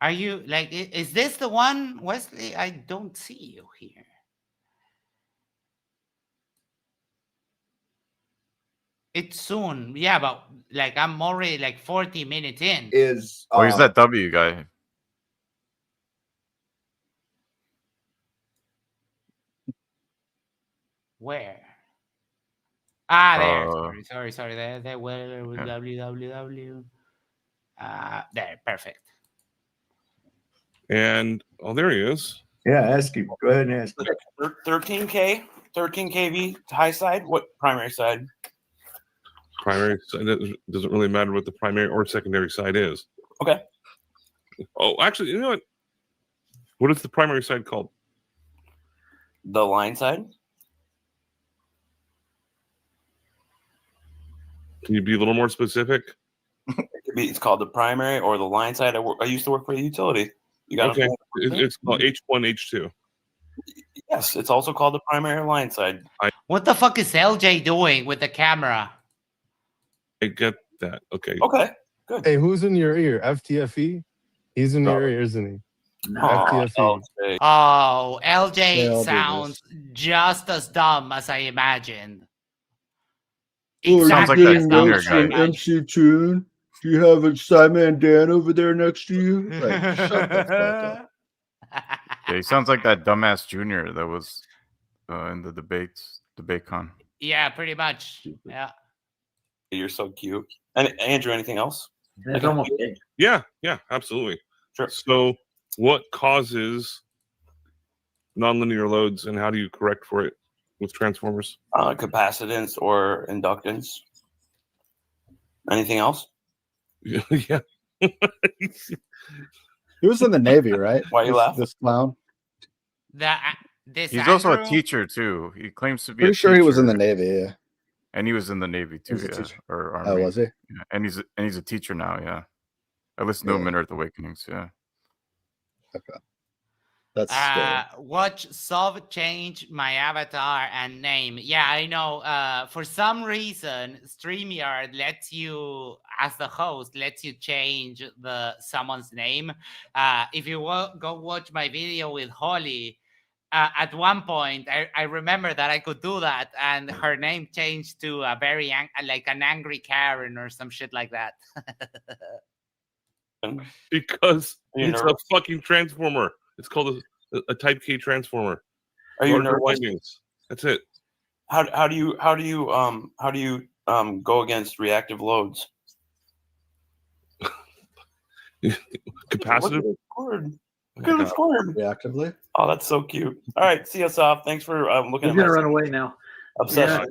Are you like, is this the one, Wesley? I don't see you here. It's soon. Yeah, but like I'm already like 40 minutes in. Is oh, he's that W guy. Where? Ah, there. Sorry. There. Where? www. There. Perfect. And oh, there he is. Yeah, ask him. Go ahead and ask him. 13K, 13 kV high side. What primary side? Primary side, it doesn't really matter what the primary or secondary side is. Okay. Oh, actually, you know what? What is the primary side called? The line side. Can you be a little more specific? It's called the primary or the line side. I used to work for a utility. You got okay. It's called H1, H2. Yes, it's also called the primary line side. What the fuck is LJ doing with the camera? I get that. Okay. Okay. Good. Hey, who's in your ear? FTFE? He's in your ear, isn't he? No. FTFE. Oh, LJ They all do sounds just as dumb as I imagined. Sounds Exactly like as that dumb notes as I from imagined. MC Tune. Do you have a Simon Dan over there next to you? Like, shut the fuck up. Yeah, he sounds like that dumbass junior that was in the debate con. Yeah, pretty much. Yeah. You're so cute. And Andrew, anything else? That's almost it. Yeah, absolutely. Sure. So, what causes nonlinear loads, and how do you correct for it with transformers? Capacitance or inductance. Anything else? Yeah. He was in the Navy, right? Why you laugh? This clown. This He's also a Andrew? teacher too. He claims to be. Pretty a sure he was in the teacher. Navy. Yeah. And he was in the Navy too. He's a Yeah, teacher. or Oh, Army. was he? Yeah. And he's a teacher now. Yeah. I listened to him in Earth Awakenings. Yeah. Okay. That's scary. Watch Sov change my avatar and name. Yeah, I know. For some reason, StreamYard lets you, as the host, lets you change someone's name. If you go watch my video with Holly, at one point, I remember that I could do that, and her name changed to a very like an angry Karen or some shit like that. Because you it's a fucking transformer. It's called a Type K transformer. Are you Larger nervous? windings. That's it. How do you go against reactive loads? Capacitive. Look at the squirm. Reactively. Oh, that's so cute. All right, see us off. Thanks for looking He's at gonna my run away now. obsession. Yeah.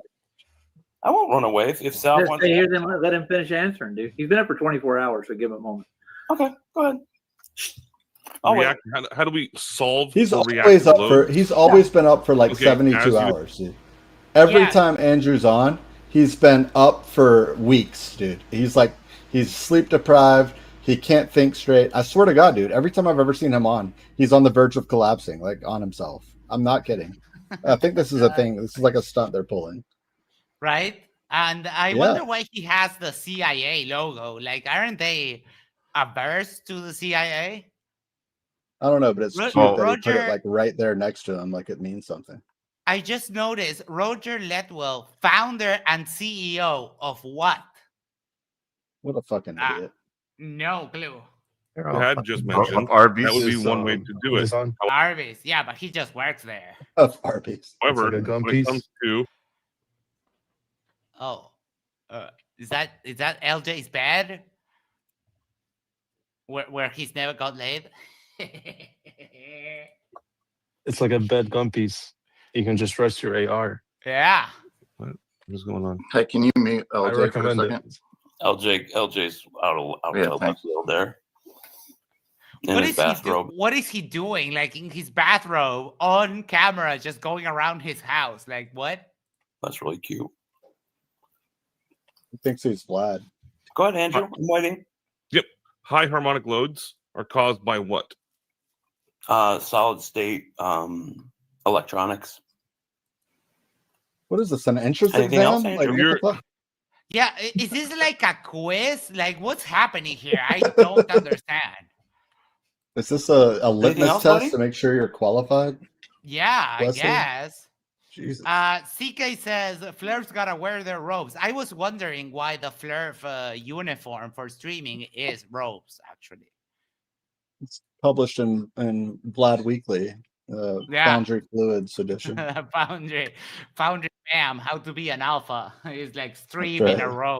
I won't run away if Sal Just wants stay to. here, then let him finish answering, dude. He's been up for 24 hours, so give him a moment. Okay, go ahead. How do we solve? He's for always reactive up for. loads? He's always been up for like Okay, 72 as you- hours. Dude. Every Yeah. time Andrew's on, he's been up for weeks, dude. He's sleep deprived. He can't think straight. I swear to God, dude. Every time I've ever seen him on, he's on the verge of collapsing, like on himself. I'm not kidding. I think this is a thing. This is like a stunt they're pulling. Right? And I Yeah. wonder why he has the CIA logo. Like, aren't they averse to the CIA? I don't know, but it's Ro- cute that he put Roger- it like right there next to him, like it means something. I just noticed Roger Letwell, founder and CEO of what? What a fucking idiot. No clue. Had just mentioned Arby's that would be is, one way to do it. Arby's, yeah, but he just works there. Of Arby's. However, It's like a gum when piece. it comes to Oh, is that LJ's bed? Where he's never got laid? It's like a bed gum piece. You can just rest your AR. Yeah. what's going on? Hey, can you mute I LJ for a recommend second? it. LJ's out Yeah, of the thanks. field there. In What his is he bathrobe. what is he doing? Like in his bathrobe on camera, just going around his house. Like what? That's really cute. He thinks he's Vlad. Go ahead, Andrew. I'm waiting. Yep. High harmonic loads are caused by what? Solid state electronics. What is this? An entrance Anything else, exam? Like, Andrew? what the fuck? Yeah, is this like a quiz? Like, what's happening here? I don't understand. Is this a litmus else, test buddy? to make sure you're qualified? Yeah, Wesley? I guess. Jesus. CK says Flurf's gotta wear their robes. I was wondering why the Flurf uniform for streaming is robes, actually. It's published in Vlad Weekly, Foundry Fluids edition. Foundry ma'am, how to be an alpha is like stream in a row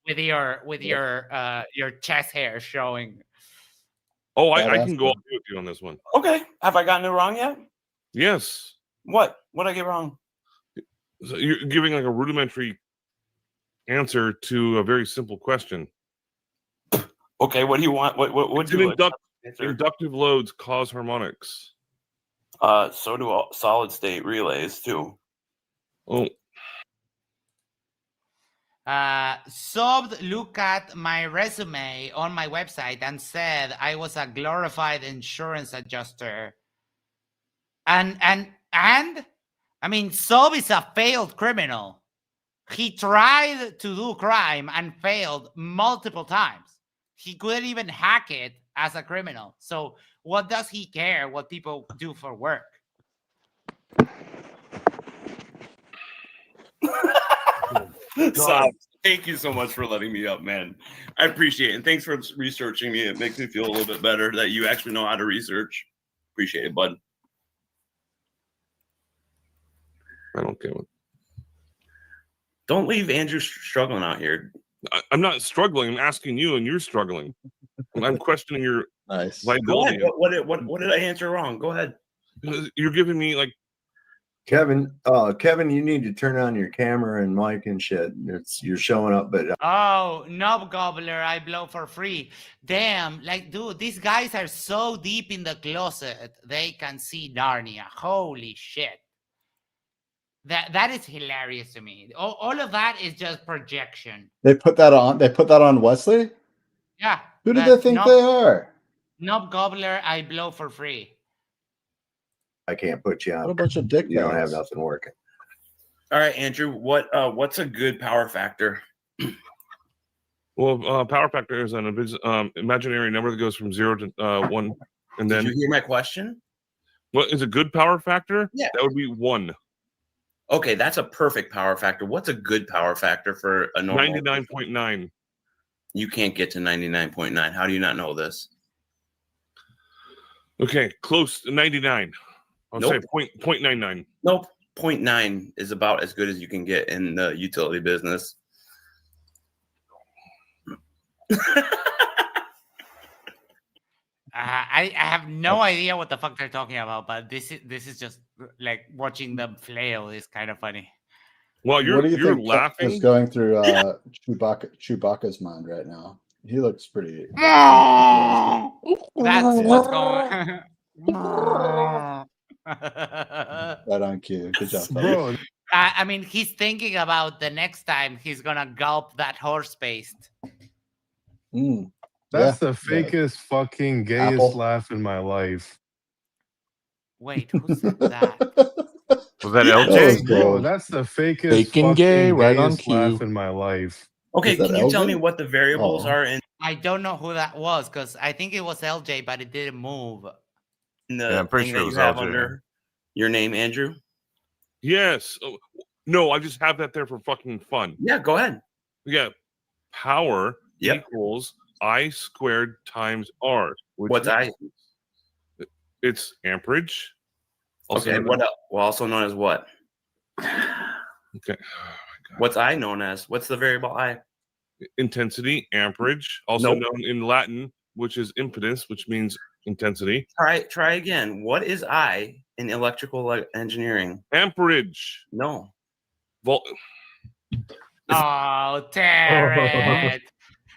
with your chest hair showing. Oh, I can go with you on this one. Okay. Have I gotten it wrong yet? Yes. What? What did I get wrong? So you're giving like a rudimentary answer to a very simple question. Okay, what do you want? What do you like? Inductive loads cause harmonics. So do all solid state relays too. Oh. Sob looked at my resume on my website and said I was a glorified insurance adjuster. And I mean, Sob is a failed criminal. He tried to do crime and failed multiple times. He couldn't even hack it as a criminal. So what does he care what people do for work? So, thank you so much for letting me up, man. I appreciate it. And thanks for researching me. It makes me feel a little bit better that you actually know how to research. Appreciate it, bud. I don't care. Don't leave Andrew struggling out here. I'm not struggling. I'm asking you, and you're struggling. I'm questioning your liability. Go ahead. What did I answer wrong? Go ahead. You're giving me like Kevin, you need to turn on your camera and mic and shit. You're showing up, but Oh, knob gobbler, I blow for free. Damn, like, dude, these guys are so deep in the closet, they can see Narnia. Holy shit. That is hilarious to me. All of that is just projection. They put that on Wesley? Yeah. Who do they think they are? Knob gobbler, I blow for free. I can't put you on. What a bunch of dick You don't have bags. nothing working. All right, Andrew. What's a good power factor? Well, power factor is an imaginary number that goes from 0 to 1, and then. Did you hear my question? What is a good power factor? Yeah, that would be 1. Okay, that's a perfect power factor. What's a good power factor for a normal? 99.9. You can't get to 99.9. How do you not know this? Okay, close to 99. I'll say 0.99. Nope. 0.9 is about as good as you can get in the utility business. I have no idea what the fuck they're talking about, but this is just like watching them flail is kind of funny. Well, What do you you're think laughing. is going through Chewbacca's mind right now? He looks pretty. That's what's going. Right on cue. Good job, Bro. I mean, he's thinking about the next time he's gonna gulp that horse paste. That's the fakest, fucking gayest Apple. laugh in my life. Wait, who said that? Was that LJ? Bro, that's the fakest, Faking fucking gay, right on gayest cue. laugh in my life. Okay, Is that can you tell LJ? me what the variables are in I don't know who that was because I think it was LJ, but it didn't move. the Yeah, I'm pretty thing sure that it you was have LJ. under your name, Andrew? Yes. Oh, no, I just have that there for fucking fun. Yeah, go ahead. Yeah. Power Yep. equals I squared times R. Which What's I? It's amperage. Also Okay, known what as- else? Well, also known as what? Okay. What's I known as? What's the variable I? Intensity, amperage, also Nope. known in Latin, which is impedance, which means intensity. Try again. What is I in electrical engineering? Amperage. No. Volt. Oh, tear it!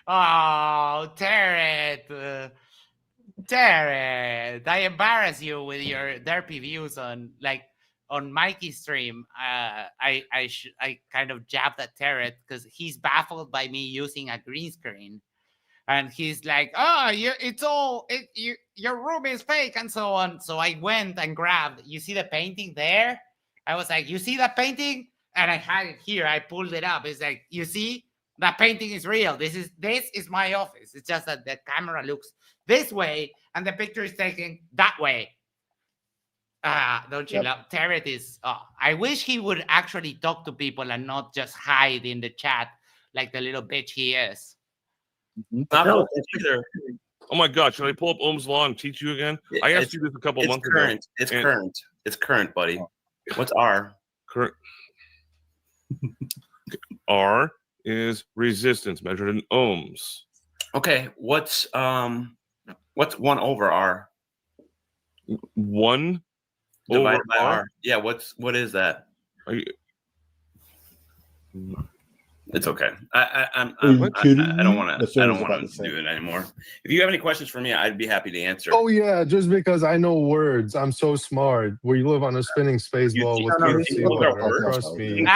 Oh, tear it! Tear it! I embarrass you with your derpy views on like on Mikey's stream, I kind of jabbed at Terret because he's baffled by me using a green screen, and he's like, "Oh, your room is fake," and so on. So I went and grabbed. You see the painting there? I was like, "You see that painting?" And I had it here. I pulled it up. It's like, you see, that painting is real. This is my office. It's just that the camera looks this way and the picture is taken that way. Don't you love Terret is I wish he would actually talk to people and not just hide in the chat like the little bitch he is. No, oh my God, should I pull up Ohm's law and teach you again? I asked you this a couple months ago. It's current. It's current, buddy. What's R? Current. R is resistance measured in ohms. Okay, what's 1 over R? 1 divided over by R. Yeah, what is that? It's okay. I don't want to do it anymore. If you have any questions for me, I'd be happy to answer. Oh yeah, just because I know words, I'm so smart. We live on a spinning space ball with PVC water. Trust me.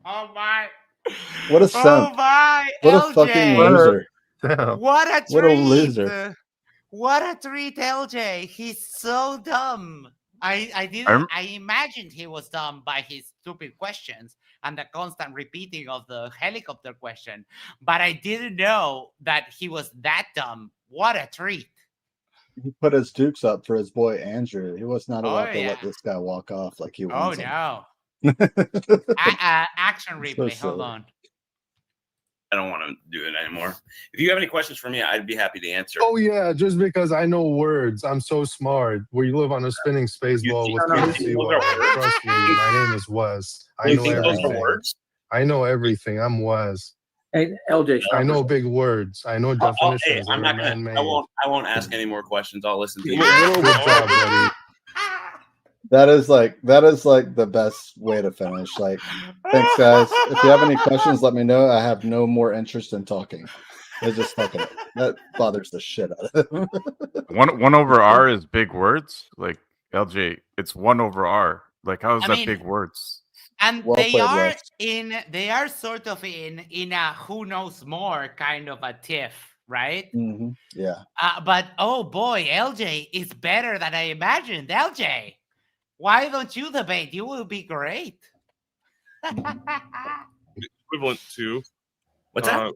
Oh my! What a simp. Oh my! What LJ. a fucking loser. What a treat! What a loser. What a treat, LJ. He's so dumb. I imagined he was dumb by his stupid questions and the constant repeating of the helicopter question, but I didn't know that he was that dumb. What a treat. He put his dukes up for his boy Andrew. He was not allowed to let this guy walk off like he wants. Oh no. Action replay. So Hold on. I don't want to do it anymore. If you have any questions for me, I'd be happy to answer. Oh yeah, just because I know words, I'm so smart. We live on a spinning space ball with PVC water. Trust me, my name is Wes. I know everything. I know everything. I'm Wes. Hey, LJ, I know big words. I know definitions. I'm not gonna. I won't ask any more questions. I'll listen to you. Good job, buddy. That is like the best way to finish. Like, thanks guys. If you have any questions, let me know. I have no more interest in talking. It's just fucking that bothers the shit out of it. 1 over R is big words. Like LJ, it's 1 over R. Like how is that big words? And Well they played, are Wes. they are sort of in a who knows more kind of a tiff, right? Mm-hmm. Yeah. But oh boy, LJ is better than I imagined. LJ, why don't you debate? You will be great. Equivalent to what's that?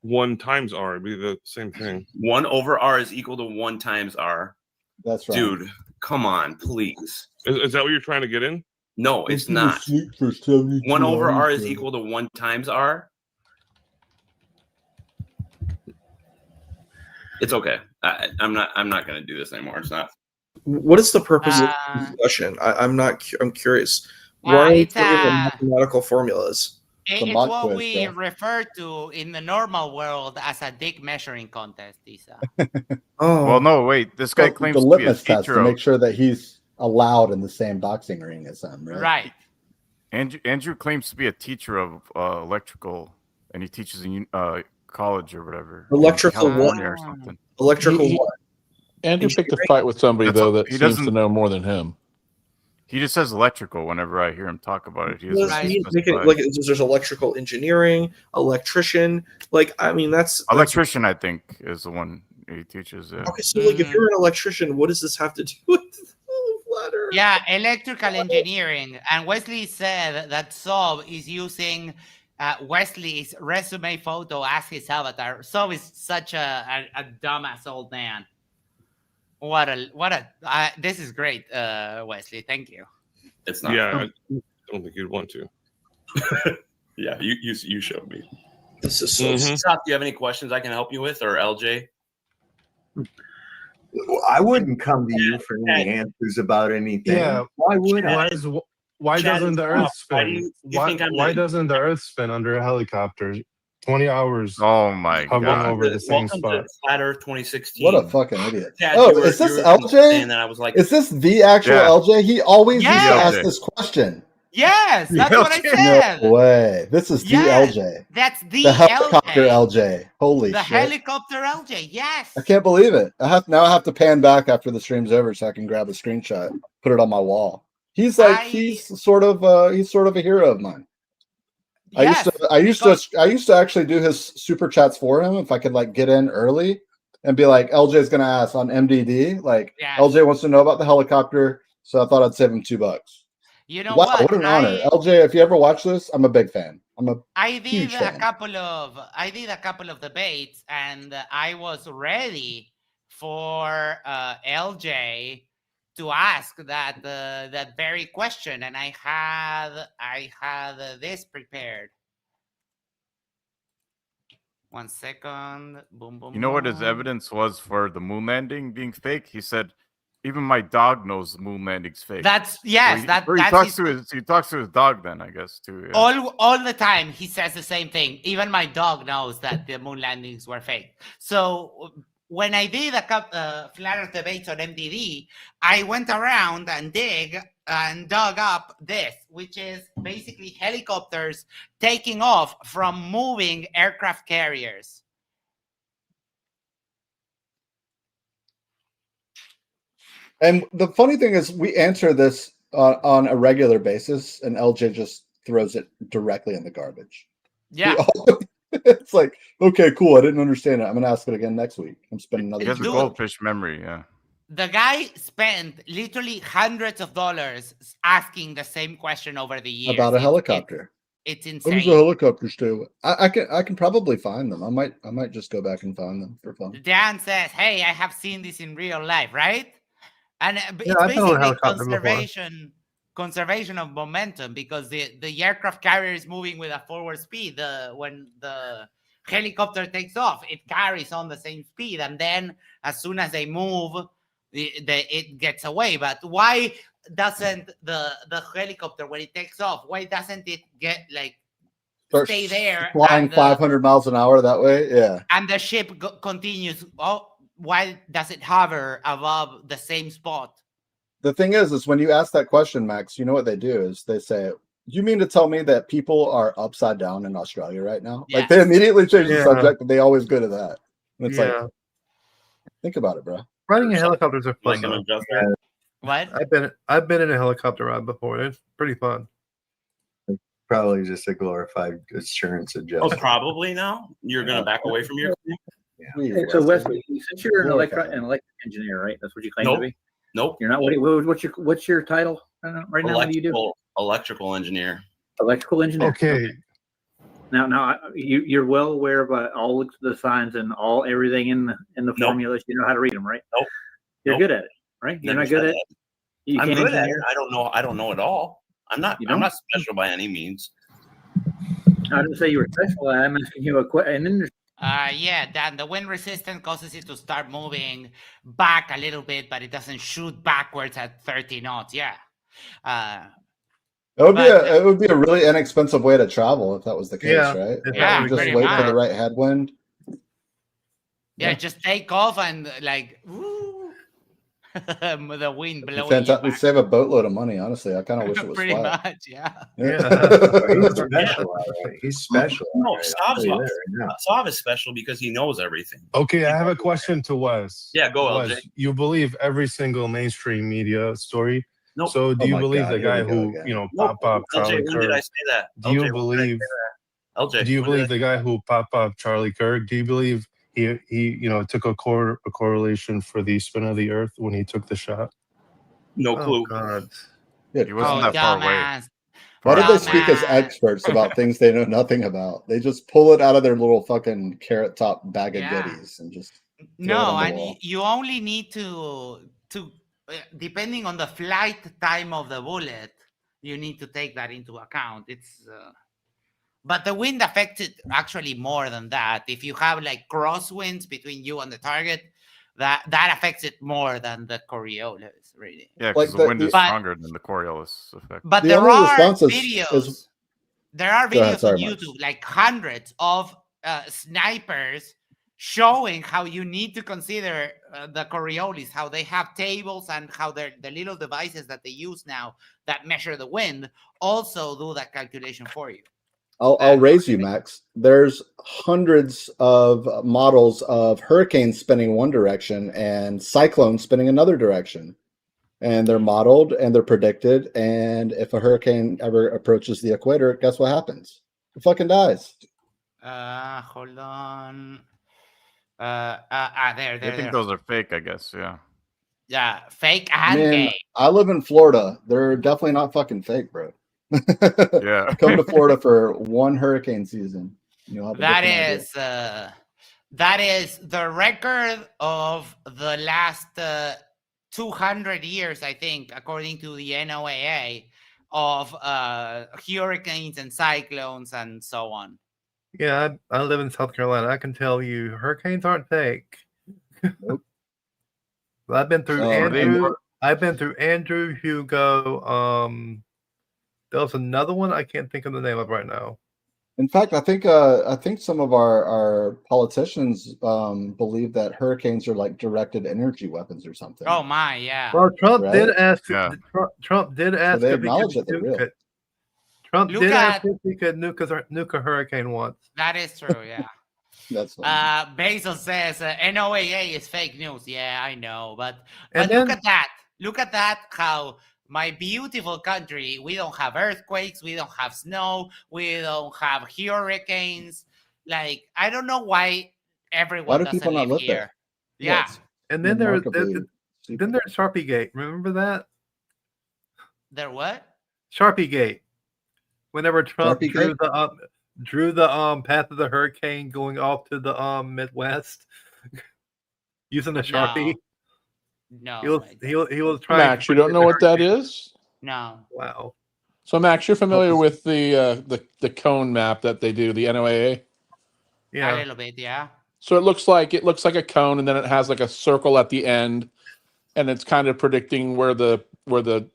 1 times R would be the same thing. 1 over R is equal to 1 times R. That's right. Dude, come on, please. Is that what you're trying to get in? No, it's not. 1 over R is equal to 1 times R. It's okay. I'm not going to do this anymore. It's not. What is the purpose of this discussion? I'm curious. Why are you mathematical formulas? It's what we refer to in the normal world as a dick measuring contest, Isa. Well, no, wait. This guy claims the to be a litmus test teacher to make sure that he's allowed in the same boxing ring as him, right? Right. Andrew claims to be a teacher of electrical, and he teaches in college or whatever. Electrical what? Or something. Electrical what? Andrew picked a fight with somebody though that seems to know more than him. He just says electrical whenever I hear him talk about it. He There's electrical engineering, electrician. Like, I mean, that's electrician. I think is the one he teaches. Okay, so like, if you're an electrician, what does this have to do with flat Earth? Yeah, electrical engineering. And Wesley said that Sob is using Wesley's resume photo as his avatar. Sob is such a dumbass old man. This is great, Wesley. Thank you. It's not. Yeah, I don't think you'd want to. Yeah, you showed me. This is so. Stop. Do you have any questions I can help you with, or LJ? I wouldn't come to you for any answers about anything. Yeah. Why would I? Why doesn't the Earth spin? Why doesn't the Earth spin under a helicopter? 20 hours. Oh my God! Over the same Welcome spot. to Flat Earth 2016. What a fucking idiot! Chad, Is this LJ? And then I was like, is this the actual LJ? He always used to ask this question. Yes, that's what I said. No way. This is the Yes, LJ. that's the helicopter LJ. LJ. Holy The shit. helicopter LJ. Yes. I can't believe it. I have to pan back after the stream's over so I can grab a screenshot, put it on my wall. He's sort of a hero of mine. Yes, I used to actually do his super chats for him if I could like get in early and be like, LJ's gonna ask on MDD, like LJ wants to know about the helicopter, so I thought I'd save him $2. You know what an honor. LJ, if you ever watch this, I'm a big fan. I did huge fan. I did a couple of debates, and I was ready for LJ to ask that very question, and I had this prepared. 1 second. Boom, boom. You know what his evidence was for the moon landing being fake? He said, "Even my dog knows the moon landing's fake." That's yes. So he talks to his dog then, I guess, too. Yeah. All the time he says the same thing. Even my dog knows that the moon landings were fake. So when I did a flat Earth debates on MDD, I went around and dug up this, which is basically helicopters taking off from moving aircraft carriers. And the funny thing is, we answer this on a regular basis, and LJ just throws it directly in the garbage. Yeah. It's like, okay, cool. I didn't understand it. I'm gonna ask it again next week. I'm spending another. He has a goldfish memory. Yeah. The guy spent literally hundreds of dollars asking the same question over the years about a helicopter. It's insane. What does a helicopter do? I can probably find them. I might just go back and find them for fun. Dan says, "Hey, I have seen this in real life, right?" And it's basically conservation of momentum, because the aircraft carrier is moving with a forward speed. When the helicopter takes off, it carries on the same speed, and then as soon as they move, it gets away. But why doesn't the helicopter, when it takes off, why doesn't it get stay there, flying 500 miles an hour that way? Yeah, and the ship continues? Why does it hover above the same spot? The thing is when you ask that question, Max, you know what they do is they say, "You mean to tell me that people are upside down in Australia right now?" Yes. Like they immediately change the subject, but they always go to that. And it's like, think about it, bro. Riding a helicopter is a fun. What? I've been in a helicopter ride before. It's pretty fun. Probably just a glorified insurance adjustment. Oh, probably now you're gonna back away from your. Yeah. So Wesley, since you're an electric engineer, right? That's what you claim to be. Nope. You're not. What's your title right now? What do you do? Electrical engineer. Electrical engineer. Okay. Now you're well aware of all the signs and everything in the formulas. You know how to read them, right? Nope. You're good at it, right? You're not good at it. I'm good at it. I don't know it all. I'm not special by any means. I didn't say you were special. I'm asking you Yeah, Dan, the wind resistance causes it to start moving back a little bit, but it doesn't shoot backwards at 30 knots. Yeah. It would be a really inexpensive way to travel if that was the case, right? Yeah, just wait for the right headwind. Yeah, just take off and the wind blowing. We save a boatload of money, honestly. I kind of wish it was pretty flat. much, yeah. He's special. No, Sav is special because he knows everything. Okay, I have a question to Wes. Yeah, go, Wes, LJ. you believe every single mainstream media story? Nope. So do you believe the guy who, pop up Charlie LJ, when Kirk? did I say that? Do you believe? LJ, do you believe the guy who pop up Charlie Kirk? Do you believe he took a correlation for the spin of the Earth when he took the shot? No clue. God. He wasn't that far away. Why did they speak as experts about things they know nothing about? They just pull it out of their little fucking carrot top bag of goodies and just you only need to depending on the flight time of the bullet, you need to take that into account. But the wind affects it actually more than that. If you have crosswinds between you and the target, that affects it more than the Coriolis, really. Yeah, because the wind is stronger than the Coriolis effect. But there are videos. There are videos on YouTube, hundreds of snipers showing how you need to consider the Coriolis, how they have tables and how the little devices that they use now that measure the wind also do that calculation for you. I'll raise you, Max. There's hundreds of models of hurricanes spinning one direction and cyclones spinning another direction. And they're modeled and they're predicted. And if a hurricane ever approaches the equator, guess what happens? It fucking dies. Hold on. There. I think those are fake, I guess. Yeah. Yeah, fake and Man, gay. I live in Florida. They're definitely not fucking fake, bro. Yeah. Come to Florida for one hurricane season. You'll have a That different is that is the record of the last 200 years, I think, according to the NOAA, of hurricanes and cyclones and so on. Yeah, I live in South Carolina. I can tell you, hurricanes aren't fake. Nope. I've been through Andrew. I've been through Andrew, Hugo. There was another one I can't think of the name of right now. In fact, I think some of our politicians believe that hurricanes are like directed energy weapons or something. Oh my, yeah. Well, Trump Right? did ask. Yeah. Trump did ask they if he acknowledge could that they're nuke real. it. Trump Look did at- ask if he could nuke a hurricane once. That is true, yeah. That's Basil says NOAA is fake news. Yeah, I know, but And look then- at that. Look at that. How my beautiful country. We don't have earthquakes. We don't have snow. We don't have hurricanes. Like I don't know why everyone Why do doesn't people not live live there? here. Yeah. it's And then there's remarkably then there's Sharpie Gate. Remember that? There what? Sharpie Gate. Whenever Trump Sharpie drew Gate? drew the path of the hurricane going off to the Midwest using a Sharpie. No. He was trying. Max, you don't know what that is? No. Wow. So Max, you're familiar with the cone map that they do, the NOAA? A little bit, yeah. So it looks like a cone, and then it has like a circle at the end, and it's kind of predicting where the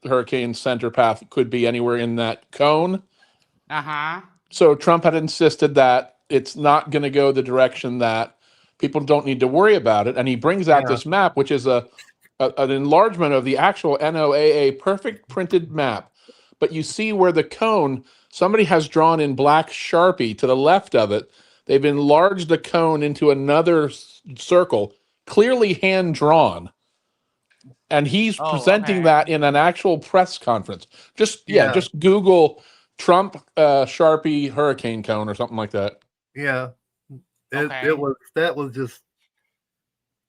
hurricane center path could be anywhere in that cone. Uh-huh. So Trump had insisted that it's not going to go the direction that people don't need to worry about it, and he brings out this map, which is an enlargement of the actual NOAA perfect printed map. But you see where the cone, somebody has drawn in black Sharpie to the left of it. They've enlarged the cone into another circle, clearly hand drawn. And he's presenting that in an actual press conference. Just Google Trump Sharpie hurricane cone or something like that. Yeah. That was just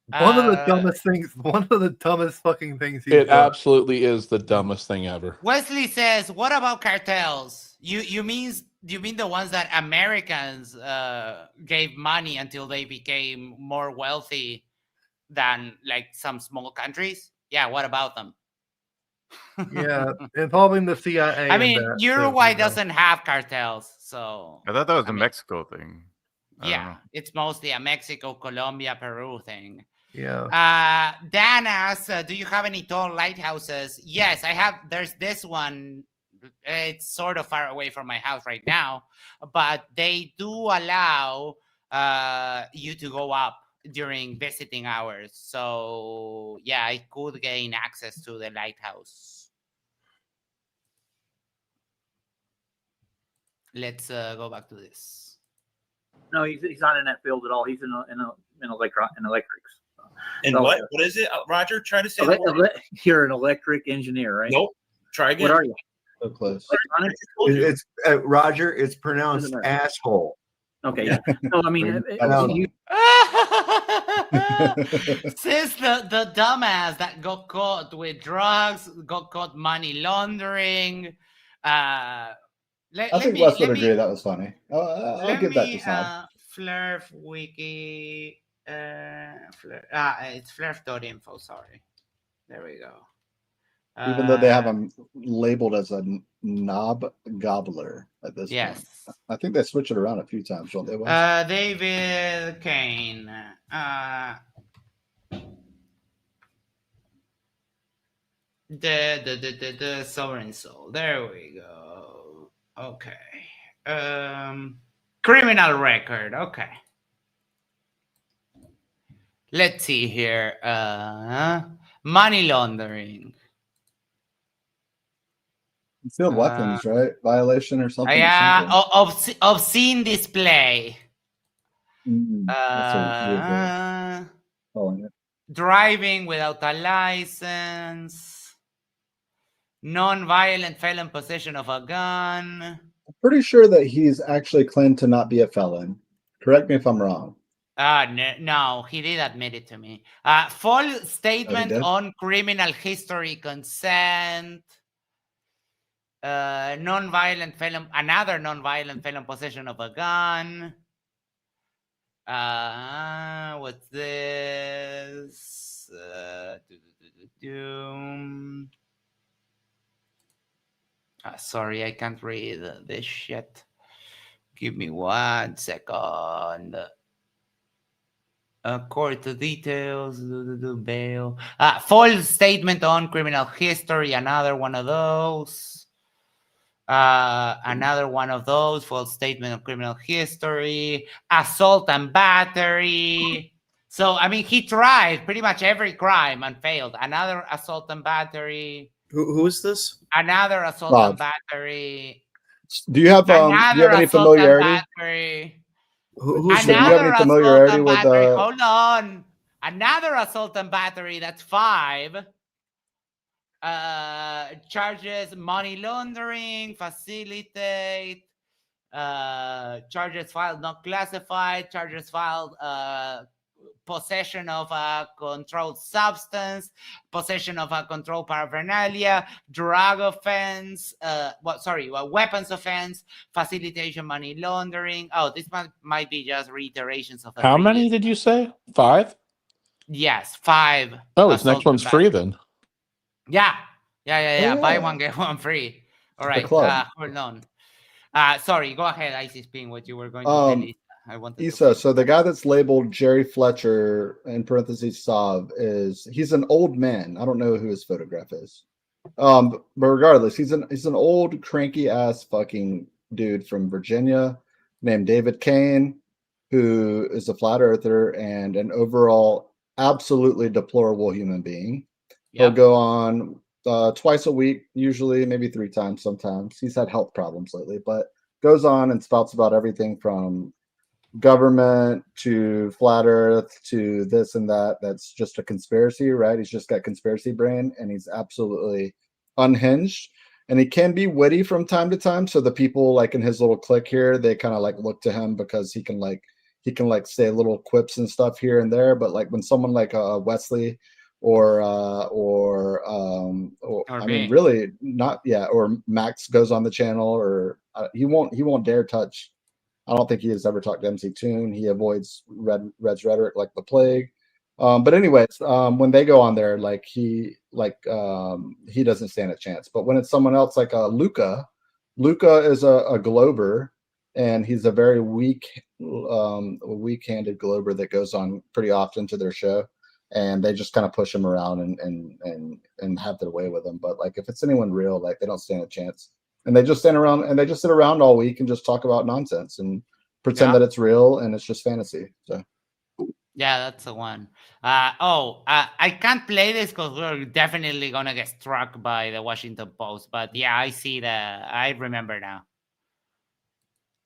one of the dumbest things. One of the dumbest fucking things he's It done. absolutely is the dumbest thing ever. Wesley says, "What about cartels? You mean the ones that Americans gave money until they became more wealthy than like some small countries? Yeah, what about them?" Yeah, involving the CIA. I mean, that, Uruguay doesn't have cartels, so I thought that was a Mexico thing. I don't yeah, know. it's mostly a Mexico, Colombia, Peru thing. Yeah. Dan asks, do you have any tall lighthouses? Yes, I have. There's this one. It's sort of far away from my house right now, but they do allow you to go up during visiting hours. So yeah, I could gain access to the lighthouse. Let's go back to this. No, he's not in that field at all. He's in electrics. And So- what is it, Roger? Try to say. You're an electric engineer, right? Nope. Try again. What are you? So close. It's Roger. It's pronounced asshole. Okay. Yeah. No, I mean, Since the dumbass that got caught with drugs, got caught money laundering. I think Wes would agree that was funny. I'll give that to Sam. Flurf wiki. It's flurf.info. Sorry. There we go. Even though they have him labeled as a knob gobbler at this Yes. point. I think they switch it around a few times, don't they? Wes? David Kane. The Sovereign Soul. There we go. Okay. Criminal record. Okay. Let's see here. Money laundering. Concealed weapons, right? Violation or something. Yeah, obscene display. That's a weird word. Driving without a license. Non-violent felon possession of a gun. I'm pretty sure that he's actually claimed to not be a felon. Correct me if I'm wrong. No, he did admit it to me. False statement on criminal history, consent. Non-violent felon, another non-violent felon possession of a gun. What's this? Sorry, I can't read this shit. Give me 1 second. Court details, bail. False statement on criminal history, another one of those. Another one of those. False statement of criminal history. Assault and battery. So, I mean, he tried pretty much every crime and failed. Another assault and battery. Who is this? Another assault and battery. Do you have any familiarity? Who's do you have any familiarity with? Hold on. Another assault and battery. That's 5. Charges: money laundering, facilitate. Charges filed not classified. Charges filed. Possession of a controlled substance, possession of a controlled paraphernalia, drug offense, weapons offense, facilitation, money laundering. Oh, this might be just reiterations of. How many did you say? 5? Yes, 5. Oh, his next one's free then. Yeah. Yeah. Buy one, get one free. All right. Hold on. Sorry, go ahead, Isis Ping, what you were going to tell. Issa, so the guy that's labeled Jerry Fletcher in parentheses Saab he's an old man. I don't know who his photograph is. But regardless, he's an old cranky ass fucking dude from Virginia named David Kane, who is a flat earther and an overall absolutely deplorable human being. He'll go on twice a week, usually maybe 3 times sometimes. He's had health problems lately, but goes on and spouts about everything from government to flat earth to this and that. That's just a conspiracy, right? He's just got conspiracy brain and he's absolutely unhinged, and he can be witty from time to time. So the people like in his little clique here, they kind of like look to him because he can say little quips and stuff here and there. But like when someone like Wesley or I mean really not or Max goes on the channel, or he won't dare touch. I don't think he has ever talked to MC Toon. He avoids Red's rhetoric like the plague. But anyways, when they go on there, like he doesn't stand a chance. But when it's someone else like Luca is a Glober, and he's a very weak-handed Glober that goes on pretty often to their show, and they just kind of push him around and have their way with him. But like if it's anyone real, like they don't stand a chance. And they just stand around and they just sit around all week and just talk about nonsense and pretend that it's real and it's just fantasy. So yeah, that's the one. I can't play this because we're definitely gonna get struck by the Washington Post. But yeah, I remember now.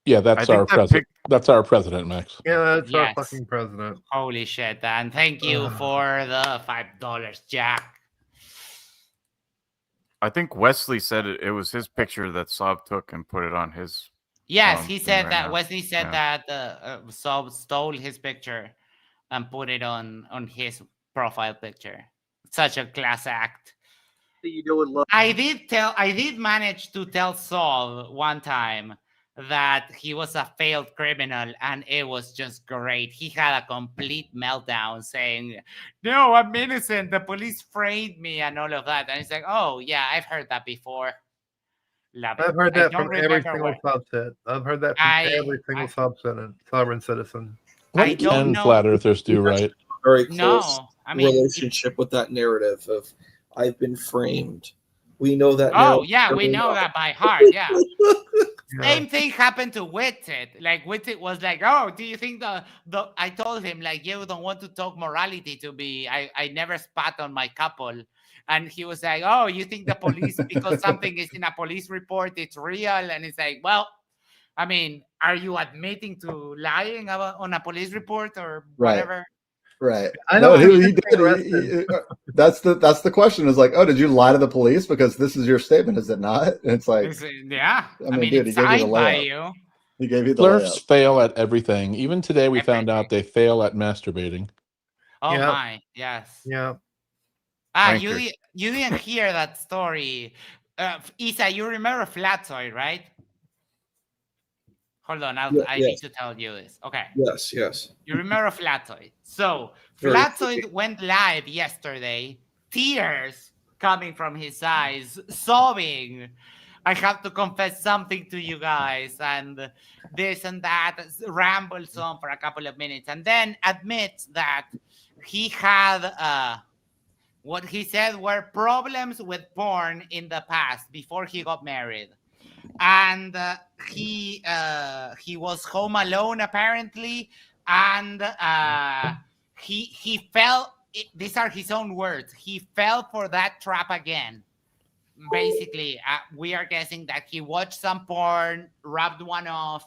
Yeah, that's our president. That's our president, Max. Yeah, that's our fucking president. Holy shit! And thank you for the $5, Jack. I think Wesley said it was his picture that Saab took and put it on his. Yes, he said that. Wesley said that Saab stole his picture and put it on his profile picture. Such a class act. I did manage to tell Saab one time that he was a failed criminal, and it was just great. He had a complete meltdown saying, "No, I'm innocent. The police framed me," and all of that. And he's like, "Oh yeah, I've heard that before." Love it. I've heard that from every single subset. I've heard that from every single sovereign citizen. What can flat earthers do right? Very close relationship with that narrative of I've been framed. We know that now. Oh, yeah, we know that by heart, yeah. Same thing happened to Witted. Like, Witted was like, oh, do you think the I told him, like, you don't want to talk morality to me. I never spat on my couple. And he was like, oh, you think the police, because something is in a police report, it's real? And it's like, well, I mean, are you admitting to lying on a police report or whatever? Right. I know he did. That's the question. Is like, oh, did you lie to the police because this is your statement? Is it not? And it's like, yeah. I mean, dude, he gave you the layup. He gave you the Flirts layup. fail at everything. Even today, we found out they fail at masturbating. Oh my, yes. Yeah. You didn't hear that story. Isa, you remember Flatsoy, right? Hold on, I need to tell you this. Okay. Yes, yes. You remember Flatsoid. So Very Flatsoid went live yesterday, tears coming from his eyes, sobbing. I have to confess something to you guys, and this and that, rambles on for a couple of minutes, and then admits that he had what he said were problems with porn in the past before he got married. And he was home alone apparently, and he fell. These are his own words. He fell for that trap again. Basically, we are guessing that he watched some porn, rubbed one off,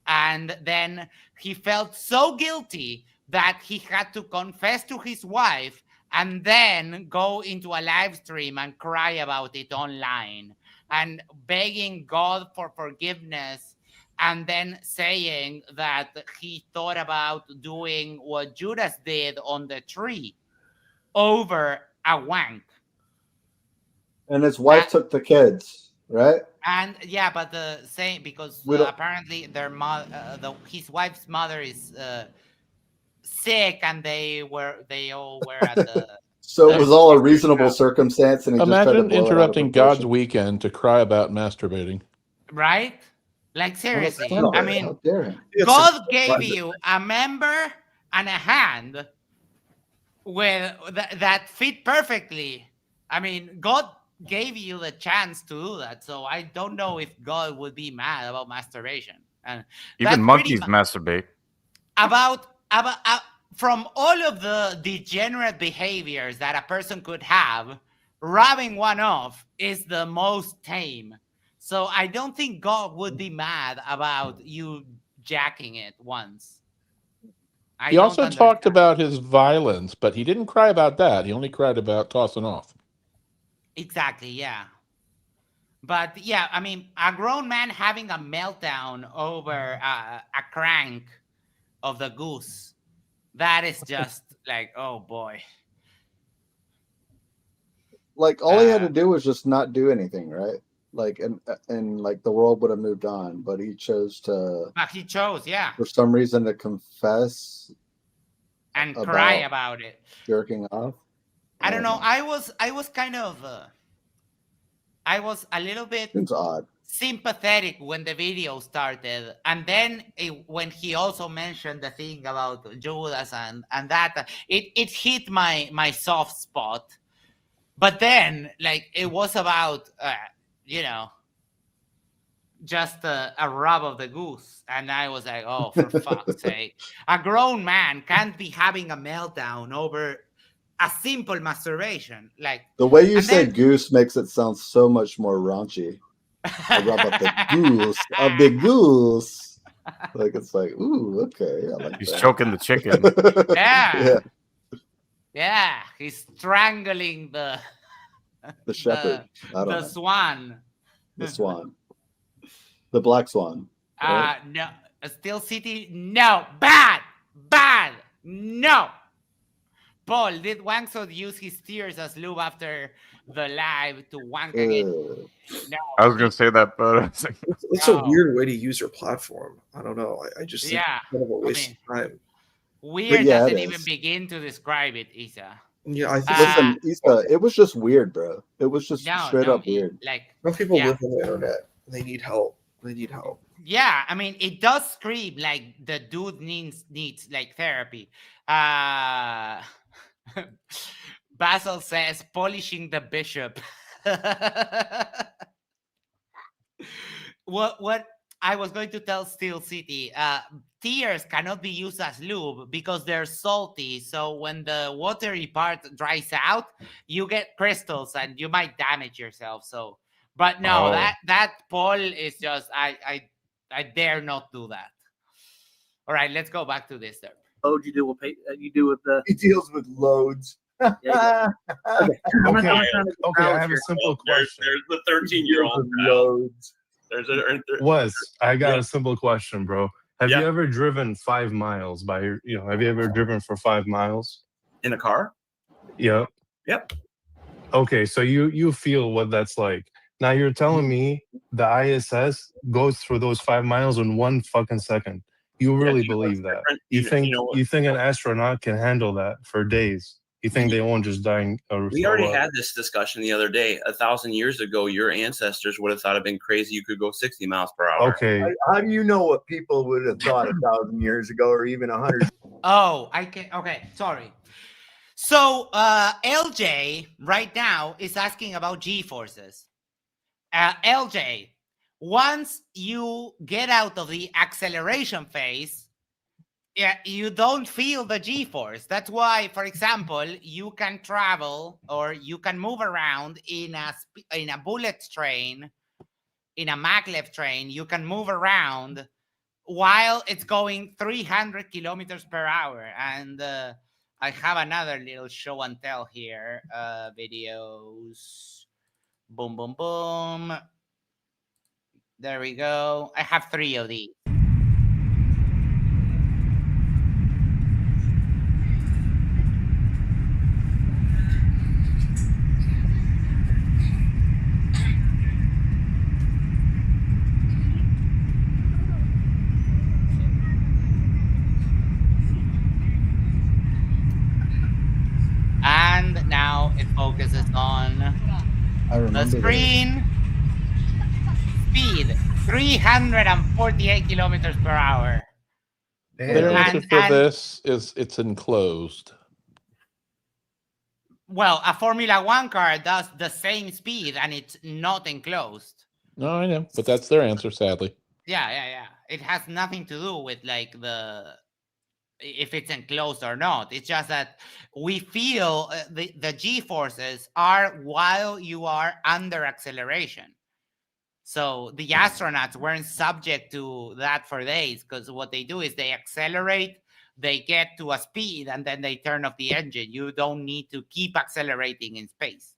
and then he felt so guilty that he had to confess to his wife and then go into a live stream and cry about it online, and begging God for forgiveness, and then saying that he thought about doing what Judas did on the tree over a wank. And his wife took the kids, right? And yeah, but the same, because apparently their his wife's mother is sick, and they all were at the. So it was all a reasonable circumstance, and he just tried to Imagine blow interrupting it out of proportion. God's weekend to cry about masturbating. Right? Like, seriously. Oh, I mean, how dare him. God gave you a member and a hand with that fit perfectly. I mean, God gave you the chance to do that. So I don't know if God would be mad about masturbation. And even monkeys masturbate. From all of the degenerate behaviors that a person could have, rubbing one off is the most tame. So I don't think God would be mad about you jacking it once. He also talked about his violence, but he didn't cry about that. He only cried about tossing off. Exactly, yeah. But yeah, I mean, a grown man having a meltdown over a crank of the goose, that is just like, oh boy. Like, all he had to do was just not do anything, right? Like, and like the world would have moved on, but he chose to. He chose, yeah. For some reason, to confess and cry about it. Jerking off. I don't know. I was kind of. I was a little bit sympathetic when the video started, and then when he also mentioned the thing about Judas and that, it hit my soft spot. But then, like, it was about just a rub of the goose, and I was like, oh, for fuck's sake, a grown man can't be having a meltdown over a simple masturbation. Like, the way you say goose makes it sound so much more raunchy. I rub up the goose of the goose. Like, it's like, ooh, okay. I like He's that. choking the chicken. Yeah. He's strangling the shepherd. The swan. The swan. The black swan. Right? No. Steel City. No. Bad. No. Paul, did Wangsod use his tears as lube after the live to wank again? No. I was going to say that, but it's a weird way to use your platform. I don't know. I just think it's kind of a waste of time. Weird doesn't even begin to describe it, Isa. Yeah, I think. Listen, Isa, it was just weird, bro. It was just straight up weird. Like, some people live on the internet. They need help. Yeah, I mean, it does scream like the dude needs like therapy. Basil says polishing the bishop. What I was going to tell Steel City, tears cannot be used as lube because they're salty. So when the watery part dries out, you get crystals and you might damage yourself. So, but no, that Paul is just I dare not do that. All right, let's go back to this. Oh, you do with the. He deals with loads. Yeah, okay. I have a simple question. There's the 13-year-old. Loads. Wes, I got a simple question, bro. Have you ever driven 5 miles by your, have you ever driven for 5 miles? In a car? Yep. Yep. Okay, so you feel what that's like. Now you're telling me the ISS goes through those 5 miles in 1 fucking second. You really believe that? You think an astronaut can handle that for days? You think they won't just die? We already had this discussion the other day. 1,000 years ago, your ancestors would have thought it'd been crazy you could go 60 miles per hour. Okay. How do you know what people would have thought 1,000 years ago or even 100? Oh, I can. Okay, sorry. So LJ right now is asking about G-forces. LJ, once you get out of the acceleration phase, you don't feel the G-force. That's why, for example, you can travel or you can move around in a bullet train, in a maglev train. You can move around while it's going 300 kilometers per hour. And I have another little show and tell here. Videos. Boom, boom, boom. There we go. I have 3 of these. And now it focuses on the screen. Speed 348 kilometers per hour. Their answer for this is it's enclosed. Well, a Formula One car does the same speed and it's not enclosed. No, I know, but that's their answer, sadly. Yeah. It has nothing to do with like if it's enclosed or not. It's just that we feel the G-forces are while you are under acceleration. So the astronauts weren't subject to that for days because what they do is they accelerate, they get to a speed, and then they turn off the engine. You don't need to keep accelerating in space.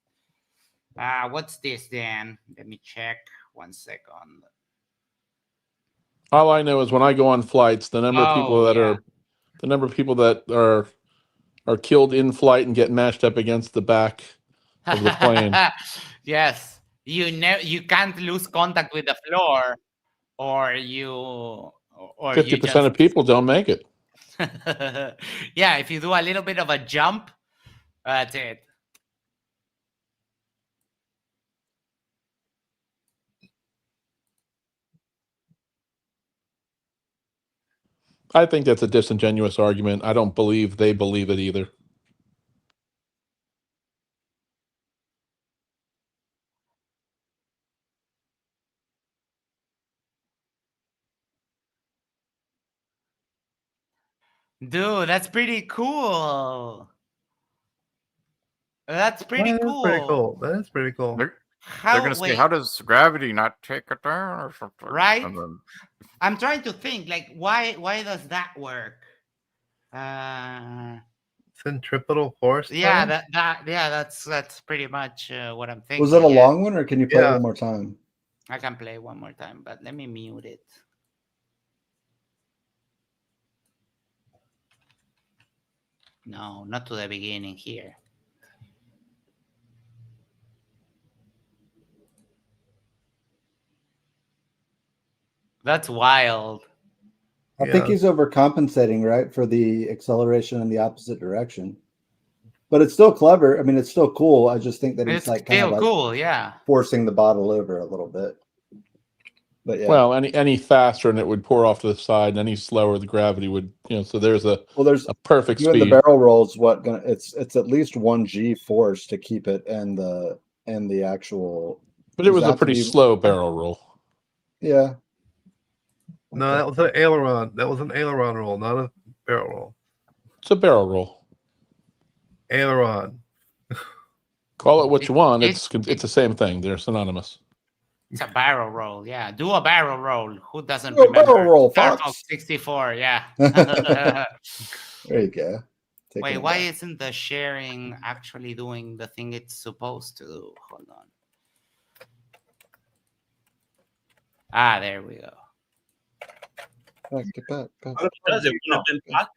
What's this then? Let me check 1 second. All I know is when I go on flights, the number of people that are killed in flight and get mashed up against the back of the plane. Yes. You can't lose contact with the floor, or 50% of people don't make it. Yeah, if you do a little bit of a jump, that's it. I think that's a disingenuous argument. I don't believe they believe it either. Dude, that's pretty cool. That's pretty cool. That is pretty cool. They're going to say, how does gravity not take it down or something? Right? I'm trying to think, like, why does that work? Centripetal force. Yeah, that's pretty much what I'm thinking. Was it a long one, or can you play it one more time? I can play one more time, but let me mute it. No, not to the beginning here. That's wild. I think he's overcompensating, right, for the acceleration in the opposite direction. But it's still clever. I mean, it's still cool. I just think that it's like kind of like cool, yeah, forcing the bottle over a little bit. But yeah. Well, any faster and it would pour off to the side, and any slower the gravity would, so there's a perfect doing speed. the barrel rolls. It's at least 1 G force to keep it in the in the actual. But it was a pretty slow barrel roll. Yeah. No, that was an aileron. That was an aileron roll, not a barrel roll. It's a barrel roll. Aileron. Call it what you want. It's the same thing. They're synonymous. It's a barrel roll. Yeah, do a barrel roll. Who doesn't Do a remember? barrel roll, Star Fox. Fox 64. Yeah. There you go. Taking Wait, it why back. isn't the sharing actually doing the thing it's supposed to do? Hold on. Ah, there we go. Get back.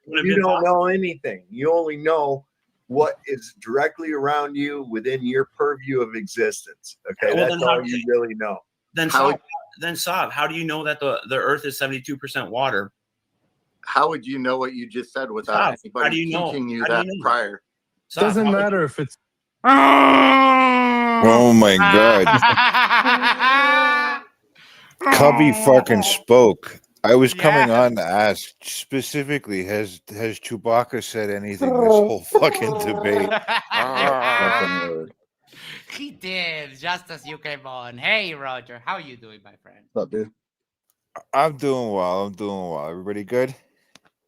You don't know anything. You only know what is directly around you within your purview of existence. Okay, Well, that's then how all do you really know. Then Saab, how do you know that the Earth is 72% water? How would you know what you just said without Saab, how do anybody you know? teaching you How do that you know? prior? Saab, Doesn't how would matter if it's. Oh my god. Cubby fucking spoke. I was coming on to ask specifically, has Chewbacca said anything this whole fucking debate? He did, just as you came on. Hey, Roger, how are you doing, my friend? What's up, dude? I'm doing well. Everybody good?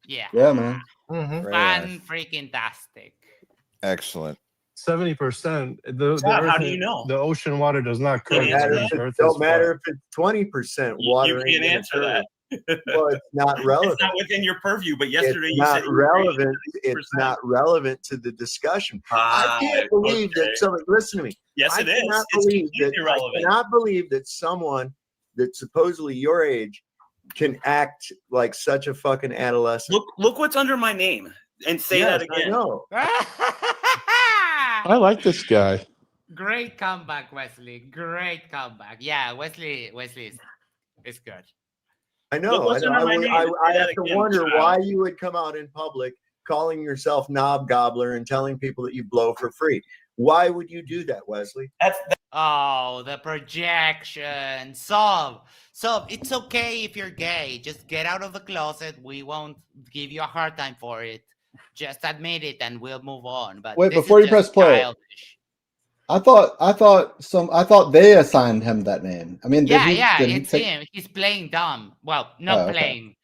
Yeah. Yeah, man. Fan freaking tastic. Excellent. 70%. The Scott, how earth, do you know? The ocean water does not curve. Don't matter if it's 20% water. You can't answer that. Well, it's not relevant. It's not within your purview. But yesterday It's you not said you agreed relevant. It's not relevant to the discussion. I can't believe that someone. Listen to me. Yes, it is. Cannot It's believe that. completely irrelevant. I cannot believe that someone that's supposedly your age can act like such a fucking adolescent. Look what's under my name and say that again. I know. I like this guy. Great comeback, Wesley. Great comeback. Yeah, Wesley is good. I know. I have to wonder why you would come out in public calling yourself knob gobbler and telling people that you blow for free. Why would you do that, Wesley? Oh, the projection. So it's okay if you're gay. Just get out of the closet. We won't give you a hard time for it. Just admit it and we'll move on. But Wait, this before is you press just play. childish. I thought they assigned him that name. I mean, It's him. He's playing dumb. Well, not okay. playing.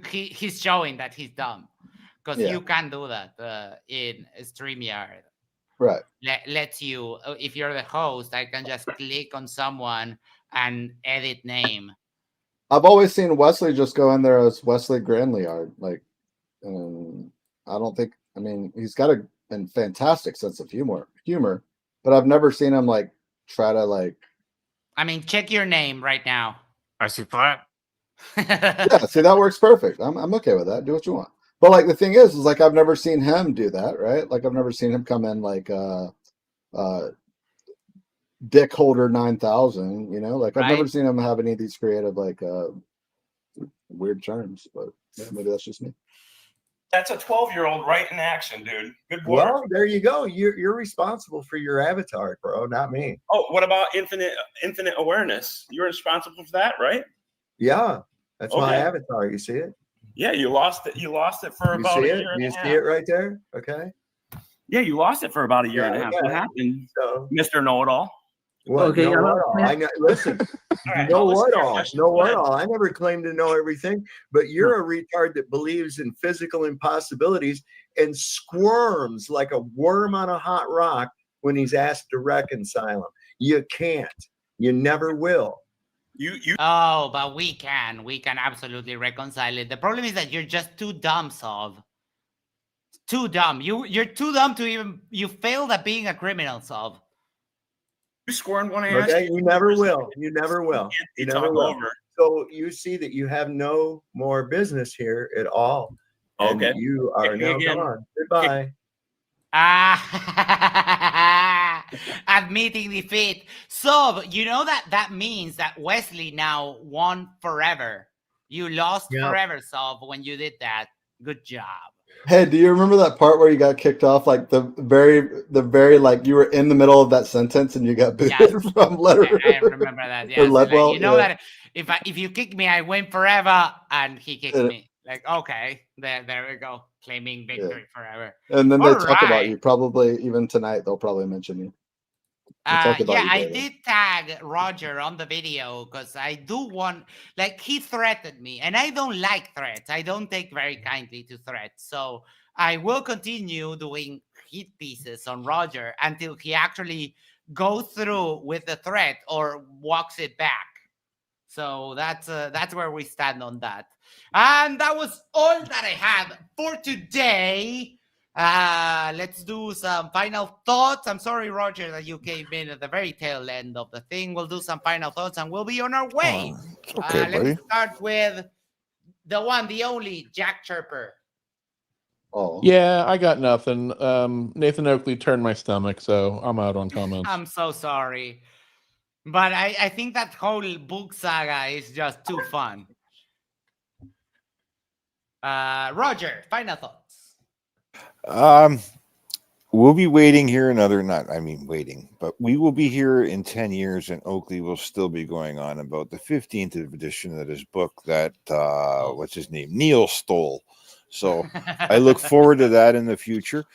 He's showing that he's dumb because you can do that in StreamYard. Right. Lets you, if you're the host, I can just click on someone and edit name. I've always seen Wesley just go in there as Wesley Grandliard. Like, I don't think. I mean, he's got a fantastic sense of humor, but I've never seen him like try to like. I mean, check your name right now. I see flat. Yeah, see, that works perfect. I'm okay with that. Do what you want. But like the thing is like I've never seen him do that, right? Like I've never seen him come in like Dick Holder 9000, you know? Like I've never seen him have any of these creative like weird terms, but maybe that's just me. That's a 12-year-old right in action, dude. Good work. Well, there you go. You're responsible for your avatar, bro, not me. Oh, what about infinite awareness? You're responsible for that, right? Yeah, that's my avatar. You see it? Yeah, you lost it. You lost it for about a year and a half. You see it right there? Okay. Yeah, you lost it for about a year and a half. What happened, Mr. Know-It-All? Well, okay, I know. Listen, know what all. I never claimed to know everything, but you're a retard that believes in physical impossibilities and squirms like a worm on a hot rock when he's asked to reconcile him. You can't. You never will. Oh, but we can absolutely reconcile it. The problem is that you're just too dumb, Sov. Too dumb. You're too dumb to even. You failed at being a criminal, Sov. You scorned one ass. Okay, you never will. You never will. You never will. So you see that you have no more business here at all. Okay. And you are now gone. Goodbye. Admitting defeat. So you know that means that Wesley now won forever. You lost forever, Sov, when you did that. Good job. Hey, do you remember that part where you got kicked off? Like the very like you were in the middle of that sentence and you got booted from letter. I remember that. Yeah, like, you know that if you kick me, I win forever, and he kicked me. Like, okay, there we go, claiming victory forever. And then they talk about you. Probably even tonight, they'll probably mention you. Yeah, I did tag Roger on the video because I do want, like, he threatened me, and I don't like threats. I don't take very kindly to threats. So I will continue doing hit pieces on Roger until he actually goes through with the threat or walks it back. So that's where we stand on that. And that was all that I had for today. Let's do some final thoughts. I'm sorry, Roger, that you came in at the very tail end of the thing. We'll do some final thoughts and we'll be on our way. Okay, Let me start with the one, the only Jack Chirper. Oh. Yeah, I got nothing. Nathan Oakley turned my stomach, so I'm out on comments. I'm so sorry. But I think that whole book saga is just too fun. Roger, final thoughts. We'll be waiting here but we will be here in 10 years and Oakley will still be going on about the 15th edition of his book that, what's his name? Neil stole. So I look forward to that in the future.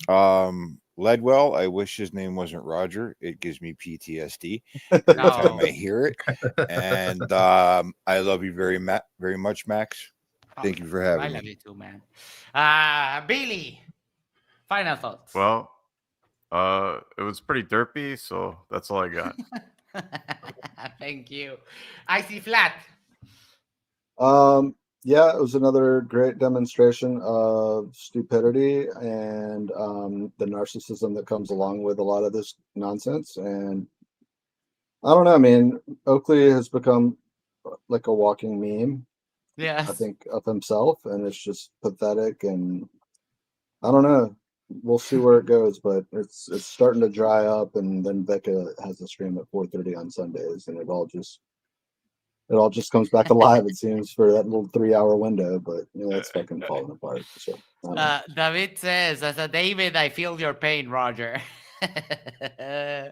Ledwell, I wish his name wasn't Roger. It gives me PTSD every time I hear it. And I love you very much, Max. Thank you for having me. I love you too, man. Bailey, final thoughts. Well, it was pretty derpy, so that's all I got. Thank you. Icy Flat. Yeah, it was another great demonstration of stupidity and the narcissism that comes along with a lot of this nonsense. And I don't know, I mean, Oakley has become like a walking meme. Yeah, I think of himself, and it's just pathetic. And I don't know. We'll see where it goes, but it's starting to dry up. And then Becca has a stream at 4:30 on Sundays, and it all just comes back alive, it seems, for that little 3-hour window, but it's fucking falling apart. So, David says, as a David, I feel your pain, Roger. I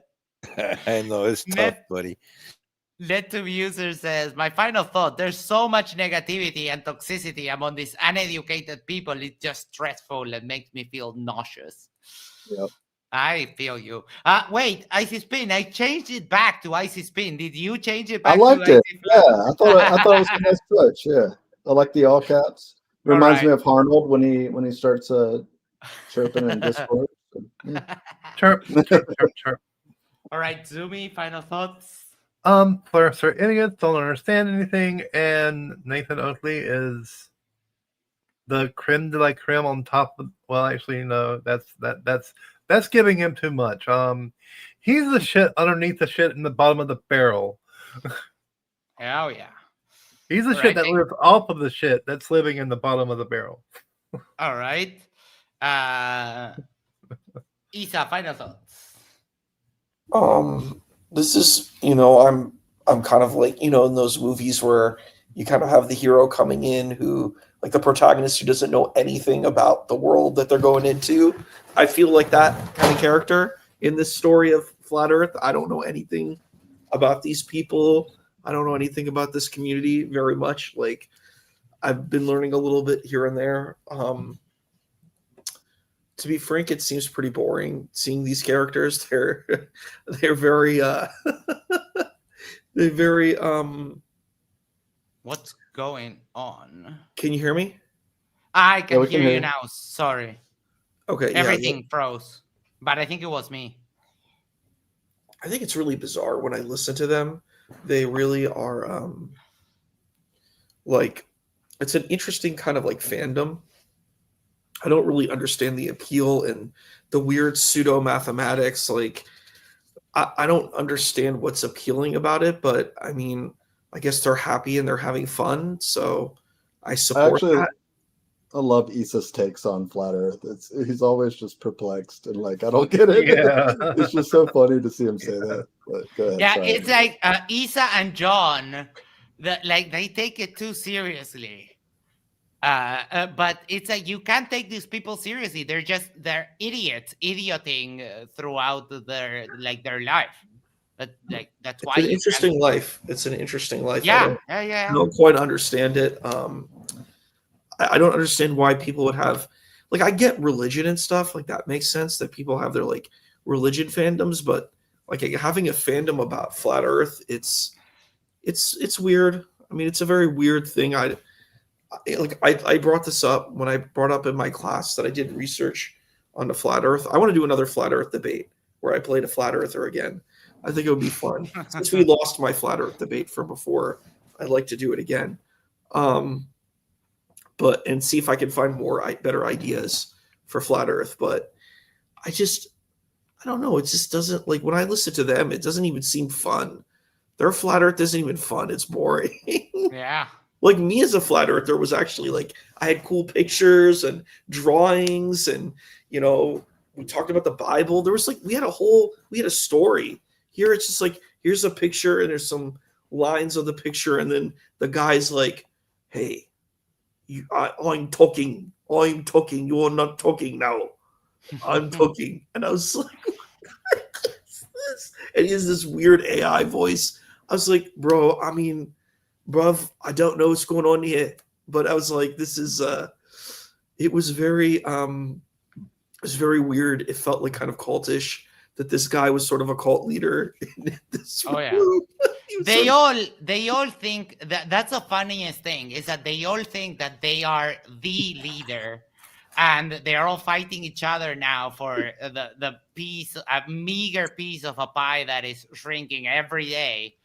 know, it's tough, buddy. Letum user says, my final thought, there's so much negativity and toxicity among these uneducated people. It's just stressful and makes me feel nauseous. Yep. I feel you. Wait, Icy Spin. I changed it back to Icy Spin. Did you change it back? I liked to it. Yeah, I thought it was a nice touch. Yeah, I like the all caps. Reminds me of Arnold when he starts chirping in Discord. So, yeah. Chirp, chirp, chirp, chirp. All right, Zumi. Final thoughts. Players are idiots, don't understand anything, and Nathan Oakley is the creme de la creme on top of. Well, actually, no, that's giving him too much. He's the shit underneath the shit in the bottom of the barrel. Hell yeah. He's the shit that lives off of the shit that's living in the bottom of the barrel. All right. Isa, final thoughts. This is, I'm kind of like, in those movies where you kind of have the hero coming in who, like the protagonist who doesn't know anything about the world that they're going into. I feel like that kind of character in this story of Flat Earth. I don't know anything about these people. I don't know anything about this community very much. Like, I've been learning a little bit here and there. To be frank, it seems pretty boring seeing these characters. They're very they're very What's going on? Can you hear me? I can hear you now. Sorry. Okay. Everything froze, but I think it was me. I think it's really bizarre when I listen to them. They really are like, it's an interesting kind of like fandom. I don't really understand the appeal and the weird pseudo mathematics. Like, I don't understand what's appealing about it, but I mean, I guess they're happy and they're having fun, so I support that. I love Isa's takes on Flat Earth. He's always just perplexed and like, I don't get it. Yeah. It's just so funny to see him say that. But go ahead. Yeah, sorry. it's like Isa and John, like they take it too seriously. But it's like you can't take these people seriously. They're idioting throughout their life. But like that's why It's an interesting life. It's an interesting life. Yeah, I don't quite understand it. I don't understand why people would have, like, I get religion and stuff, like that makes sense that people have their like religion fandoms, but like having a fandom about flat Earth. It's weird. I mean, it's a very weird thing. I brought this up when I brought up in my class that I did research on the flat Earth. I want to do another flat Earth debate where I played a flat earther again. I think it would be fun. Since we lost my flat Earth debate from before, I'd like to do it again. But and see if I can find better ideas for flat Earth. But I don't know. It just doesn't, like, when I listen to them, it doesn't even seem fun. Their flat Earth isn't even fun. It's boring. Yeah. Like, me as a flat earther was actually like, I had cool pictures and drawings, and we talked about the Bible. There was we had a story. Here it's just like, here's a picture and there's some lines of the picture, and then the guy's like, hey, I'm talking, you are not talking now. I'm talking. And I was like, and he has this weird AI voice. I was like, bro, I mean, bruv, I don't know what's going on here. But I was like, this is it was very weird. It felt like kind of cultish that this guy was sort of a cult leader in this room. They all think that's the funniest thing, is that they all think that they are the leader, and they're all fighting each other now for the piece, a meager piece of a pie that is shrinking every day.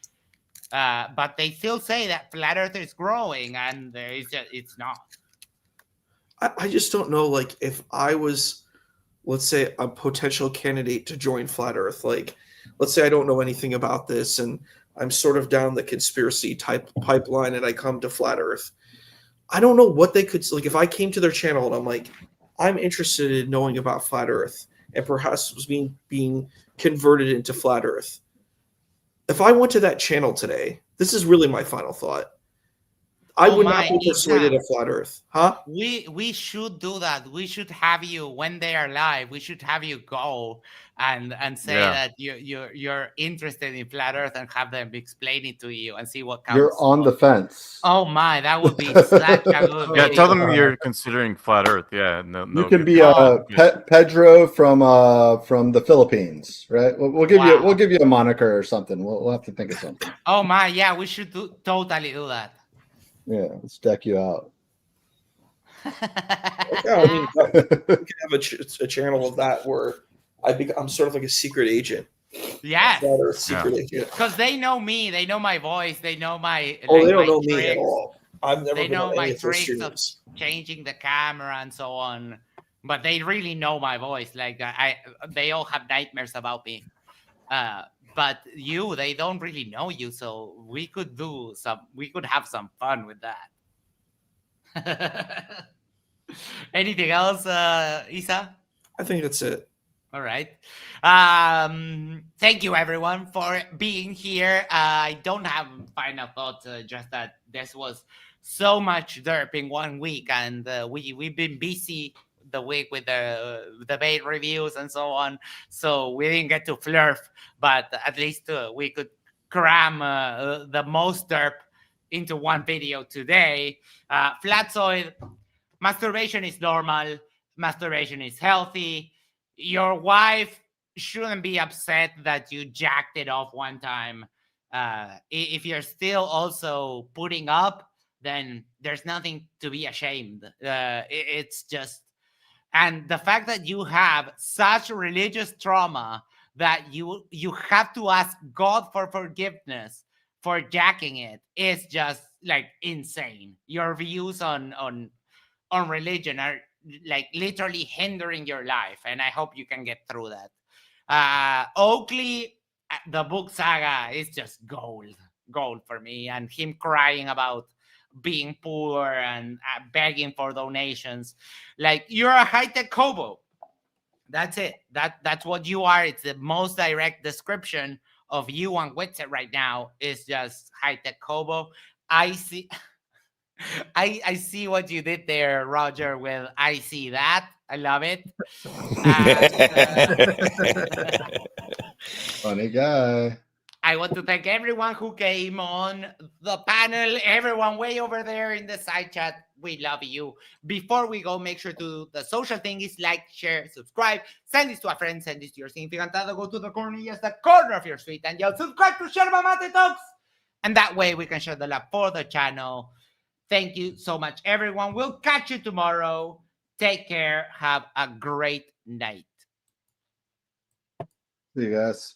But they still say that flat Earth is growing, and it's not. I just don't know, like, if I was, let's say, a potential candidate to join flat Earth, like, let's say I don't know anything about this and I'm sort of down the conspiracy type pipeline and I come to flat Earth. I don't know what they could, like, if I came to their channel and I'm like, I'm interested in knowing about flat Earth and perhaps was being converted into flat Earth. If I went to that channel today, this is really my final thought, I would not be persuaded of flat Earth. Huh? We should do that. We should have you, when they are live, we should have you go and say that you're interested in flat Earth and have them explain it to you and see what comes. You're on the fence. Oh my, that would be such a good video. Yeah, tell them you're considering flat Earth. Yeah, you can be Pedro from the Philippines, right? We'll give you a moniker or something. We'll have to think of something. Oh my, yeah, we should totally do that. Yeah, let's deck you out. Yeah, I mean, we can have a channel of that where I'm sort of like a secret agent. Yes. Secret agent. Because they know me, they know my voice, they know my. Oh, they don't know me at all. I've never They been know on my any of their tricks of streams. changing the camera and so on, but they really know my voice. Like they all have nightmares about me. But they don't really know you, so we could have some fun with that. Anything else, Isa? I think that's it. All right. Thank you, everyone, for being here. I don't have final thoughts, just that this was so much derp in 1 week, and we've been busy the week with the debate reviews and so on, so we didn't get to flurf, but at least we could cram the most derp into one video today. Flatzoid, masturbation is normal, masturbation is healthy. Your wife shouldn't be upset that you jacked it off one time. If you're still also putting up, then there's nothing to be ashamed. It's just, and the fact that you have such religious trauma that you have to ask God for forgiveness for jacking it is just like insane. Your views on religion are like literally hindering your life, and I hope you can get through that. Oakley, the book saga is just gold for me, and him crying about being poor and begging for donations. Like, you're a high-tech hobo. That's it. That's what you are. It's the most direct description of you on Witset right now, is just high-tech hobo. I see I see what you did there, Roger, with I see that. I love it. Funny guy. I want to thank everyone who came on the panel, everyone way over there in the side chat. We love you. Before we go, make sure to do the social thing is like, share, subscribe, send this to a friend, send this to your significant other, go to the corner, yes, the corner of your street, and yell, subscribe to Yerba Mate Talks. And that way we can share the love for the channel. Thank you so much, everyone. We'll catch you tomorrow. Take care. Have a great night. See you guys.